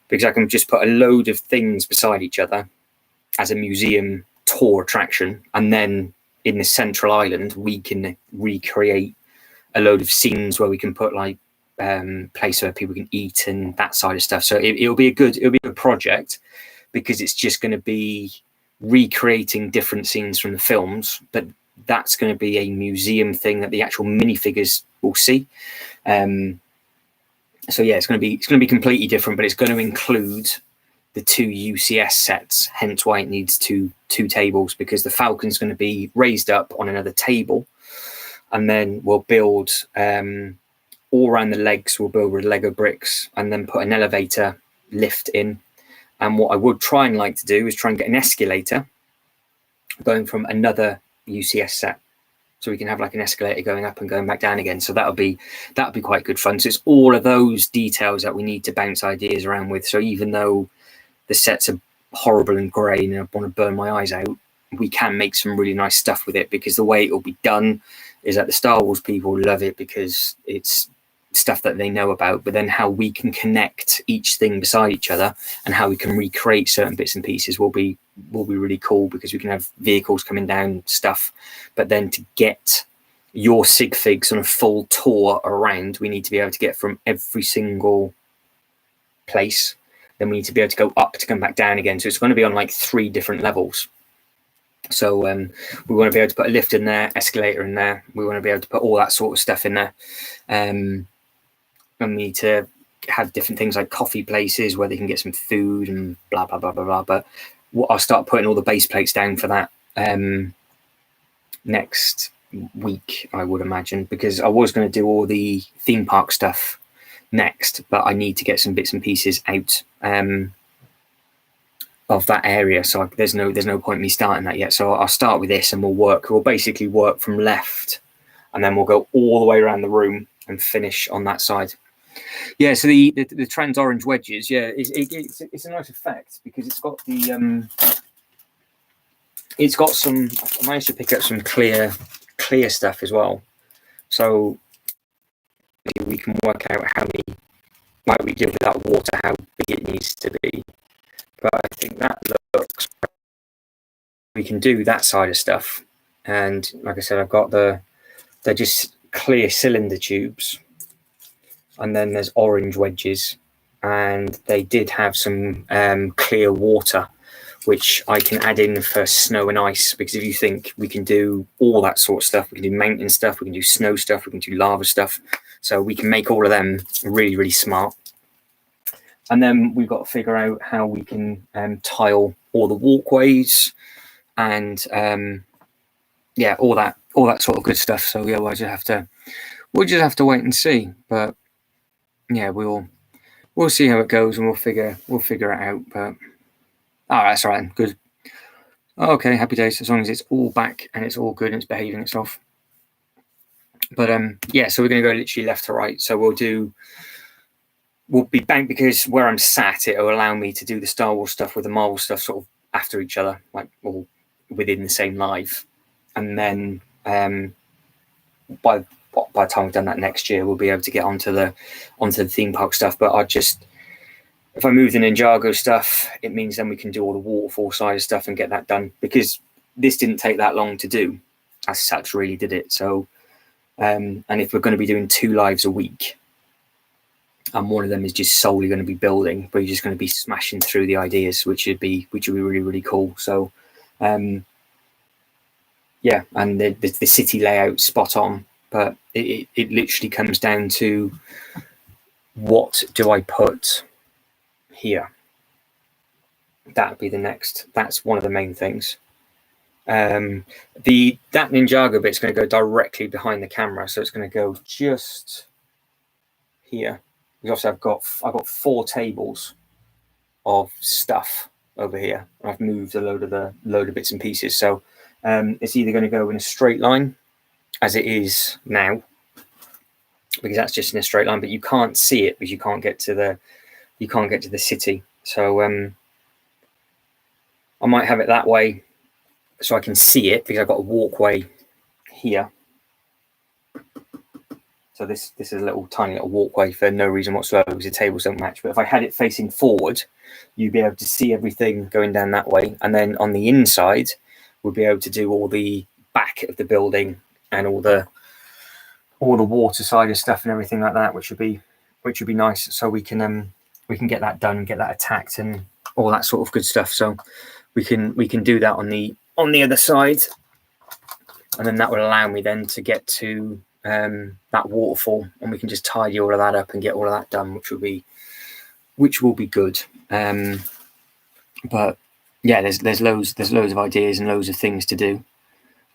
B: because I can just put a load of things beside each other as a museum tour attraction, and then in the central island we can recreate a load of scenes where we can put like place where people can eat and that side of stuff. So it'll be a good project, because it's just going to be recreating different scenes from the films, but that's going to be a museum thing that the actual minifigures will see. So yeah, it's going to be completely different, but it's going to include the 2 UCS sets, hence why it needs two tables, because the Falcon's going to be raised up on another table, and then we'll build all around the legs, we'll build with Lego bricks, and then put an elevator lift in. And what I would try and like to do is try and get an escalator going from another UCS set, so we can have like an escalator going up and going back down again. So that'll be quite good fun. So it's all of those details that we need to bounce ideas around with. So even though the sets are horrible and grey and I want to burn my eyes out, we can make some really nice stuff with it, because the way it will be done is that the Star Wars people love it because it's stuff that they know about, but then how we can connect each thing beside each other and how we can recreate certain bits and pieces will be really cool, because we can have vehicles coming down, stuff, but then to get your sig figs on a full tour around, we need to be able to get from every single place, then we need to be able to go up to come back down again, so it's going to be on like 3 different levels. So we want to be able to put a lift in there, escalator in there, we want to be able to put all that sort of stuff in there, and we need to have different things like coffee places where they can get some food and blah blah blah blah blah. But I'll start putting all the base plates down for that next week, I would imagine, because I was going to do all the theme park stuff next, but I need to get some bits and pieces out of that area, so there's no point in me starting that yet. So I'll start with this and we'll basically work from left, and then we'll go all the way around the room and finish on that side. Yeah, so the trans orange wedges, yeah, it's a nice effect, because it's got the it's got some, I managed to pick up some clear stuff as well, so we can work out how many, like we did with that water, how big it needs to be. But I think that looks, we can do that side of stuff. And like I said, I've got they're just clear cylinder tubes, and then there's orange wedges, and they did have some clear water, which I can add in for snow and ice, because if you think, we can do all that sort of stuff, we can do mountain stuff, we can do snow stuff, we can do lava stuff, so we can make all of them really, really smart. And then we've got to figure out how we can tile all the walkways and yeah, all that sort of good stuff. So yeah, we'll just have to wait and see. But yeah, we'll see how it goes, and we'll figure it out. But that's all right, good. Okay, happy days, as long as it's all back and it's all good and it's behaving itself. But yeah, so we're going to go literally left to right. So we'll be banked, because where I'm sat, it'll allow me to do the Star Wars stuff with the Marvel stuff sort of after each other, like all within the same live. And then by the time we've done that next year, we'll be able to get onto the theme park stuff. But if I move the Ninjago stuff, it means then we can do all the waterfall side of stuff and get that done, because this didn't take that long to do. As such, really did it. So, and if we're going to be doing 2 lives a week, and one of them is just solely going to be building, but you're just going to be smashing through the ideas, which would be really, really cool. So yeah, and the city layout spot on, but it literally comes down to, what do I put here? That'd be the next, that's one of the main things. That Ninjago bit's going to go directly behind the camera, so it's going to go just here. Because obviously I've got 4 tables of stuff over here. I've moved a load of bits and pieces. So it's either going to go in a straight line, as it is now, because that's just in a straight line, but you can't see it because you can't get to the city. So I might have it that way, so I can see it, because I've got a walkway here. So this is a little tiny little walkway for no reason whatsoever, because the tables don't match. But if I had it facing forward, you'd be able to see everything going down that way. And then on the inside, we'll be able to do all the back of the building and all the water side of stuff and everything like that, which would be nice. So we can get that done and get that attacked and all that sort of good stuff. So we can do that on the other side, and then that will allow me then to get to that waterfall, and we can just tidy all of that up and get all of that done, which will be good. But yeah, there's loads of ideas and loads of things to do.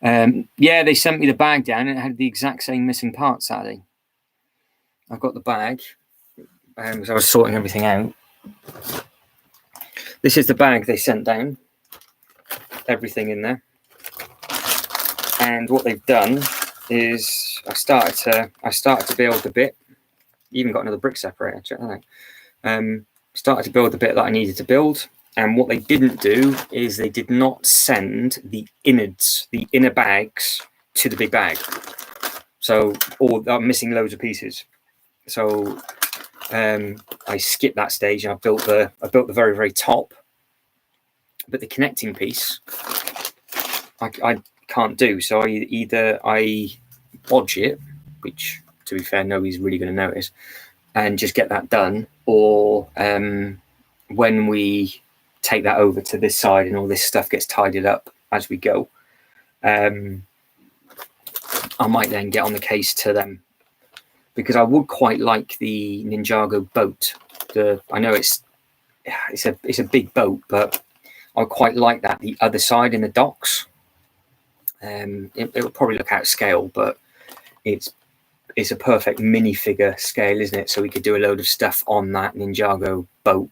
B: Yeah, they sent me the bag down, and it had the exact same missing part, sadly. I've got the bag because I was sorting everything out. This is the bag they sent down, everything in there. And what they've done is I started to build the bit. Even got another brick separator. Check that out. Started to build the bit that I needed to build, And what they didn't do is they did not send the innards, the inner bags, to the big bag. So, or I'm missing loads of pieces. So I skipped that stage and I built the very, very top. But the connecting piece, I can't do. So either I bodge it, which to be fair, nobody's really going to notice, and just get that done, or when we take that over to this side and all this stuff gets tidied up as we go, I might then get on the case to them, because I would quite like the Ninjago boat. I know it's a big boat, but I quite like that, the other side in the docks. It will probably look out of scale, but it's a perfect minifigure scale, isn't it? So we could do a load of stuff on that Ninjago boat.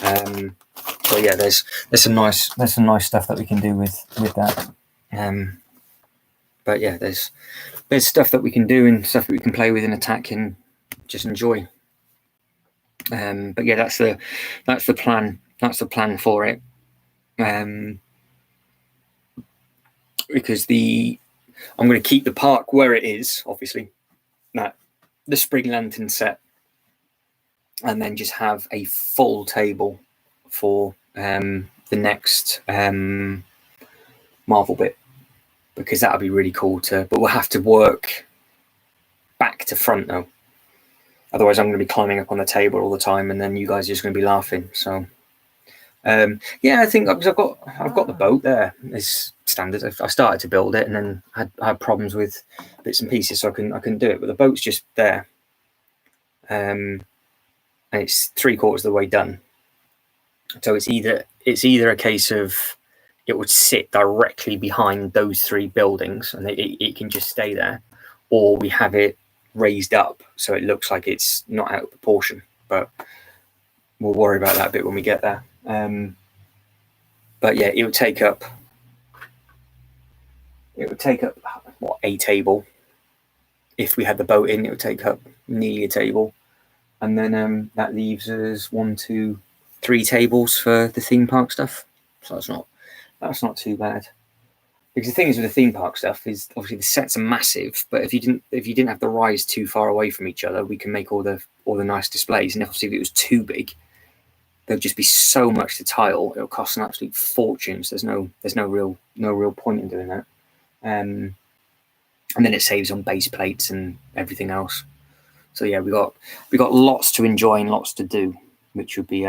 B: So yeah, there's some nice stuff that we can do with that. But yeah, there's stuff that we can do and stuff that we can play with and attack and just enjoy. But yeah, that's the plan. That's the plan for it. Because I'm going to keep the park where it is, obviously, that the spring lantern set, and then just have a full table for the next Marvel bit, because that would be really cool but we'll have to work back to front though. Otherwise I'm going to be climbing up on the table all the time, and then you guys are just going to be laughing. So yeah, I think I've got the boat there. It's standard. I started to build it and then had problems with bits and pieces, so I couldn't do it. But the boat's just there, and it's 3/4 of the way done. So it's either a case of it would sit directly behind those 3 buildings and it can just stay there, or we have it raised up so it looks like it's not out of proportion. But we'll worry about that bit when we get there. But yeah, it would take up what, a table. If we had the boat in, it would take up nearly a table, and then that leaves us 1, 2, 3 tables for the theme park stuff. So that's not too bad. Because the thing is with the theme park stuff is obviously the sets are massive, but if you didn't have the rides too far away from each other, we can make all the nice displays. And obviously if it was too big, there'd just be so much to tile. It'll cost an absolute fortune. So there's no real point in doing that. And then it saves on base plates and everything else. So yeah, we got lots to enjoy and lots to do, which would be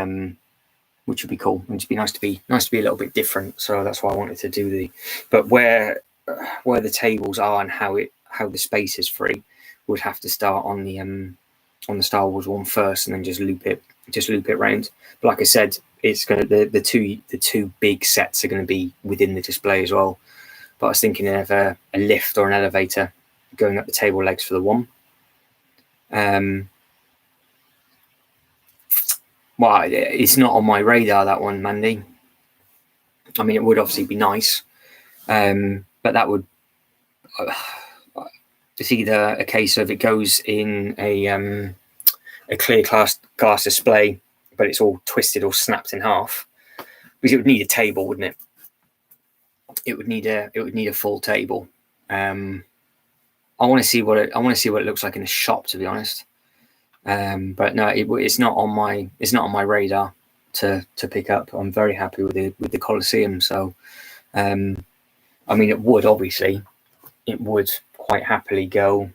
B: cool. It'd be nice to be a little bit different. So that's why I wanted to do but where the tables are and how the space is free, would have to start on the Star Wars one first, and then just loop it round. But like I said, it's gonna the two big sets are going to be within the display as well. But I was thinking of a lift or an elevator going up the table legs for the one. Well, it's not on my radar, that one, Mandy. I mean, it would obviously be nice, but that would. It's either a case of it goes in a clear glass display, but it's all twisted or snapped in half, because it would need a table, wouldn't it? It would need a full table. I want to see what it looks like in the shop, to be honest. But no, it's not on my radar to pick up. I'm very happy with the Colosseum. So, I mean, it would quite happily go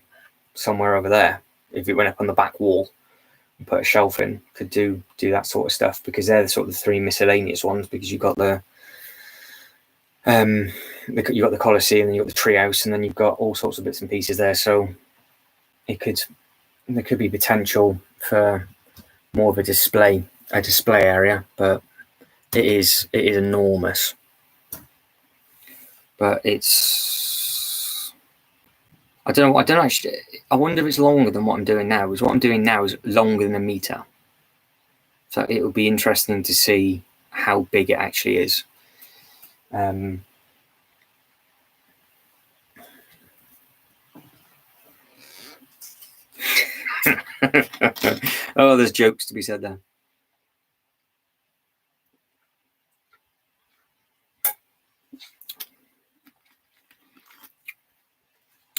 B: somewhere over there. If it went up on the back wall and put a shelf in, could do that sort of stuff, because they're the sort of the 3 miscellaneous ones. Because you've got you've got the Colosseum, and you've got the treehouse, and then you've got all sorts of bits and pieces there. So there could be potential for more of a display area, but it is enormous. But I don't know actually. I wonder if it's longer than what I'm doing now. Because what I'm doing now is longer than a meter. So it will be interesting to see how big it actually is. Oh, there's jokes to be said there.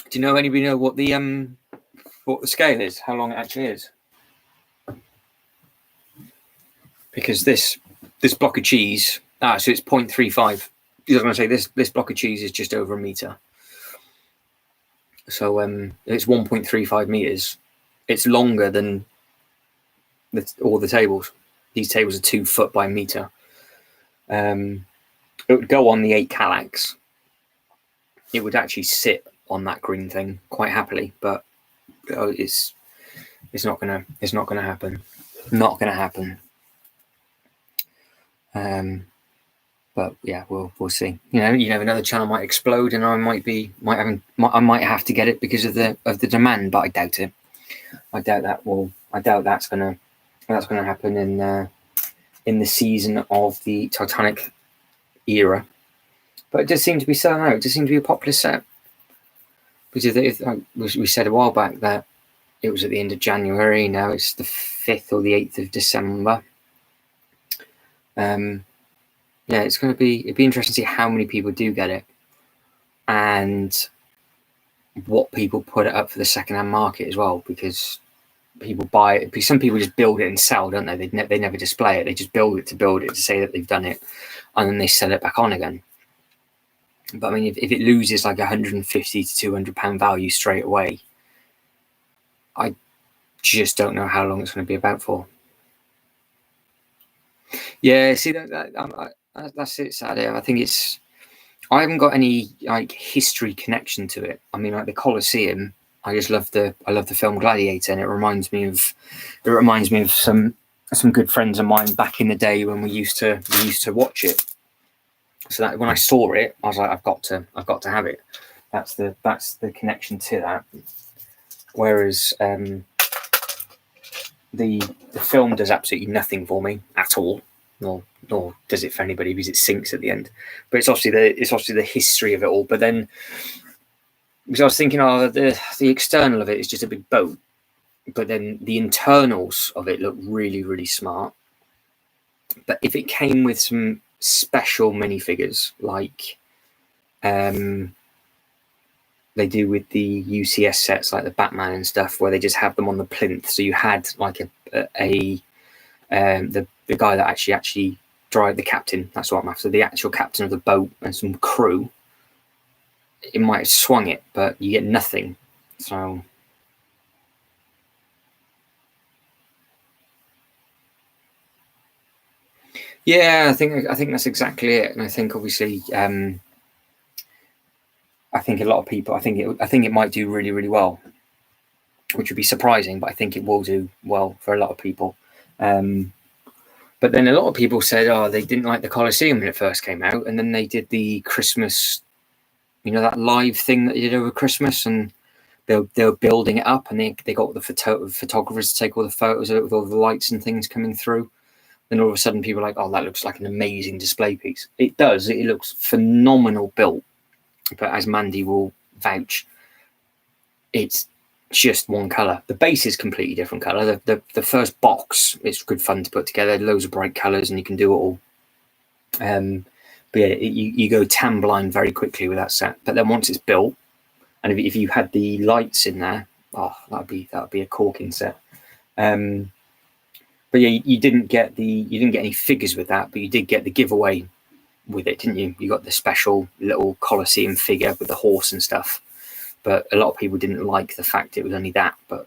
B: Do you know anybody know what the scale is? How long it actually is? Because this block of cheese, so it's 0.35. I was going to say this block of cheese is just over a meter. So it's 1.35 meters. It's longer than all the tables. These tables are 2 foot by a meter. It would go on the 8 Kallax. It would actually sit on that green thing quite happily, but it's not gonna happen. Not gonna happen. But yeah, we'll see. You know, another channel might explode, and I might have to get it because of the demand, but I doubt it. I doubt that's gonna happen in the season of the Titanic era. But it does seem to be selling out. It does seem to be a popular set. Because we said a while back that it was at the end of January. Now it's the 5th or the 8th of December. Yeah, it'd be interesting to see how many people do get it, and what people put it up for the second-hand market as well. Because people buy it. Because some people just build it and sell, don't they? They never display it. They just build it to say that they've done it, and then they sell it back on again. But I mean, if it loses like £150 to £200 value straight away, I just don't know how long it's going to be about for. Yeah, see that's it. Sadly, I think I haven't got any like history connection to it. I mean, like the Colosseum, I just love the film Gladiator, and it reminds me of some good friends of mine back in the day when we used to watch it. So that when I saw it, I was like, I've got to have it. That's the connection to that. Whereas the film does absolutely nothing for me at all, nor does it for anybody, because it sinks at the end. But it's obviously the history of it all. But then, because I was thinking, the external of it is just a big boat, but then the internals of it look really, really smart. But if it came with some special minifigures like they do with the UCS sets, like the Batman and stuff, where they just have them on the plinth, so you had like the guy that actually drive the captain, that's what I'm after, the actual captain of the boat and some crew, it might have swung it, but you get nothing. So yeah, I think that's exactly it. And I think obviously I think a lot of people, I think it might do really, really well, which would be surprising, but I think it will do well for a lot of people. But then a lot of people said, they didn't like the Colosseum when it first came out, and then they did the Christmas, that live thing that they did over Christmas, and they were building it up, and they got the photographers to take all the photos of it with all the lights and things coming through. Then all of a sudden people are like, that looks like an amazing display piece. It does. It looks phenomenal built. But as Mandy will vouch, it's just one colour. The base is completely different colour. The first box, it's good fun to put together. Loads of bright colours, and you can do it all. But yeah, you go tan blind very quickly with that set. But then once it's built, and if you had the lights in there, that'd be a corking set. But yeah, you didn't get any figures with that, but you did get the giveaway with it, didn't you? You got the special little Colosseum figure with the horse and stuff. But a lot of people didn't like the fact it was only that. But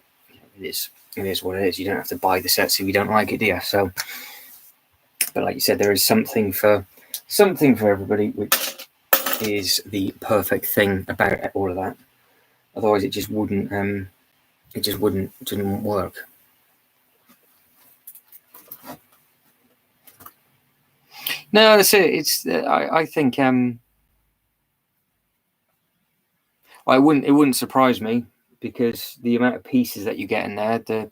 B: it is what it is. You don't have to buy the sets if you don't like it, do you? So, but like you said, there is something for everybody, which is the perfect thing about all of that. Otherwise, it just wouldn't work. No, that's it. It's I think it wouldn't surprise me, because the amount of pieces that you get in there, the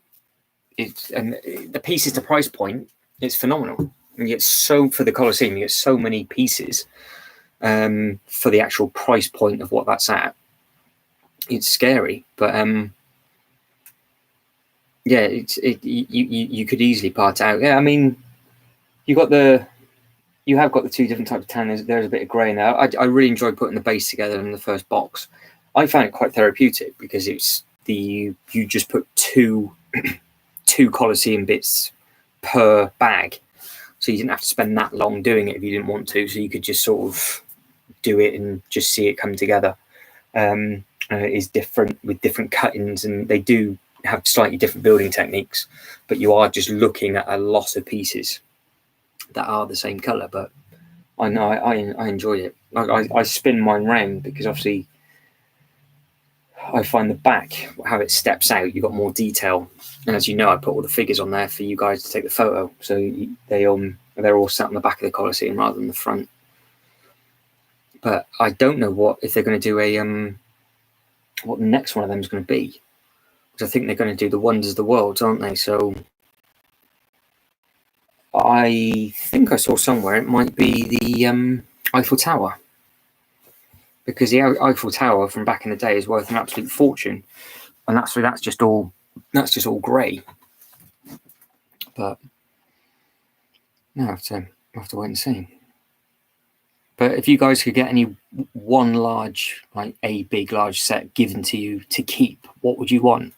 B: pieces to price point, it's phenomenal. You get for the Colosseum, you get so many pieces for the actual price point of what that's at. It's scary, but yeah, you could easily part out. Yeah, I mean, you have got the two different types of tan. There's a bit of grey now. I really enjoyed putting the base together in the first box. I found it quite therapeutic because you just put two Colosseum bits per bag, so you didn't have to spend that long doing it if you didn't want to. So you could just sort of do it and just see it come together. Is different with different cuttings, and they do have slightly different building techniques, but you are just looking at a lot of pieces that are the same color. But I know I enjoyed it. I spin mine round because obviously I find the back, how it steps out, you've got more detail. And as you know, I put all the figures on there for you guys to take the photo, so they're all sat on the back of the Colosseum rather than the front. But I don't know if they're going to do what the next one of them is going to be, because I think they're going to do the Wonders of the World, aren't they? So I think I saw somewhere it might be the Eiffel Tower, because the Eiffel Tower from back in the day is worth an absolute fortune, and that's just all grey. But no, I have to wait and see. But if you guys could get any one large, like a big large set given to you to keep, what would you want?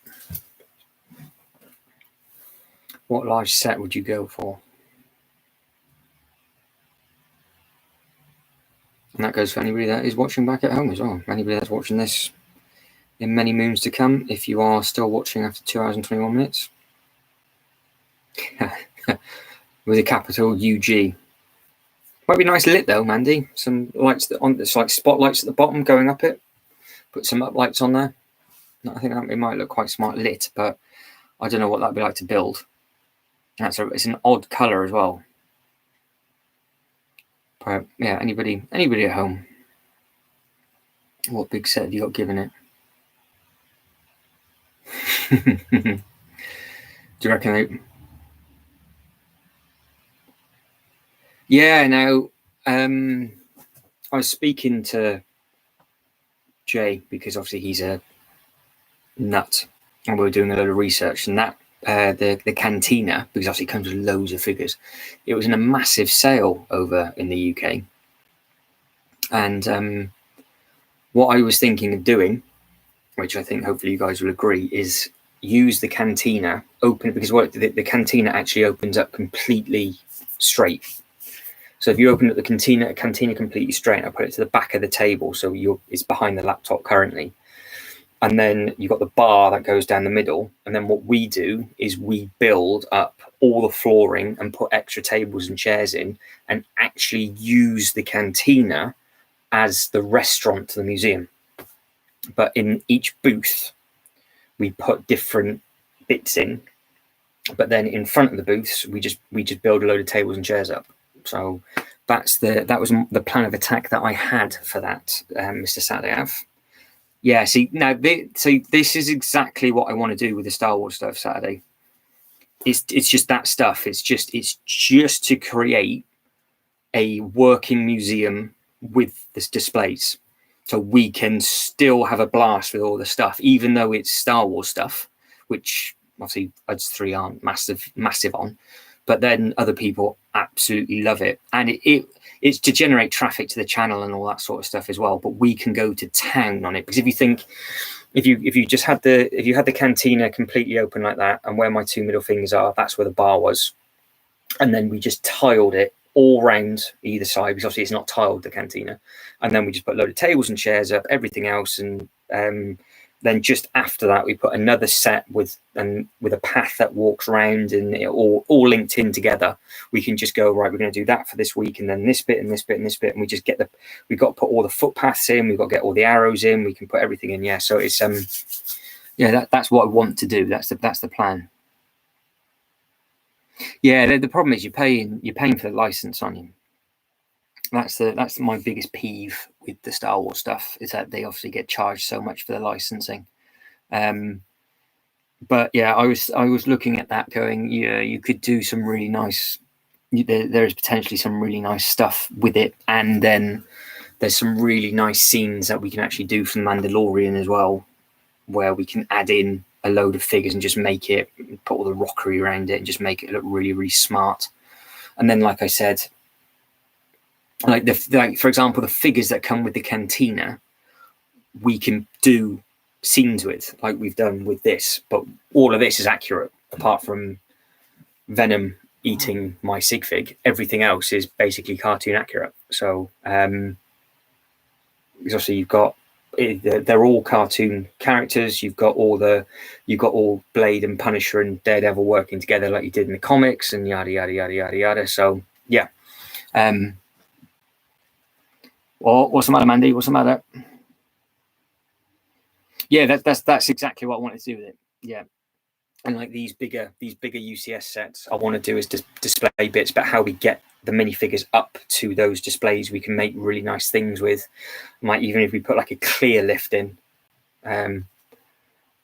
B: What large set would you go for? And that goes for anybody that is watching back at home as well. Anybody that's watching this in many moons to come, if you are still watching after 2 hours and 21 minutes. With a capital UG. Might be nice lit though, Mandy. Some lights it's like spotlights at the bottom going up it. Put some up lights on there. I think it might look quite smart lit, but I don't know what that'd be like to build. It's an odd colour as well. But yeah, anybody at home, what big set have you got given it? Do you reckon Yeah, now I was speaking to Jay because obviously he's a nut, and we were doing a load of research, and that the Cantina, because obviously it comes with loads of figures, it was in a massive sale over in the UK. And what I was thinking of doing, which I think hopefully you guys will agree, is use the Cantina, open it, because the Cantina actually opens up completely straight. So if you open up the Cantina completely straight, I put it to the back of the table, so it's behind the laptop currently. And then you've got the bar that goes down the middle. And then what we do is we build up all the flooring and put extra tables and chairs in, and actually use the Cantina as the restaurant to the museum. But in each booth, we put different bits in. But then in front of the booths, we just build a load of tables and chairs up. So that was the plan of attack that I had for that, Mr. Sadav. Yeah, see, now this is exactly what I want to do with the Star Wars stuff Saturday. It's just that stuff. It's just to create a working museum with this displays, so we can still have a blast with all the stuff, even though it's Star Wars stuff, which obviously us three aren't massive on. But then other people absolutely love it, and it's to generate traffic to the channel and all that sort of stuff as well. But we can go to town on it, because if you had the Cantina completely open like that, and where my two middle fingers are, that's where the bar was, and then we just tiled it all round either side, because obviously it's not tiled, the Cantina, and then we just put a load of tables and chairs up, everything else, and then just after that, we put another set with a path that walks around, and it all linked in together. We can just go, right, we're going to do that for this week, and then this bit and this bit and this bit, and we've got to put all the footpaths in, we've got to get all the arrows in, we can put everything in. Yeah, so it's that's what I want to do. That's the plan. Yeah, the problem is you're paying for the license, aren't you? That's my biggest peeve with the Star Wars stuff, is that they obviously get charged so much for the licensing. But yeah, I was looking at that going, yeah, you could do some really nice, there is potentially some really nice stuff with it, and then there's some really nice scenes that we can actually do from Mandalorian as well, where we can add in a load of figures and just put all the rockery around it and just make it look really, really smart. And then, like I said, like for example, the figures that come with the Cantina, we can do scenes with, like we've done with this. But all of this is accurate, apart from Venom eating my sig fig. Everything else is basically cartoon accurate. So obviously you've got, they're all cartoon characters. You've got all Blade and Punisher and Daredevil working together like you did in the comics, and yada yada yada yada yada. So yeah. What's the matter, Mandy? What's the matter? Yeah, that's exactly what I wanted to do with it. Yeah. And like these bigger UCS sets, I want to do is display bits, but how we get the minifigures up to those displays, we can make really nice things with. Might even if we put like a clear lift in.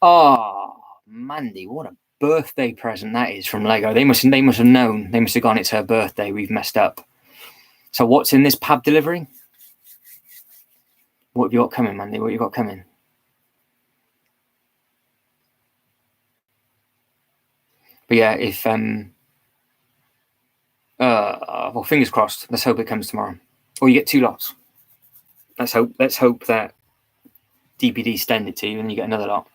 B: Oh, Mandy, what a birthday present that is from Lego. They must have known. They must have gone, it's her birthday. We've messed up. So what's in this pab delivery? What have you got coming, Mandy? What have you got coming? But yeah, if well, fingers crossed. Let's hope it comes tomorrow, or you get 2 lots. Let's hope that DPD send it to you and you get another lot.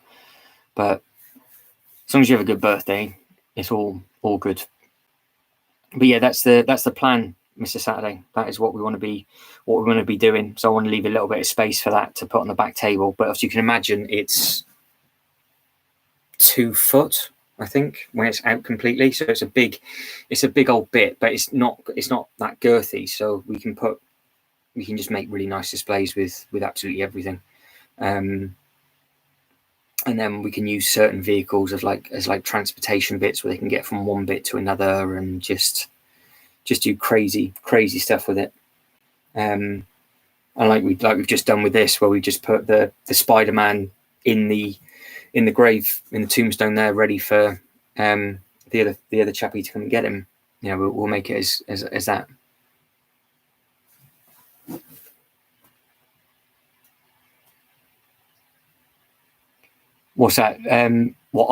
B: But as long as you have a good birthday, it's all good. But yeah, that's the plan, Mr. Saturday. That is what we want to be doing. So I want to leave a little bit of space for that to put on the back table. But as you can imagine, it's 2 foot. I think when it's out completely, so it's a big old bit, but it's not that girthy. So we can just make really nice displays with absolutely everything, and then we can use certain vehicles as transportation bits where they can get from one bit to another, and just do crazy stuff with it. And like we've just done with this, where we just put the Spider-Man in the grave, in the tombstone there, ready for the other chappie to come and get him. You know, we'll make it as that. What's that? What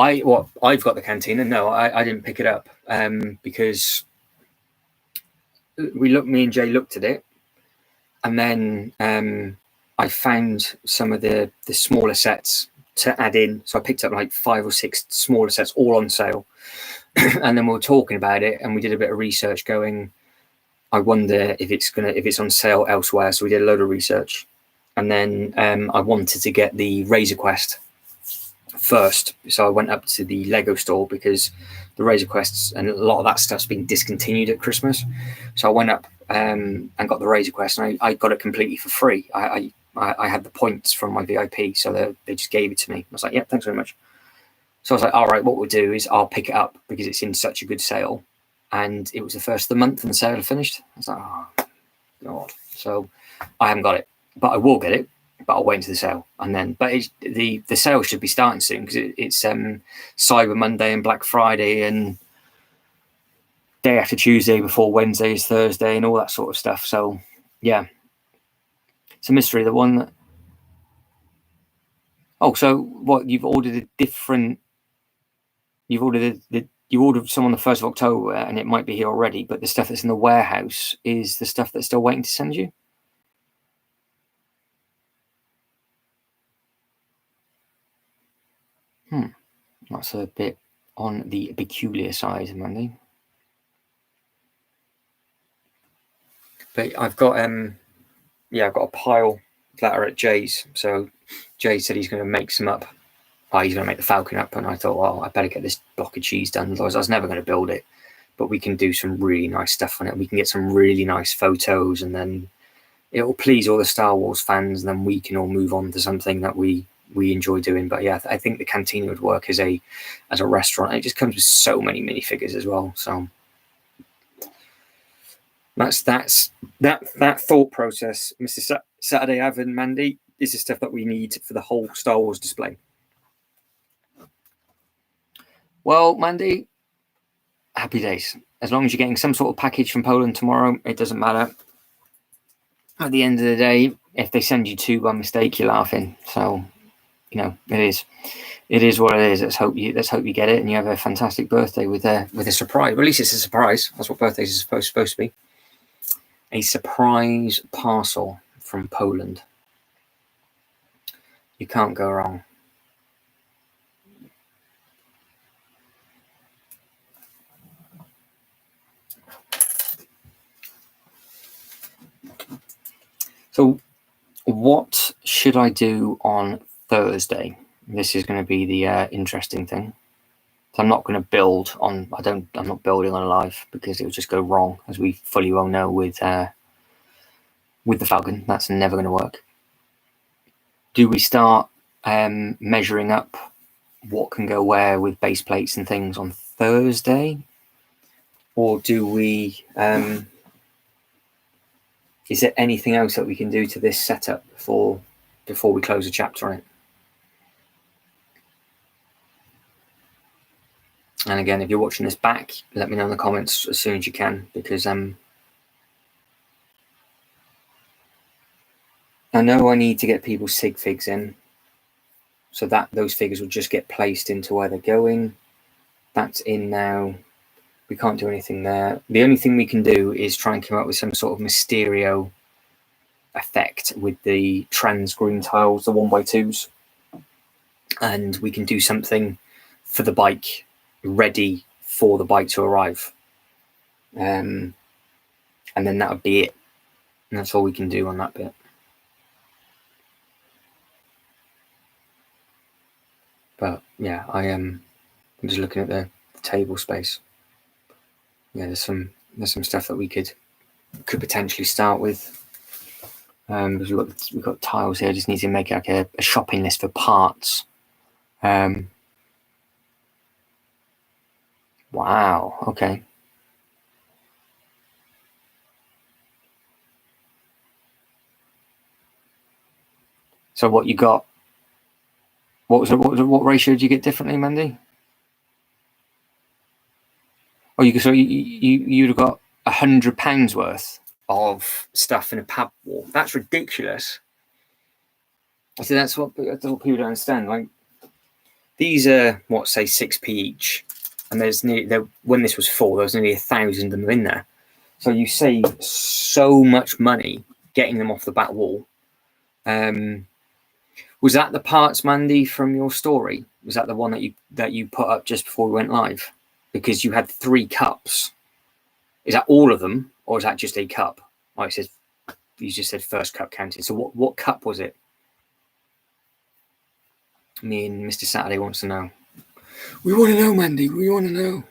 B: I've got the cantina. No, I didn't pick it up because me and Jay looked at it, and then I found some of the smaller sets to add in. So I picked up like 5 or 6 smaller sets, all on sale. And then we were talking about it, and we did a bit of research going, I wonder if it's on sale elsewhere. So we did a load of research, and then I wanted to get the Razor Quest first. So I went up to the Lego store because the Razor Quests and a lot of that stuff's been discontinued at Christmas. So I went up and got the Razor Quest, and I got it completely for free. I had the points from my VIP, so they just gave it to me. I was like, yeah, thanks very much. So I was like, all right, what we'll do is I'll pick it up because it's in such a good sale. And it was the first of the month and the sale had finished. I was like, oh, God. So I haven't got it, but I will get it, but I'll wait until the sale. And then, but the sale should be starting soon because it's Cyber Monday and Black Friday and day after Tuesday before Wednesday is Thursday and all that sort of stuff. So, yeah. It's a mystery. The one that... Oh, so what? You've ordered a different... You've ordered you ordered some on the 1st of October and it might be here already, but the stuff that's in the warehouse is the stuff that's still waiting to send you? That's a bit on the peculiar side, Mandy. But I've got I've got a pile that are at Jay's. So Jay said he's going to make some up. He's going to make the Falcon up, and I thought, well, I better get this block of cheese done. Otherwise, I was never going to build it. But we can do some really nice stuff on it. We can get some really nice photos, and then it will please all the Star Wars fans, and then we can all move on to something that we enjoy doing. But yeah, I think the cantina would work as a restaurant. It just comes with so many minifigures as well. So that's that thought process, Mr. Saturday, Av and Mandy, is the stuff that we need for the whole Star Wars display. Well, Mandy, happy days. As long as you're getting some sort of package from Poland tomorrow, it doesn't matter. At the end of the day, if they send you 2 by mistake, you're laughing. So, you know, it is what it is. Let's hope you get it and you have a fantastic birthday with a surprise. Well, at least it's a surprise. That's what birthdays are supposed to be. A surprise parcel from Poland. You can't go wrong. So what should I do on Thursday? This is going to be the interesting thing. So I'm not going to build on. I'm not building on a live because it would just go wrong, as we fully well know with the Falcon. That's never going to work. Do we start measuring up what can go where with base plates and things on Thursday, or do we? Is there anything else that we can do to this setup before we close a chapter on it? And again, if you're watching this back, let me know in the comments as soon as you can, because I know I need to get people's sig figs in, so that those figures will just get placed into where they're going. That's in now. We can't do anything there. The only thing we can do is try and come up with some sort of Mysterio effect with the trans green tiles, the 1x2s, and we can do something for the bike ready for the bike to arrive, and then that would be it, and that's all we can do on that bit. But yeah, I'm just looking at the table space. Yeah, there's some stuff that we could potentially start with. Because we've got tiles here. I just need to make like a shopping list for parts. Wow. Okay. So what you got? What ratio did you get differently, Mandy? Oh, you'd have got £100 worth of stuff in a pub wall. That's ridiculous. So that's what people don't understand. Like, these are say 6p each, and when this was full, there was nearly 1,000 of them in there. So you save so much money getting them off the back wall. Was that the parts, Mandy, from your story? Was that the one that you put up just before we went live? Because you had 3 cups. Is that all of them, or is that just a cup? Oh, it says you just said first cup counted. So what cup was it? Me and Mr. Saturday wants to know. We want to know, Mandy. We want to know.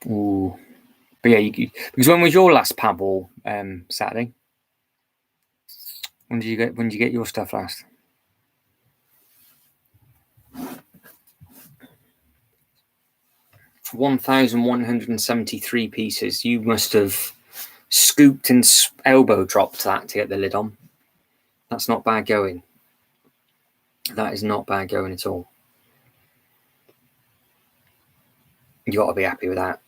B: Ooh, but yeah, because when was your last pub wall, Saturday? When did you get your stuff last? For 1,173 pieces. You must have scooped and elbow dropped that to get the lid on. That's not bad going. That is not bad going at all. You got to be happy with that.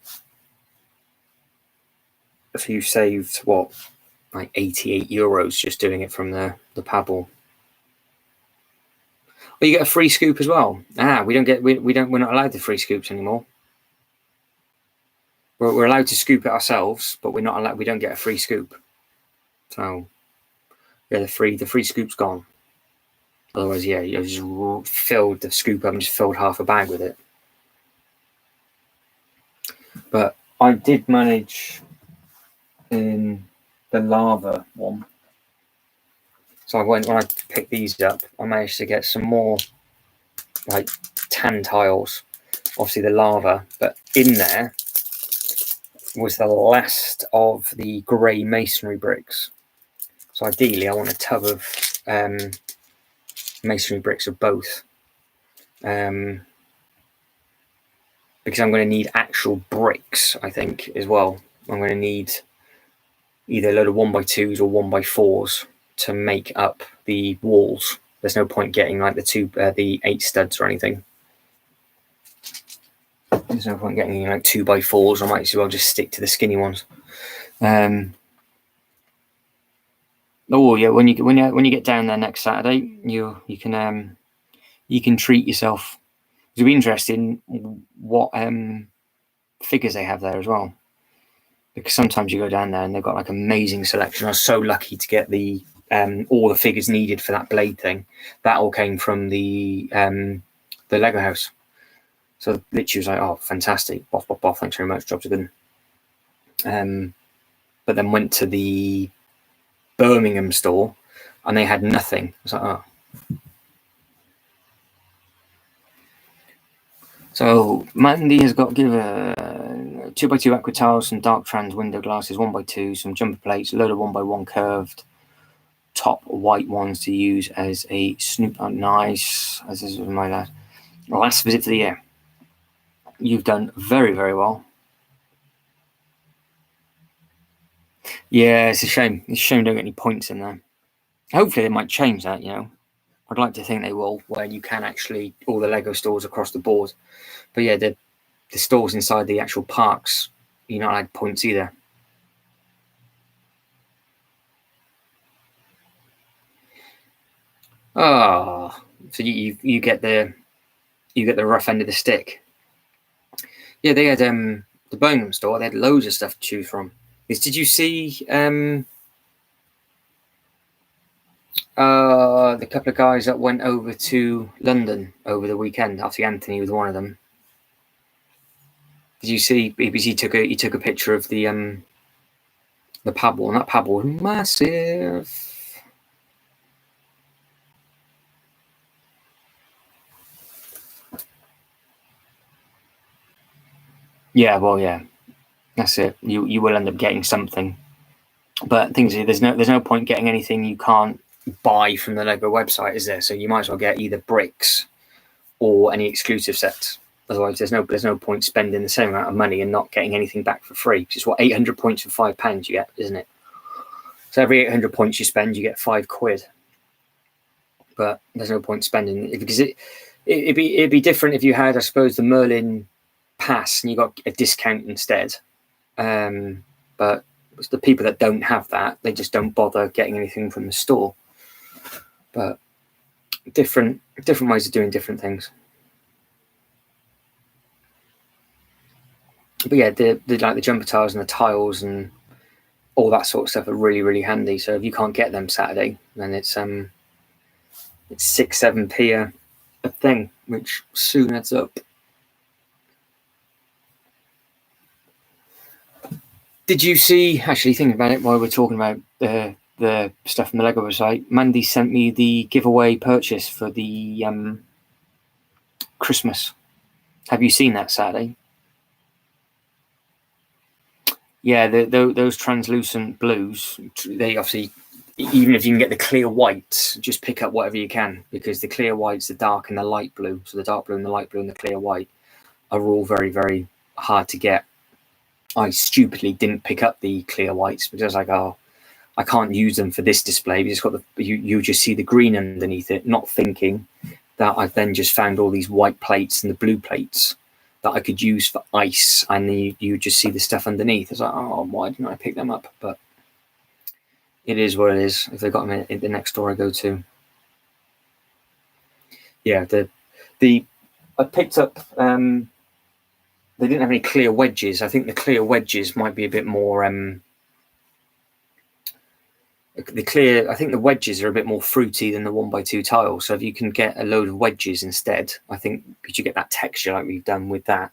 B: If you saved what, like €88 just doing it from the paddle. Well, you get a free scoop as well. We're not allowed the free scoops anymore. We're allowed to scoop it ourselves, but we're not allowed. We don't get a free scoop. So yeah, the free scoop's gone. Otherwise, yeah, you just filled the scoop up and just filled half a bag with it. But I did manage in the lava one. So when I picked these up, I managed to get some more like tan tiles, obviously the lava, but in there was the last of the grey masonry bricks. So ideally I want a tub of masonry bricks of both, because I'm going to need actual bricks, I think, as well. I'm going to need either a load of 1x2s or 1x4s to make up the walls. There's no point getting like the 8 studs or anything. There's no point getting like 2x4s. I might as well just stick to the skinny ones. Oh yeah, when you get down there next Saturday, you can treat yourself. It'll be interesting what figures they have there as well, because sometimes you go down there and they've got like amazing selection. I was so lucky to get the all the figures needed for that blade thing. That all came from the Lego house. So literally was like, oh, fantastic, boff, boff, boff, thanks very much, jobs are good. But then went to the Birmingham store and they had nothing. I was like, oh. So Mandy has got to give a 2x2 aqua tiles, some dark trans window glasses, 1x2, some jumper plates, a load of 1x1 curved top white ones to use as a snoop. Oh, nice. As this was my last visit for the year. You've done very, very well. Yeah, it's a shame. It's a shame we don't get any points in there. Hopefully they might change that, you know. I'd like to think they will, where you can actually, all the Lego stores across the board. But yeah, the stores inside the actual parks, you're not allowed points either. Oh, so you get the rough end of the stick. Yeah, they had the Birmingham store. They had loads of stuff to choose from. Did you see the couple of guys that went over to London over the weekend? Obviously, Anthony was one of them. Did you see? Because he took a picture of the paddle, and that paddle was massive. Yeah, well, yeah, that's it. You will end up getting something, but things there's no point getting anything you can't buy from the Lego website, is there? So you might as well get either bricks or any exclusive sets. Otherwise, there's no point spending the same amount of money and not getting anything back for free. Which is what 800 points for £5 you get, isn't it? So every 800 points you spend, you get £5. But there's no point spending it, because it'd be different if you had, I suppose, the Merlin pass and you got a discount instead. But the people that don't have that, they just don't bother getting anything from the store. But different ways of doing different things. But yeah, the like the jumper tiles and the tiles and all that sort of stuff are really, really handy. So if you can't get them Saturday, then it's 6-7p a thing, which soon adds up. Did you see, actually thinking about it while we're talking about the stuff from the Lego website, Mandy sent me the giveaway purchase for the Christmas. Have you seen that Saturday? Yeah, those translucent blues, they obviously, even if you can get the clear whites, just pick up whatever you can, because the clear whites, the dark and the light blue, so the dark blue and the light blue and the clear white are all very, very hard to get. I stupidly didn't pick up the clear whites because I was like, oh, I can't use them for this display. You just see the green underneath it, not thinking that I've then just found all these white plates and the blue plates that I could use for ice, and you just see the stuff underneath. I was like, oh, why didn't I pick them up? But it is what it is. If they've got them in the next store I go to. Yeah, I picked up, they didn't have any clear wedges. I think the clear wedges might be a bit more, I think the wedges are a bit more fruity than the 1x2 tiles. So if you can get a load of wedges instead, I think, because you get that texture like we've done with that,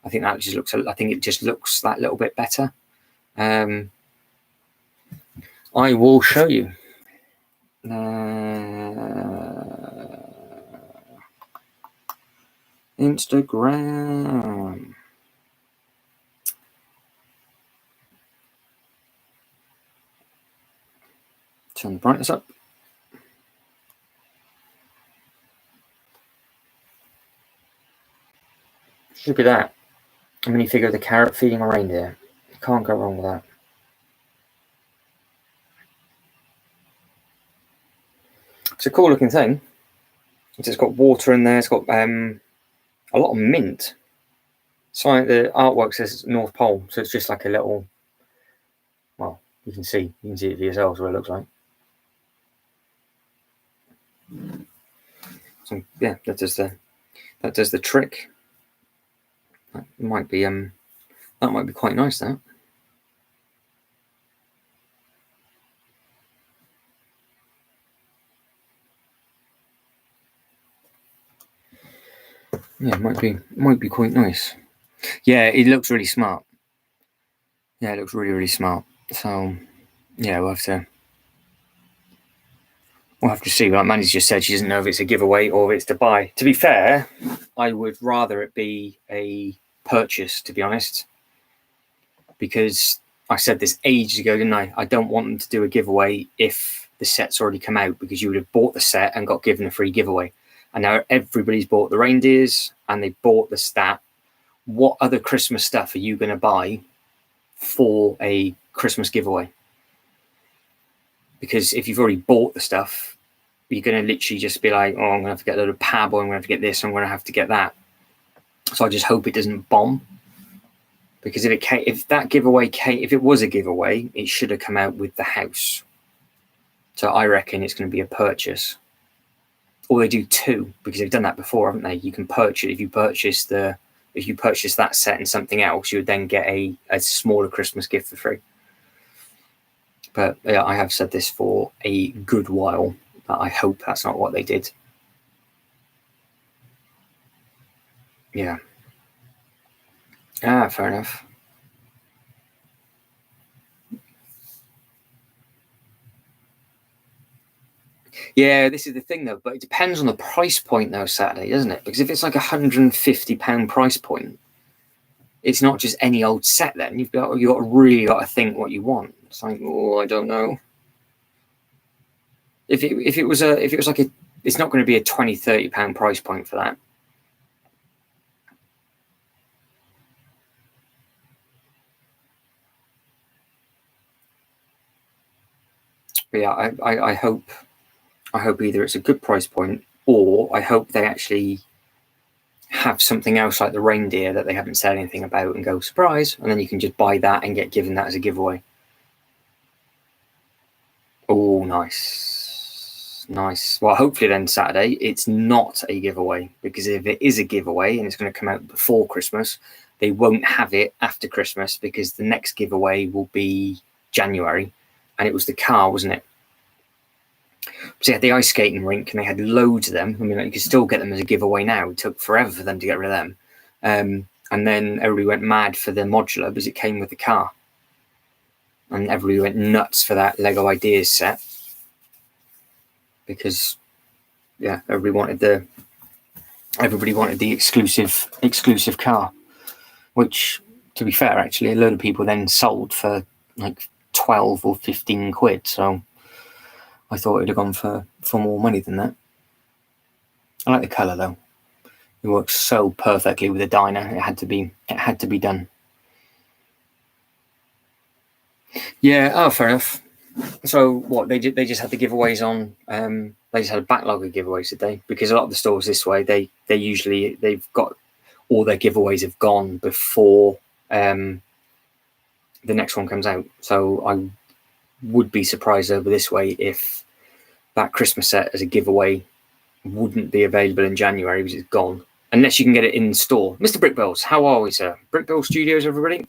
B: I think it just looks that little bit better. I will show you. Instagram. Turn the brightness up. Should be that. A minifigure of the carrot feeding a reindeer. You can't go wrong with that. It's a cool looking thing. It's got water in there. It's got a lot of mint. So the artwork says North Pole, so it's just like a little. Well, you can see it for yourselves what it looks like. So yeah, that does the trick. That might be quite nice. That. Yeah, might be quite nice. Yeah, it looks really smart. Yeah, it looks really, really smart. So yeah, we'll have to see. Like Mandy's just said, she doesn't know if it's a giveaway or if it's to buy. To be fair, I would rather it be a purchase, to be honest, because I said this ages ago, didn't I? I don't want them to do a giveaway if the set's already come out, because you would have bought the set and got given a free giveaway. And now everybody's bought the reindeers and they bought the stat. What other Christmas stuff are you going to buy for a Christmas giveaway? Because if you've already bought the stuff, you're going to literally just be like, oh, I'm going to have to get a load of pab, or I'm going to have to get this, I'm going to have to get that. So I just hope it doesn't bomb. Because if that giveaway if it was a giveaway, it should have come out with the house. So I reckon it's going to be a purchase. Or they do two, because they've done that before, haven't they? You can purchase, if you purchase that set and something else, you would then get a smaller Christmas gift for free. But yeah, I have said this for a good while, but I hope that's not what they did. Yeah. Fair enough. Yeah, this is the thing though, but it depends on the price point though, Saturday, doesn't it? Because if it's like £150 price point, it's not just any old set then. You've got to think what you want. It's like, oh, I don't know. If it was like it's not going to be a £20-30 price point for that. But yeah, I hope either it's a good price point, or I hope they actually have something else like the reindeer that they haven't said anything about and go surprise, and then you can just buy that and get given that as a giveaway. Oh, nice. Well, hopefully then Saturday it's not a giveaway, because if it is a giveaway and it's going to come out before Christmas, they won't have it after Christmas, because the next giveaway will be January, and it was the car, wasn't it? So they had the ice skating rink and they had loads of them. I mean, like, you could still get them as a giveaway now. It took forever for them to get rid of them. And then everybody went mad for the modular because it came with the car. And everybody went nuts for that Lego Ideas set. Because, yeah, everybody wanted the exclusive car. Which, to be fair, actually, a load of people then sold for like 12 or 15 quid. So I thought it'd have gone for more money than that. I like the colour though. It works so perfectly with the diner. It had to be done. Yeah. Oh, fair enough. So what they just had the giveaways on. They just had a backlog of giveaways, did they? Because a lot of the stores this way, they've got all their giveaways have gone before the next one comes out. So I would be surprised over this way if that Christmas set as a giveaway wouldn't be available in January, because it's gone. Unless you can get it in store. Mr. Brickbills, how are we, sir? Brickbill Studios, everybody?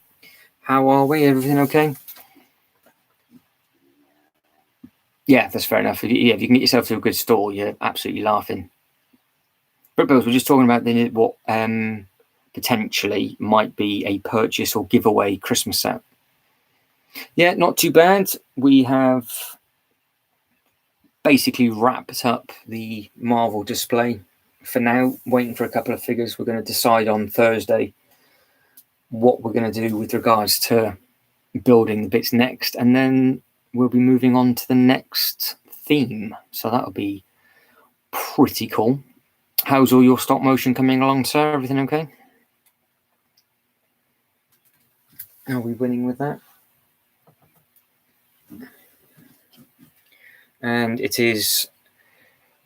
B: How are we? Everything okay? Yeah, that's fair enough. If you can get yourself to a good store, you're absolutely laughing. Brickbills, we're just talking about what potentially might be a purchase or giveaway Christmas set. Yeah, not too bad. We have basically wrapped up the Marvel display for now, waiting for a couple of figures. We're going to decide on Thursday what we're going to do with regards to building the bits next, and then we'll be moving on to the next theme. So that'll be pretty cool. How's all your stop motion coming along, sir? Everything okay? Are we winning with that? And it is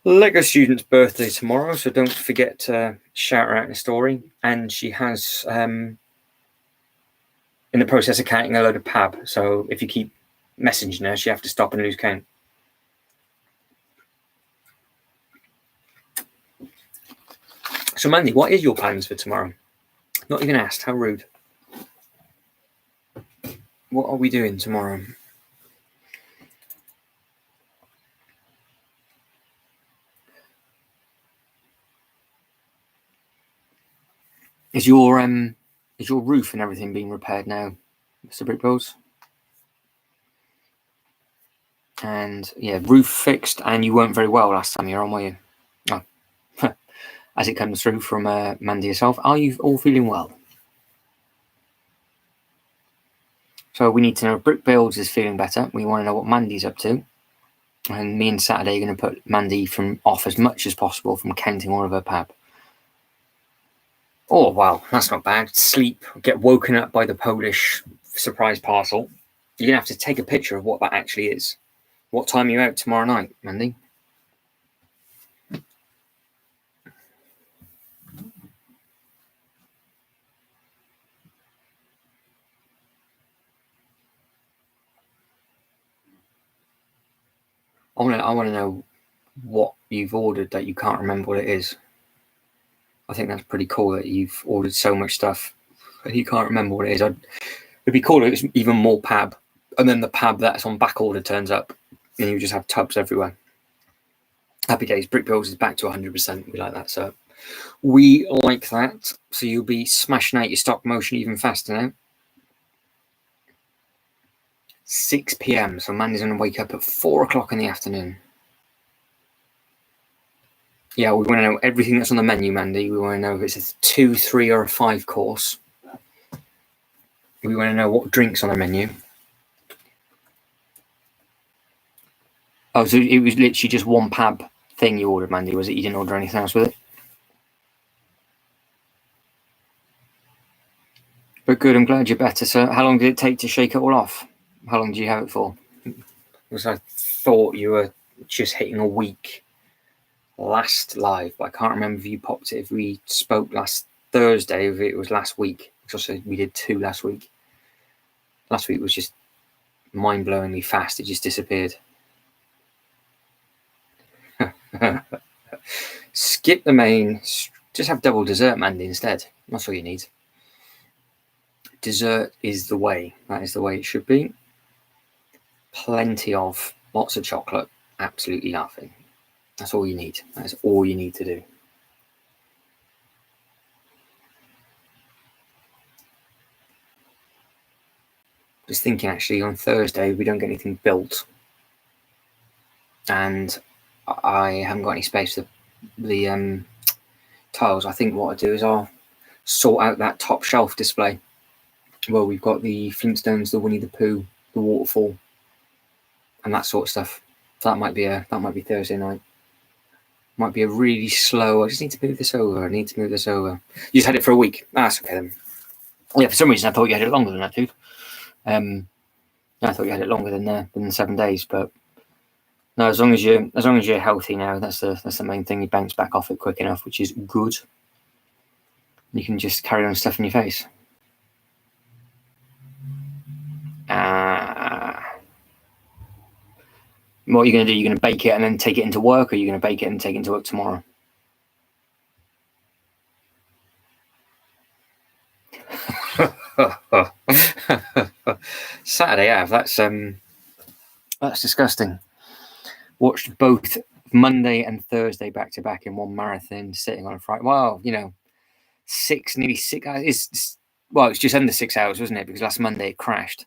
B: Lego student's birthday tomorrow, so don't forget to shout her out in a story. And she has, in the process of counting, a load of pab. So if you keep messaging her, she have to stop and lose count. So, Mandy, what is your plans for tomorrow? Not even asked. How rude. What are we doing tomorrow? Is your roof and everything being repaired now, Mr. Brickbills? And yeah, roof fixed, and you weren't very well last time you were on, were you? Oh. As it comes through from Mandy herself, are you all feeling well? So we need to know if Brickbills is feeling better. We want to know what Mandy's up to. And me and Saturday are going to put Mandy off as much as possible from counting all of her pab. Oh, wow, that's not bad. Sleep, get woken up by the Polish surprise parcel. You're going to have to take a picture of what that actually is. What time are you out tomorrow night, Mandy? I want to know what you've ordered that you can't remember what it is. I think that's pretty cool that you've ordered so much stuff that you can't remember what it is. It'd be cool if it's even more pab, and then the pab that's on back order turns up, and you just have tubs everywhere. Happy days. Brickbills is back to 100%. We like that, so we like that. So you'll be smashing out your stop motion even faster now. 6 p.m. So Mandy's going to wake up at 4 o'clock in the afternoon. Yeah, we want to know everything that's on the menu, Mandy. We want to know if it's a 2, 3, or a 5 course. We want to know what drinks on the menu. Oh, so it was literally just one pab thing you ordered, Mandy, was it? You didn't order anything else with it? But good, I'm glad you're better. So how long did it take to shake it all off? How long did you have it for? Because I thought you were just hitting a week last live, but I can't remember if you popped it, if we spoke last Thursday, if it was last week. Because we did 2 last week. Last week was just mind-blowingly fast. It just disappeared. Skip the main. Just have double dessert, Mandy, instead. That's all you need. Dessert is the way. That is the way it should be. Plenty of, lots of chocolate. Absolutely nothing. That's all you need. That's all you need to do. Just thinking, actually, on Thursday, we don't get anything built. And I haven't got any space for the tiles. I think what I'll do is I'll sort out that top shelf display. Well, we've got the Flintstones, the Winnie the Pooh, the waterfall, and that sort of stuff. So that might be Thursday night. Might be a really slow. I just need to move this over. You just had it for a week. That's okay then. Yeah, for some reason I thought you had it longer than that, dude. I thought you had it longer than 7 days, but no. As long as you're healthy now, that's the main thing. You bounce back off it quick enough, which is good. You can just carry on stuffing your face. What are you going to do? You're going to bake it and then take it into work, or are you going to bake it and take it into work tomorrow? Saturday Ave, that's disgusting. Watched both Monday and Thursday back to back in one marathon, sitting on a Friday. Wow, nearly 6 hours. It's just under 6 hours, wasn't it? Because last Monday it crashed.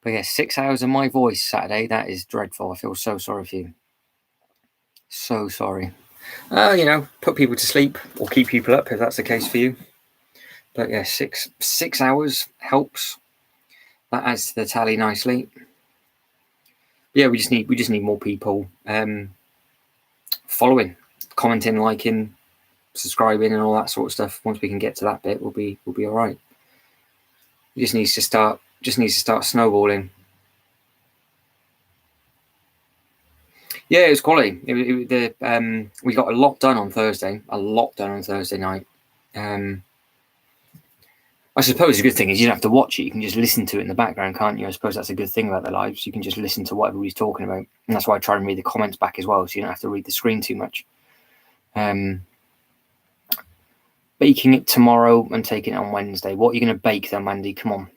B: But yeah, 6 hours of my voice Saturday. That is dreadful. I feel so sorry for you. So sorry. Put people to sleep or keep people up if that's the case for you. But yeah, six hours helps. That adds to the tally nicely. Yeah, we just need more people following, commenting, liking, subscribing, and all that sort of stuff. Once we can get to that bit, we'll be all right. It just needs to start snowballing. Yeah, it was quality. We got a lot done on Thursday. Night. I suppose the good thing is you don't have to watch it. You can just listen to it in the background, can't you? I suppose that's a good thing about the lives. You can just listen to what everybody's talking about. And that's why I try and read the comments back as well, so you don't have to read the screen too much. baking it tomorrow and taking it on Wednesday. What are you going to bake then, Mandy? Come on.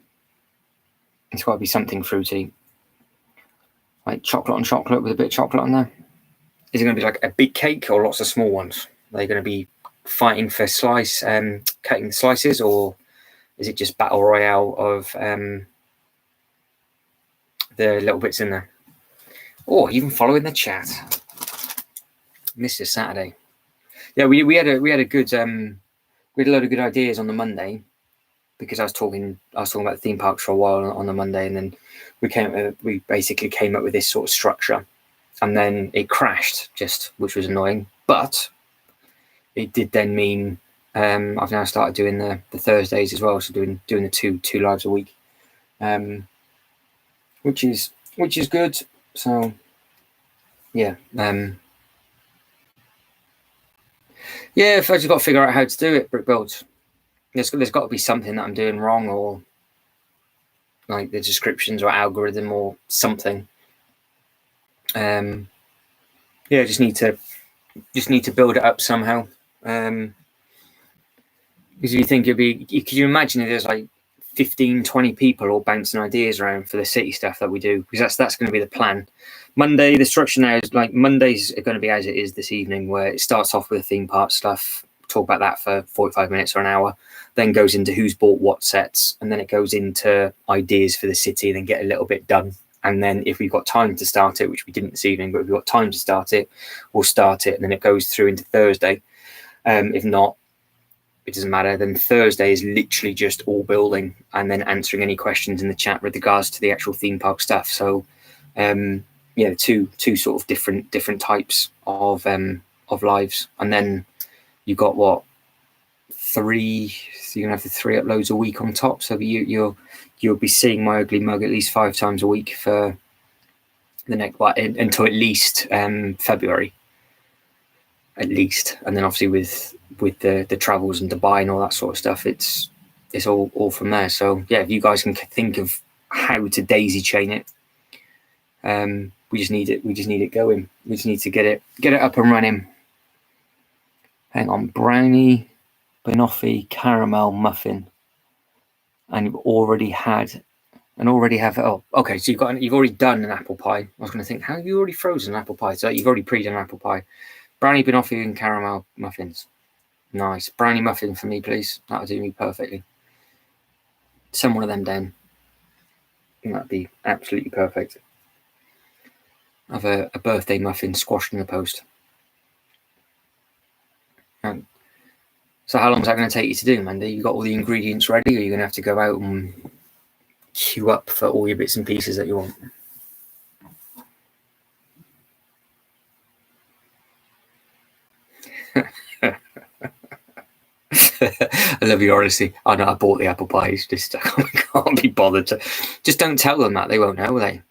B: It's got to be something fruity. Like chocolate on chocolate with a bit of chocolate on there. Is it going to be like a big cake or lots of small ones? Are they going to be fighting for cutting the slices, or is it just battle royale of the little bits in there? Oh, even following the chat. Mr. Saturday. Yeah, we had a good we had a load of good ideas on the Monday, because I was talking about the theme parks for a while on the Monday, and then we basically came up with this sort of structure, and then it crashed, which was annoying. But it did then mean I've now started doing the Thursdays as well, so doing the two lives a week, which is good. So yeah, if I just got to figure out how to do it, Brick Builds. There's got to be something that I'm doing wrong, or like the descriptions or algorithm or something. Just need to build it up somehow. Because if you think could you imagine if there's like 15, 20 people all bouncing ideas around for the city stuff that we do? Because that's going to be the plan. Monday, the structure now is like Mondays are going to be as it is this evening, where it starts off with the theme park stuff, talk about that for 45 minutes or an hour, then goes into who's bought what sets, and then it goes into ideas for the city, and then get a little bit done. And then if we've got time to start it, which we didn't this evening, but if we've got time to start it, we'll start it, and then it goes through into Thursday. If not, it doesn't matter. Then Thursday is literally just all building and then answering any questions in the chat with regards to the actual theme park stuff. So two sort of different types of lives. And then you've got three, so you're gonna have the 3 uploads a week on top. So you'll be seeing my ugly mug at least 5 times a week for the next until at least February. At least, and then obviously with the travels and Dubai and all that sort of stuff, it's all from there. So yeah, if you guys can think of how to daisy chain it, we just need it going. We just need to get it up and running. Hang on, brownie, banoffee, caramel, muffin, and you've already have. Oh, okay. So you've already done an apple pie. I was going to think, how have you already frozen an apple pie? So you've already pre-done an apple pie. Brownie, banoffee, and caramel muffins. Nice. Brownie muffin for me, please. That'll do me perfectly. Send one of them down. That'd be absolutely perfect. I have a birthday muffin squashed in the post. So how long is that going to take you to do, Mandy? You got all the ingredients ready, or are you going to have to go out and queue up for all your bits and pieces that you want? I love your honesty. I know I bought the apple pies. Just I can't be bothered to. Just don't tell them that. They won't know, will they?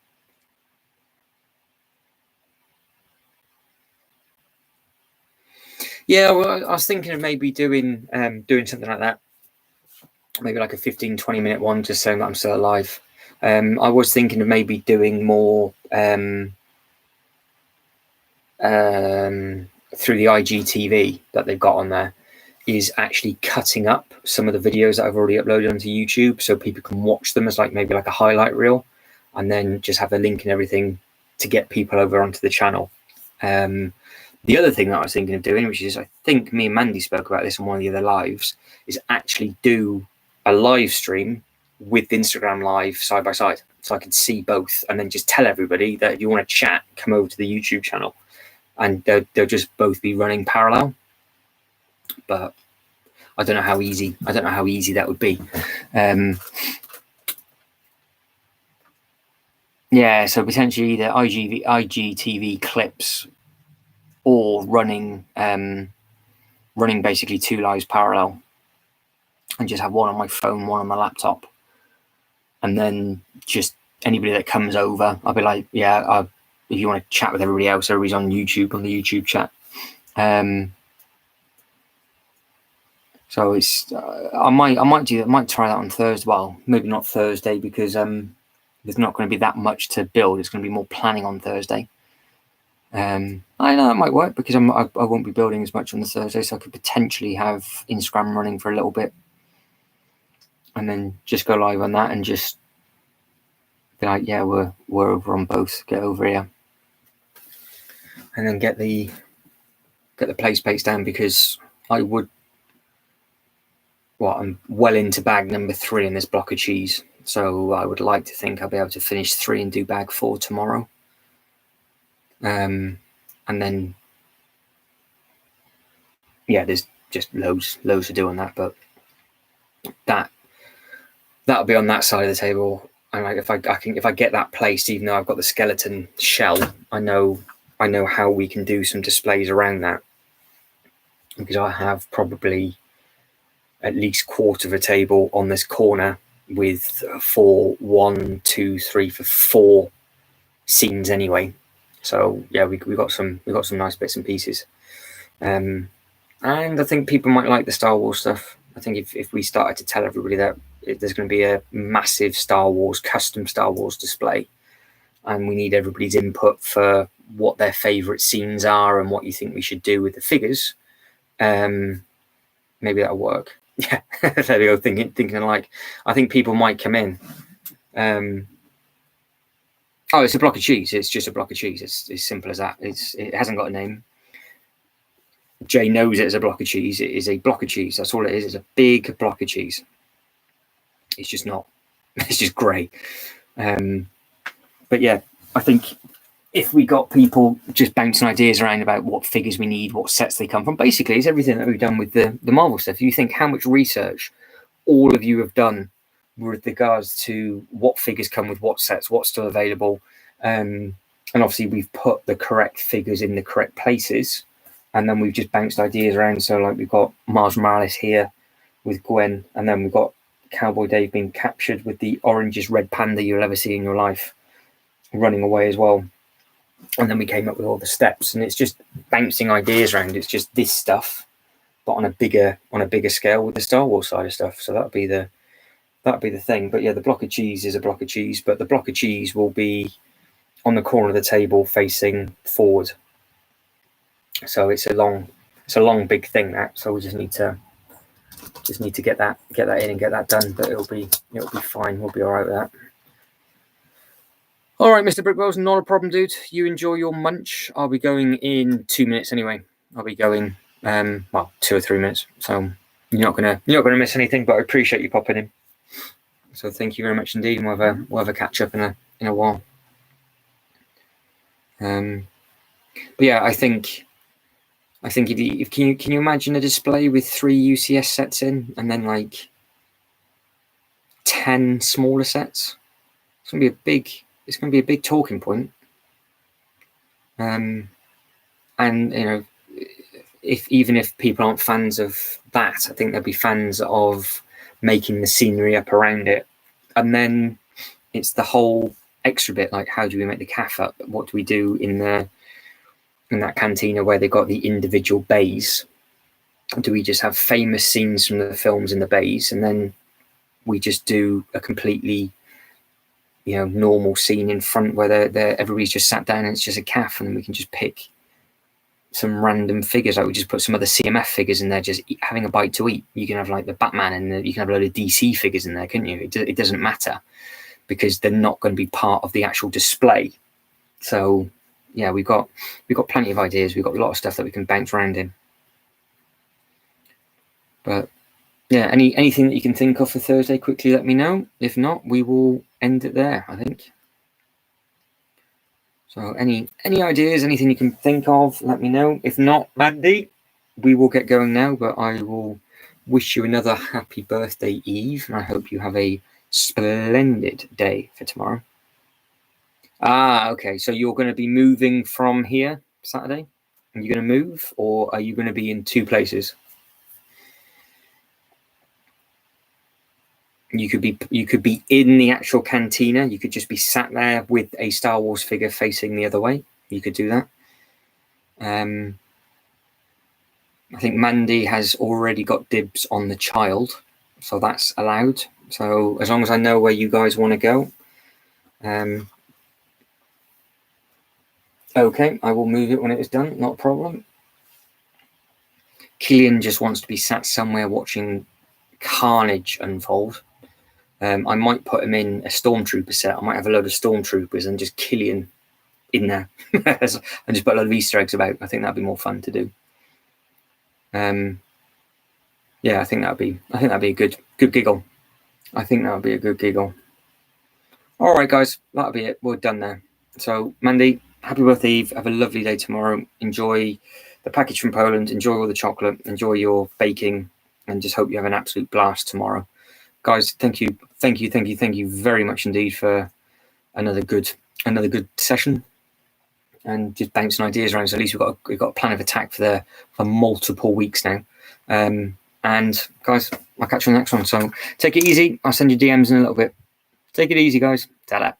B: Yeah, well, I was thinking of maybe doing something like that. Maybe like a 15-20 minute one, just saying that I'm still alive. I was thinking of maybe doing more through the IGTV that they've got on there, is actually cutting up some of the videos that I've already uploaded onto YouTube, so people can watch them as maybe like a highlight reel, and then just have a link and everything to get people over onto the channel. The other thing that I was thinking of doing, which is, I think me and Mandy spoke about this on one of the other lives, is actually do a live stream with Instagram Live side by side, so I could see both, and then just tell everybody that if you want to chat, come over to the YouTube channel, and they'll just both be running parallel. But I don't know how easy that would be. Yeah, so potentially either IGTV clips, or running basically 2 lives parallel, and just have one on my phone, one on my laptop, and then just anybody that comes over, I'll be like, if you want to chat with everybody else, everybody's on YouTube, on the YouTube chat. So it's I might do that. I might try that on Thursday. Well, maybe not Thursday, because there's not going to be that much to build. It's going to be more planning on Thursday. I know it might work because I won't be building as much on the Thursday, so I could potentially have Instagram running for a little bit, and then just go live on that and just be like, yeah, we're over on both. Get over here, and then get the place pates down, because I would. Well, I'm well into bag number 3 in this block of cheese, so I would like to think I'll be able to finish 3 and do bag 4 tomorrow. And then, yeah, there's just loads to do on that, but that'll be on that side of the table. And like, if I get that placed, even though I've got the skeleton shell, I know how we can do some displays around that, because I have probably at least quarter of a table on this corner with 4 scenes anyway. So yeah, we got some nice bits and pieces, and I think people might like the Star Wars stuff. I think if we started to tell everybody that there's going to be a massive custom Star Wars display, and we need everybody's input for what their favorite scenes are and what you think we should do with the figures, maybe that'll work. Yeah, there we go. Thinking alike. I think people might come in. Oh, it's a block of cheese. It's just a block of cheese. It's as simple as that. It hasn't got a name. Jay knows it as a block of cheese. It is a block of cheese. That's all it is. It's a big block of cheese. It's just not. It's just grey. But yeah, I think if we got people just bouncing ideas around about what figures we need, what sets they come from, basically it's everything that we've done with the Marvel stuff. You think how much research all of you have done with regards to what figures come with what sets, what's still available, and obviously we've put the correct figures in the correct places, and then we've just bounced ideas around. So like we've got Miles Morales here with Gwen, and then we've got Cowboy Dave being captured with the orangest red panda you'll ever see in your life, running away as well. And then we came up with all the steps, and it's just bouncing ideas around. It's just this stuff, but on a bigger scale with the Star Wars side of stuff. So that'd be the thing. But yeah, the block of cheese is a block of cheese, but the block of cheese will be on the corner of the table facing forward. So it's a long big thing, that. So we just need to get that in and get that done. But it'll be fine. We'll be all right with that. All right, Mr. Brickwell's not a problem, dude. You enjoy your munch. I'll be going in 2 minutes anyway. I'll be going 2 or 3 minutes. So you're not gonna miss anything. But I appreciate you popping in. So thank you very much indeed, and we'll have a catch up in a while. But yeah, I think if can you imagine a display with 3 UCS sets in, and then like 10 smaller sets? It's gonna be a big talking point. And you know, if people aren't fans of that, I think they'll be fans of making the scenery up around it. And then it's the whole extra bit, like how do we make the calf up? What do we do in that cantina where they got the individual bays? Do we just have famous scenes from the films in the bays, and then we just do a completely normal scene in front where everybody's just sat down and it's just a calf, and then we can just pick some random figures, like we just put some other CMF figures in there just having a bite to eat. You can have like the Batman, and you can have a load of DC figures in there, couldn't you? It doesn't matter, because they're not going to be part of the actual display. So yeah, we've got plenty of ideas. We've got a lot of stuff that we can bounce around in. But yeah, anything that you can think of for Thursday, quickly let me know. If not, we will end it there, I think. So any ideas, anything you can think of, let me know. If not, Mandy, we will get going now, but I will wish you another happy birthday, Eve, and I hope you have a splendid day for tomorrow. Okay, so you're going to be moving from here Saturday? Are you going to move, or are you going to be in 2 places? You could be in the actual cantina. You could just be sat there with a Star Wars figure facing the other way. You could do that. I think Mandy has already got dibs on the child, so that's allowed. So as long as I know where you guys want to go, Okay, I will move it when it is done, not a problem. Killian just wants to be sat somewhere watching carnage unfold. I might put him in a stormtrooper set. I might have a load of stormtroopers and just Killian in there and just put a lot of Easter eggs about. I think that'd be more fun to do. Yeah, I think that'd be a good giggle. I think that would be a good giggle. All right, guys, that'll be it. We're done there. So, Mandy, happy birthday Eve. Have a lovely day tomorrow. Enjoy the package from Poland. Enjoy all the chocolate. Enjoy your baking, and just hope you have an absolute blast tomorrow, guys. Thank you very much indeed for another good session, and just bouncing ideas around. So at least we've got a plan of attack for multiple weeks now. And guys, I'll catch you on the next one. So take it easy. I'll send you DMs in a little bit. Take it easy, guys. Ta-da.